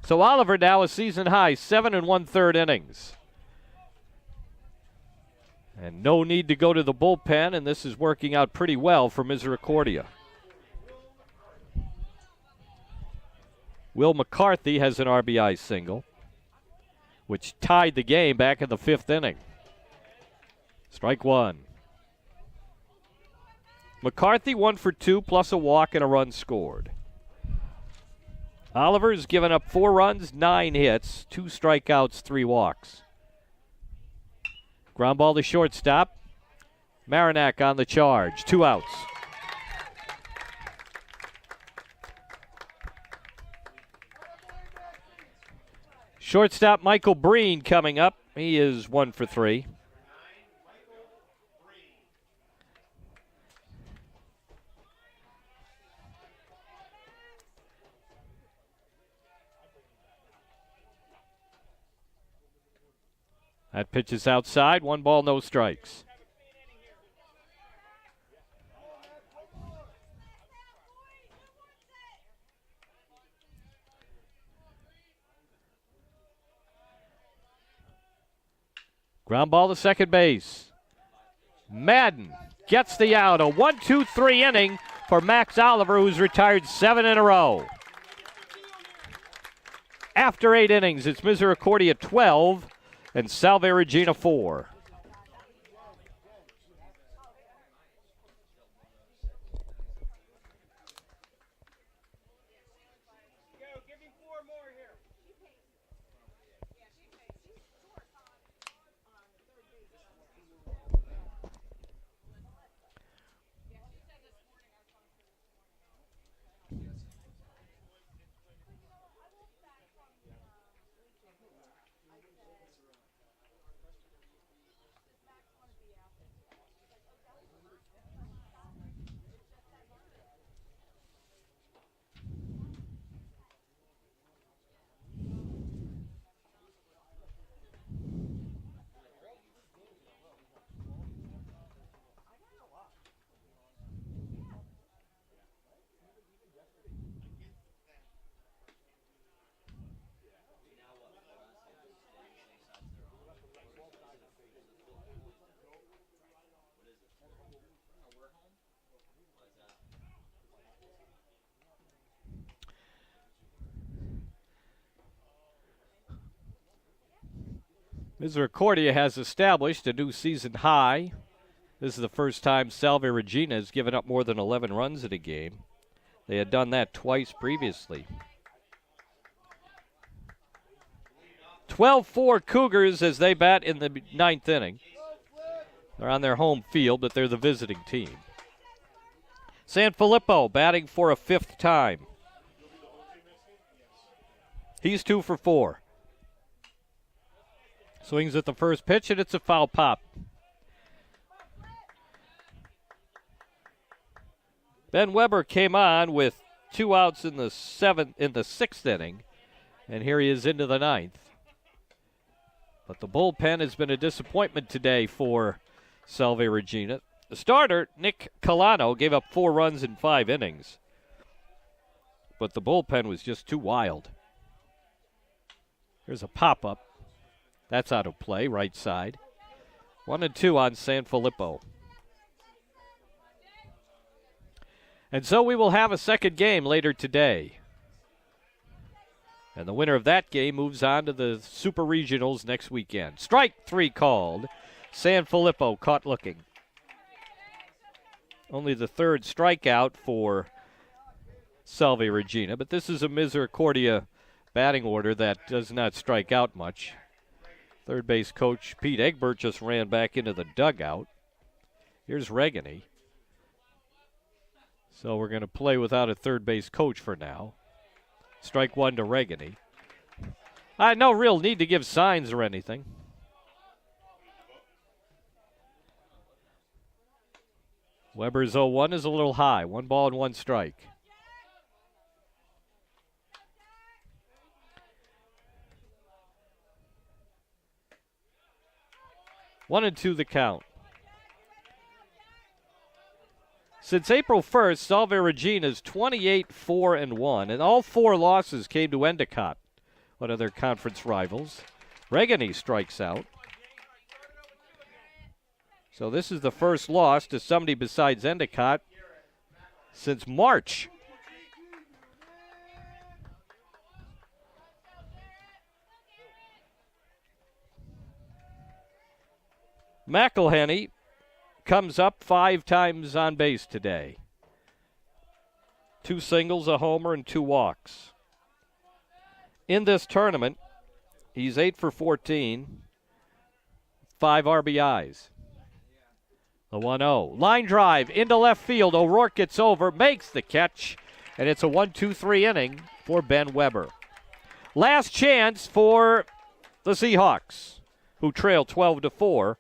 So Oliver now a season high, 7 1/3 innings. And no need to go to the bullpen, and this is working out pretty well for Misericordia. Will McCarthy has an RBI single, which tied the game back in the 5th inning. Strike 1. McCarthy 1 for 2 plus a walk and a run scored. Oliver's given up 4 runs, 9 hits, 2 strikeouts, 3 walks. Ground ball to shortstop. Maronack on the charge. 2 outs. Shortstop Michael Breen coming up. He is 1 for 3. That pitch is outside. 1 ball, no strikes. Ground ball to second base. Madden gets the out. A 1-2-3 inning for Max Oliver, who's retired 7 in a row. After 8 innings, it's Misericordia 12 and Salve Regina 4. Misericordia has established a new season high. This is the first time Salve Regina has given up more than 11 runs in a game. They had done that twice previously. 12-4 Cougars as they bat in the ninth inning. They're on their home field, but they're the visiting team. San Filippo batting for a fifth time. He's 2 for 4. Swings at the first pitch, and it's a foul pop. Ben Weber came on with 2 outs in the sixth inning, and here he is into the ninth. But the bullpen has been a disappointment today for Salve Regina. The starter, Nick Colano, gave up 4 runs in 5 innings. But the bullpen was just too wild. Here's a pop-up. That's out of play, right side. 1-2 on San Filippo. And so we will have a second game later today. And the winner of that game moves on to the Super Regionals next weekend. Strike 3 called. San Filippo caught looking. Only the third strikeout for Salve Regina, but this is a Misericordia batting order that does not strike out much. Third base coach Pete Egbert just ran back into the dugout. Here's Regina. So we're going to play without a third base coach for now. Strike 1 to Regina. No real need to give signs or anything. Weber's 0-1 is a little high. 1 ball and 1 strike. One and 2 the count. Since April 1st, Salve Regina is 28-4-1, and all 4 losses came to Endicott, one of their conference rivals. Regina strikes out. So this is the first loss to somebody besides Endicott since March. McElhenney comes up 5 times on base today. 2 singles, a homer, and 2 walks. In this tournament, he's 8 for 14, 5 RBIs. The 1-0. Line drive into left field. O'Rourke gets over, makes the catch, and it's a 1-2-3 inning for Ben Weber. Last chance for the Seahawks, who trail 12-4.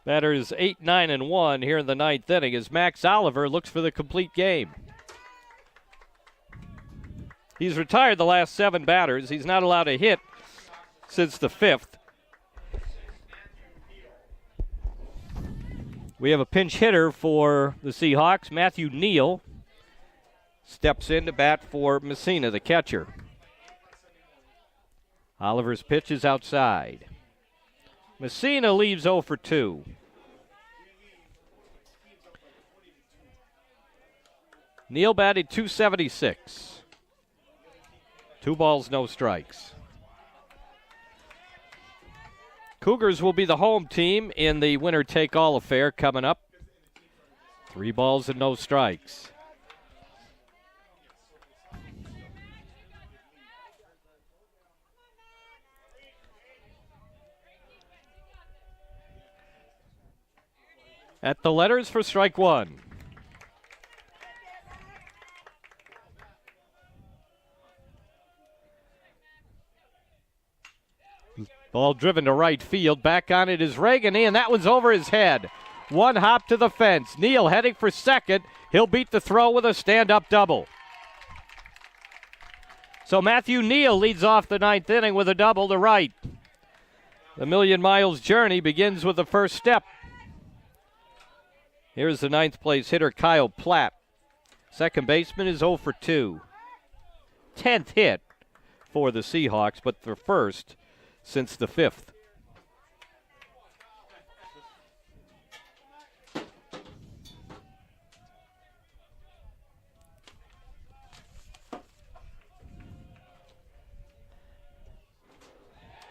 Batters 8, 9, and 1 here in the ninth inning as Max Oliver looks for the complete game. He's retired the last 7 batters. He's not allowed a hit since the 5th. We have a pinch hitter for the Seahawks. Matthew Neal steps in to bat for Messina, the catcher. Oliver's pitch is outside. Messina leaves 0 for 2. Neal batted .276. 2 balls, no strikes. Cougars will be the home team in the winner-take-all affair coming up. 3 balls and no strikes. At the letters for strike 1. Ball driven to right field. Back on it is Regina, and that one's over his head. 1 hop to the fence. Neal heading for second. He'll beat the throw with a stand-up double. So Matthew Neal leads off the 9th inning with a double to right. The Million Miles journey begins with the first step. Here's the 9th place hitter, Kyle Platt. Second baseman is 0 for 2. 10th hit for the Seahawks, but the first since the 5th.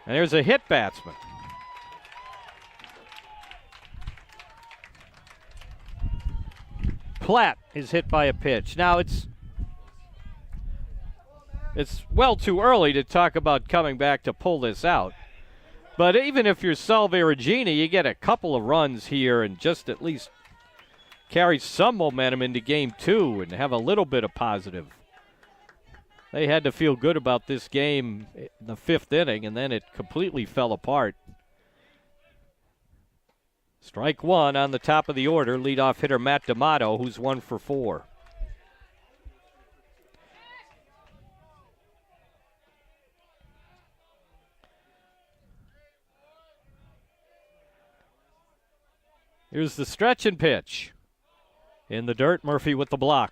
And there's a hit batsman. Platt is hit by a pitch. Now it's well too early to talk about coming back to pull this out. But even if you're Salve Regina, you get a couple of runs here and just at least carry some momentum into game 2 and have a little bit of positive. They had to feel good about this game in the 5th inning, and then it completely fell apart. Strike 1 on the top of the order, leadoff hitter Matt D'Amato, who's 1 for 4. Here's the stretch and pitch. In the dirt, Murphy with the block.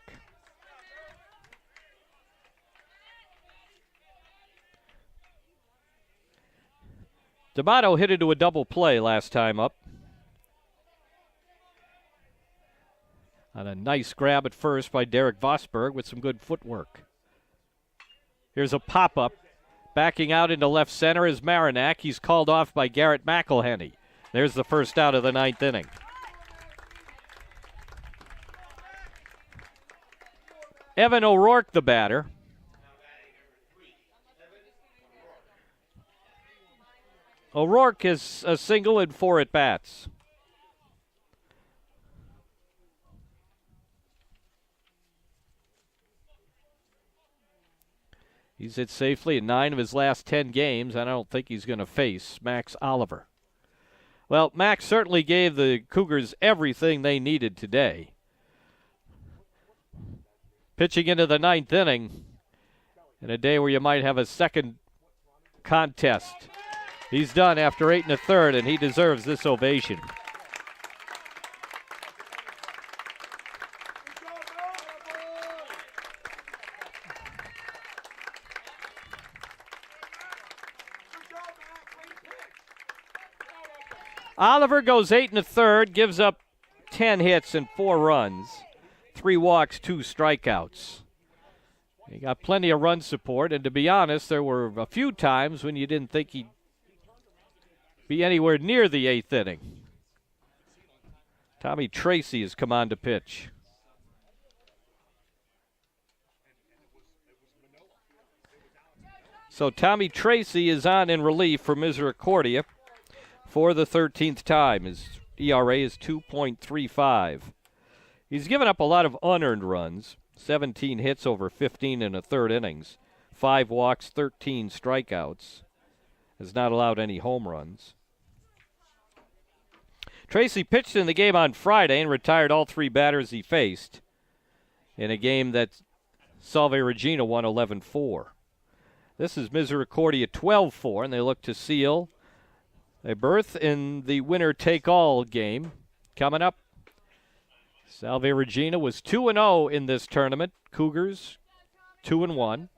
D'Amato hit into a double play last time up. On a nice grab at first by Derek Vosberg with some good footwork. Here's a pop-up. Backing out into left center is Marinac. He's called off by Garrett McElhenney. There's the first out of the 9th inning. Evan O'Rourke, the batter. O'Rourke is a single in 4 at-bats. He's hit safely in 9 of his last 10 games, and I don't think he's going to face Max Oliver. Well, Max certainly gave the Cougars everything they needed today. Pitching into the 9th inning in a day where you might have a second contest. He's done after 8 1/3, and he deserves this ovation. Oliver goes 8 1/3, gives up 10 hits and 4 runs. 3 walks, 2 strikeouts. He got plenty of run support, and to be honest, there were a few times when you didn't think he'd be anywhere near the 8th inning. Tommy Tracy has come on to pitch. So Tommy Tracy is on in relief for Misericordia for the 13th time. His ERA is 2.35. He's given up a lot of unearned runs, 17 hits over 15 1/3 innings, 5 walks, 13 strikeouts. Has not allowed any home runs. Tracy pitched in the game on Friday and retired all 3 batters he faced in a game that Salve Regina won 11-4. This is Misericordia 12-4, and they look to seal a berth in the winner-take-all game coming up. Salve Regina was 2-0 in this tournament. Cougars 2-1.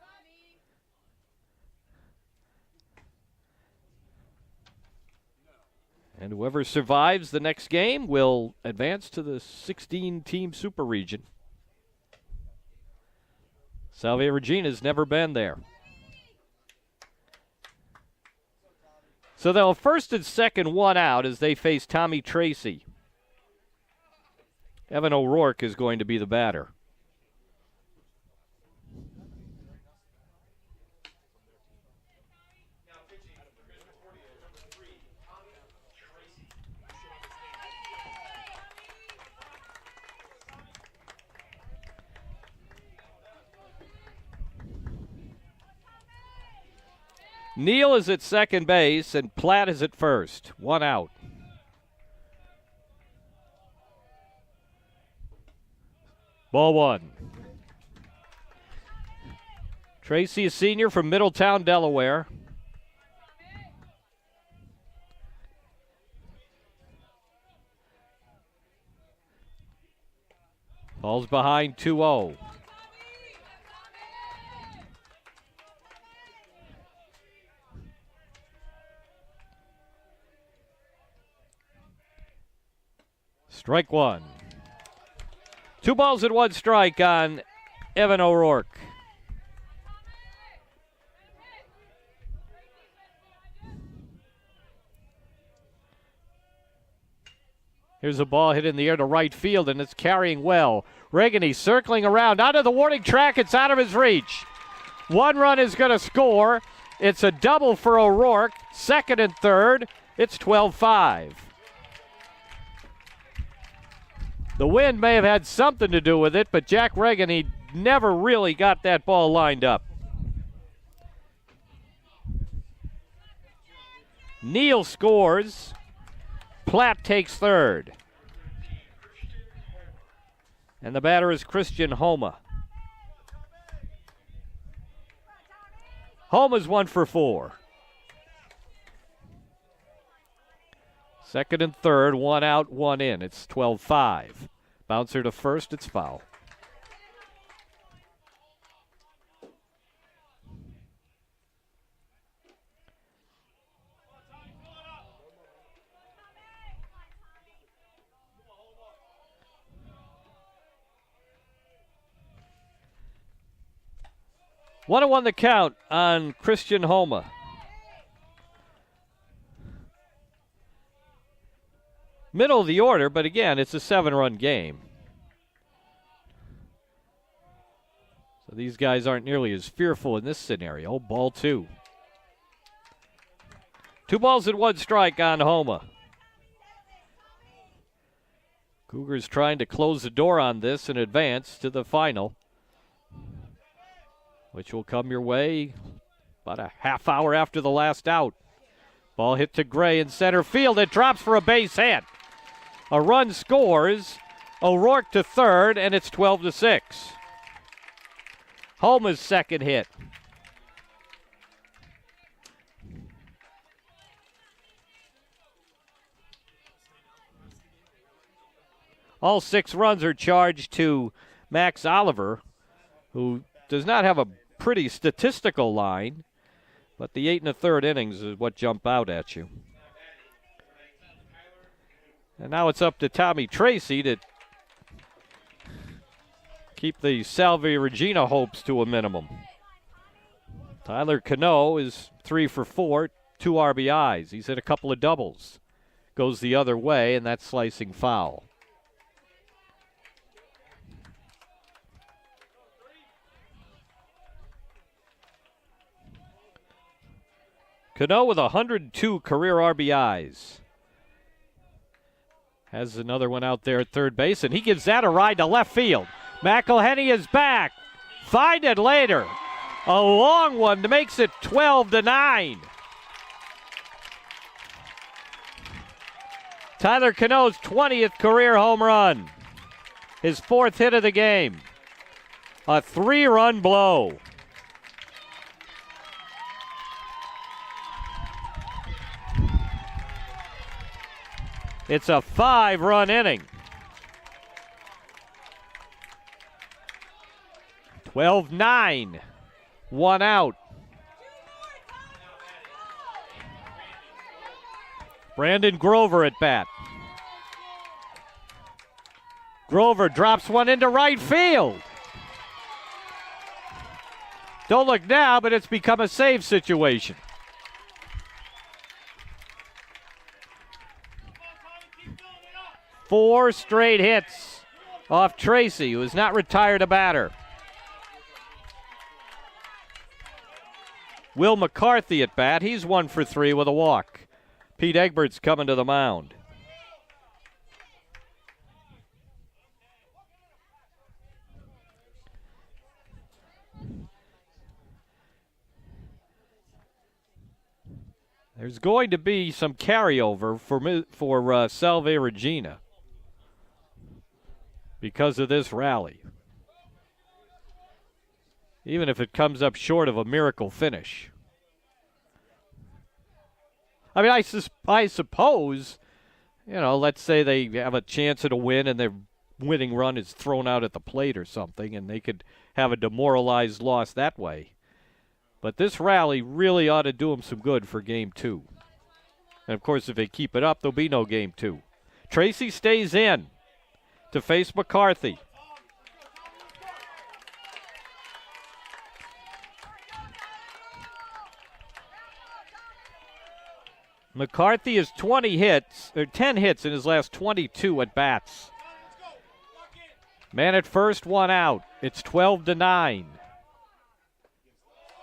And whoever survives the next game will advance to the 16-team super region. Salve Regina's never been there. So they'll have first and second, 1 out as they face Tommy Tracy. Evan O'Rourke is going to be the batter. Neal is at second base, and Platt is at first. 1 out. Ball 1. Tracy, a senior from Middletown, Delaware. Falls behind 2-0. Strike 1. 2 balls and 1 strike on Evan O'Rourke. Here's a ball hit in the air to right field, and it's carrying well. Regina circling around. Onto the warning track. It's out of his reach. 1 run is going to score. It's a double for O'Rourke. Second and third. It's 12-5. The wind may have had something to do with it, but Jack Regina never really got that ball lined up. Neal scores. Platt takes third. And the batter is Christian Homa. Homa's 1 for 4. Second and third, 1 out, 1 in. It's 12-5. Bouncer to first, it's foul. One and 1 the count on Christian Homa. Middle of the order, but again, it's a 7-run game. So these guys aren't nearly as fearful in this scenario. Ball 2. 2 balls and 1 strike on Homa. Cougars trying to close the door on this and advance to the final, which will come your way about a half hour after the last out. Ball hit to Gray in center field. It drops for a base hit. A run scores. O'Rourke to third, and it's 12-6. Homa's second hit. All 6 runs are charged to Max Oliver, who does not have a pretty statistical line, but the 8 1/3 innings is what jump out at you. And now it's up to Tommy Tracy to keep the Salve Regina hopes to a minimum. Tyler Cano is 3 for 4, 2 RBIs. He's hit a couple of doubles. Goes the other way, and that's slicing foul. Cano with 102 career RBIs. Has another one out there at third base, and he gives that a ride to left field. McElhenney is back. Find it later. A long one that makes it 12-9. Tyler Cano's 20th career home run. His 4th hit of the game. A 3-run blow. It's a 5-run inning. 12-9. 1 out. Brandon Grover at bat. Grover drops one into right field. Don't look now, but it's become a save situation. Four straight hits off Tracy, who has not retired a batter. Will McCarthy at bat. He's 1 for 3 with a walk. Pete Egbert's coming to the mound. There's going to be some carryover for Salve Regina because of this rally. Even if it comes up short of a miracle finish. I mean, I suppose, let's say they have a chance at a win and their winning run is thrown out at the plate or something, and they could have a demoralized loss that way. But this rally really ought to do them some good for Game 2. And, of course, if they keep it up, there'll be no Game 2. Tracy stays in to face McCarthy. McCarthy has 10 hits in his last 22 at bats. Man at first, 1 out. It's 12-9.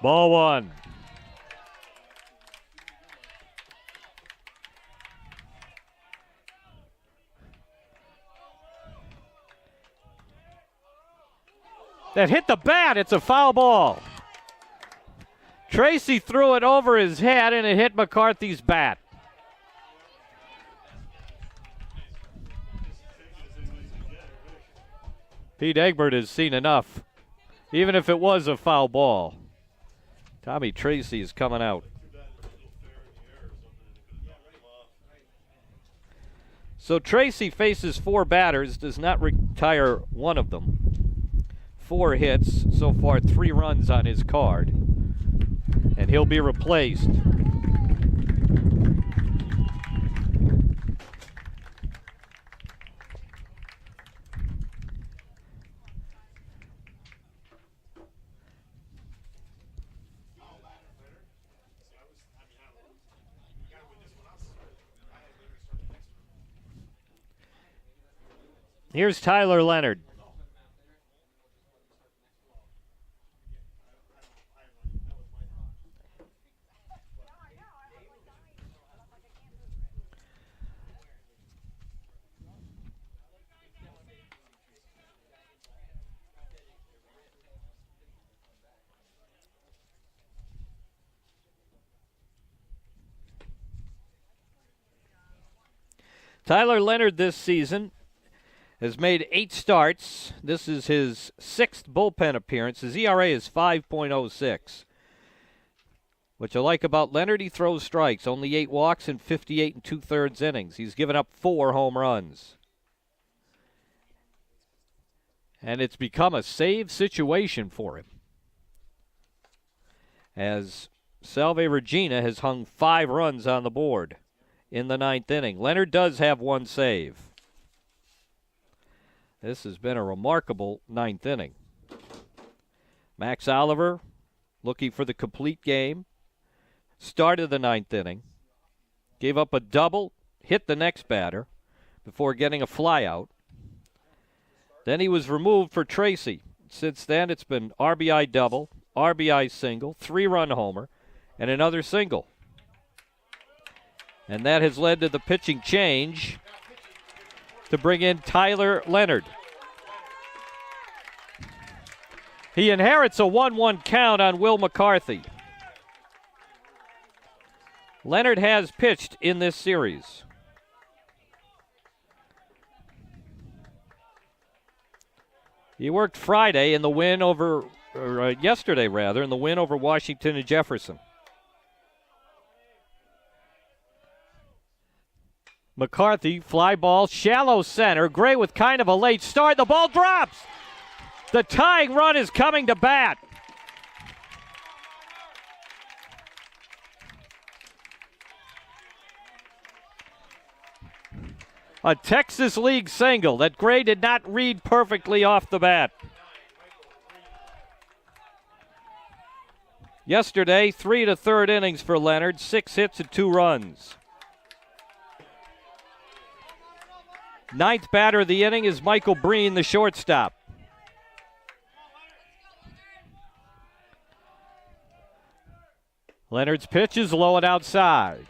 Ball 1. That hit the bat. It's a foul ball. Tracy threw it over his head and it hit McCarthy's bat. Pete Egbert has seen enough, even if it was a foul ball. Tommy Tracy is coming out. So Tracy faces 4 batters, does not retire one of them. 4 hits, so far 3 runs on his card. And he'll be replaced. Here's Tyler Leonard. Tyler Leonard this season has made 8 starts. This is his 6th bullpen appearance. His ERA is 5.06. What you like about Leonard, he throws strikes. Only 8 walks in 58 2/3 innings. He's given up 4 home runs. And it's become a save situation for him, as Salve Regina has hung 5 runs on the board in the 9th inning. Leonard does have 1 save. This has been a remarkable 9th inning. Max Oliver looking for the complete game. Started the 9th inning. Gave up a double, hit the next batter before getting a flyout. Then he was removed for Tracy. Since then, it's been RBI double, RBI single, 3-run homer, and another single. And that has led to the pitching change to bring in Tyler Leonard. He inherits a 1-1 count on Will McCarthy. Leonard has pitched in this series. He worked Friday in the win over, yesterday rather, in the win over Washington and Jefferson. McCarthy, fly ball, shallow center. Gray with kind of a late start. The ball drops. The tying run is coming to bat. A Texas League single that Gray did not read perfectly off the bat. Yesterday, 3 1/3 innings for Leonard, 6 hits and 2 runs. Ninth batter of the inning is Michael Breen, the shortstop. Leonard's pitch is low and outside.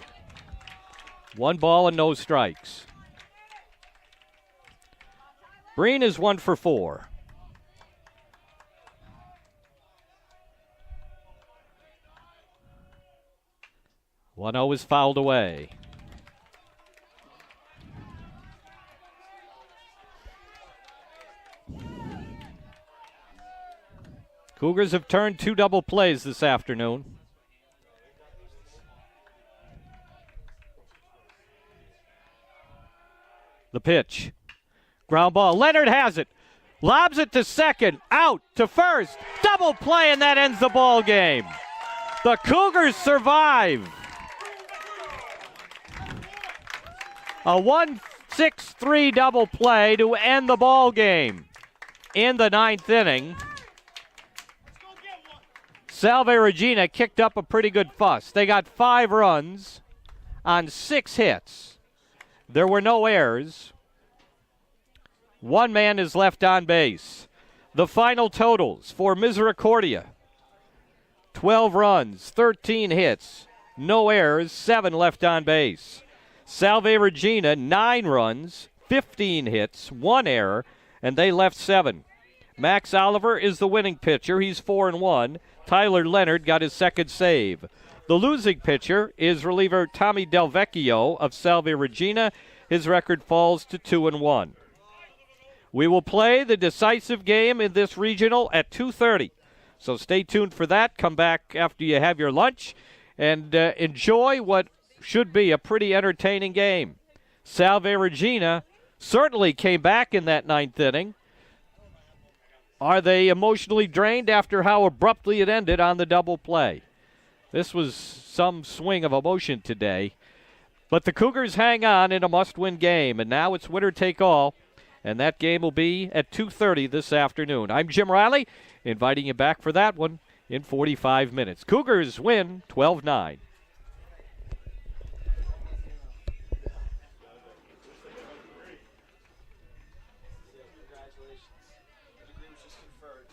1 ball and no strikes. Breen is 1 for 4. One 0 is fouled away. Cougars have turned 2 double plays this afternoon. The pitch. Ground ball. Leonard has it. Lobs it to second. Out to first. Double play, and that ends the ball game. The Cougars survive. A 1-6-3 double play to end the ball game. In the 9th inning, Salve Regina kicked up a pretty good fuss. They got 5 runs on 6 hits. There were no errors. 1 man is left on base. The final totals for Misericordia: 12 runs, 13 hits, no errors, 7 left on base. Salve Regina, 9 runs, 15 hits, 1 error, and they left 7. Max Oliver is the winning pitcher. He's 4-1. Tyler Leonard got his 2nd save. The losing pitcher is reliever Tommy Del Vecchio of Salve Regina. His record falls to 2-1. We will play the decisive game in this regional at 2:30. So stay tuned for that. Come back after you have your lunch and enjoy what should be a pretty entertaining game. Salve Regina certainly came back in that 9th inning. Are they emotionally drained after how abruptly it ended on the double play? This was some swing of emotion today. But the Cougars hang on in a must-win game, and now it's winner take all, and that game will be at 2:30 this afternoon. I'm Jim Riley, inviting you back for that one in 45 minutes. Cougars win 12-9. Congratulations. The degree was just conferred.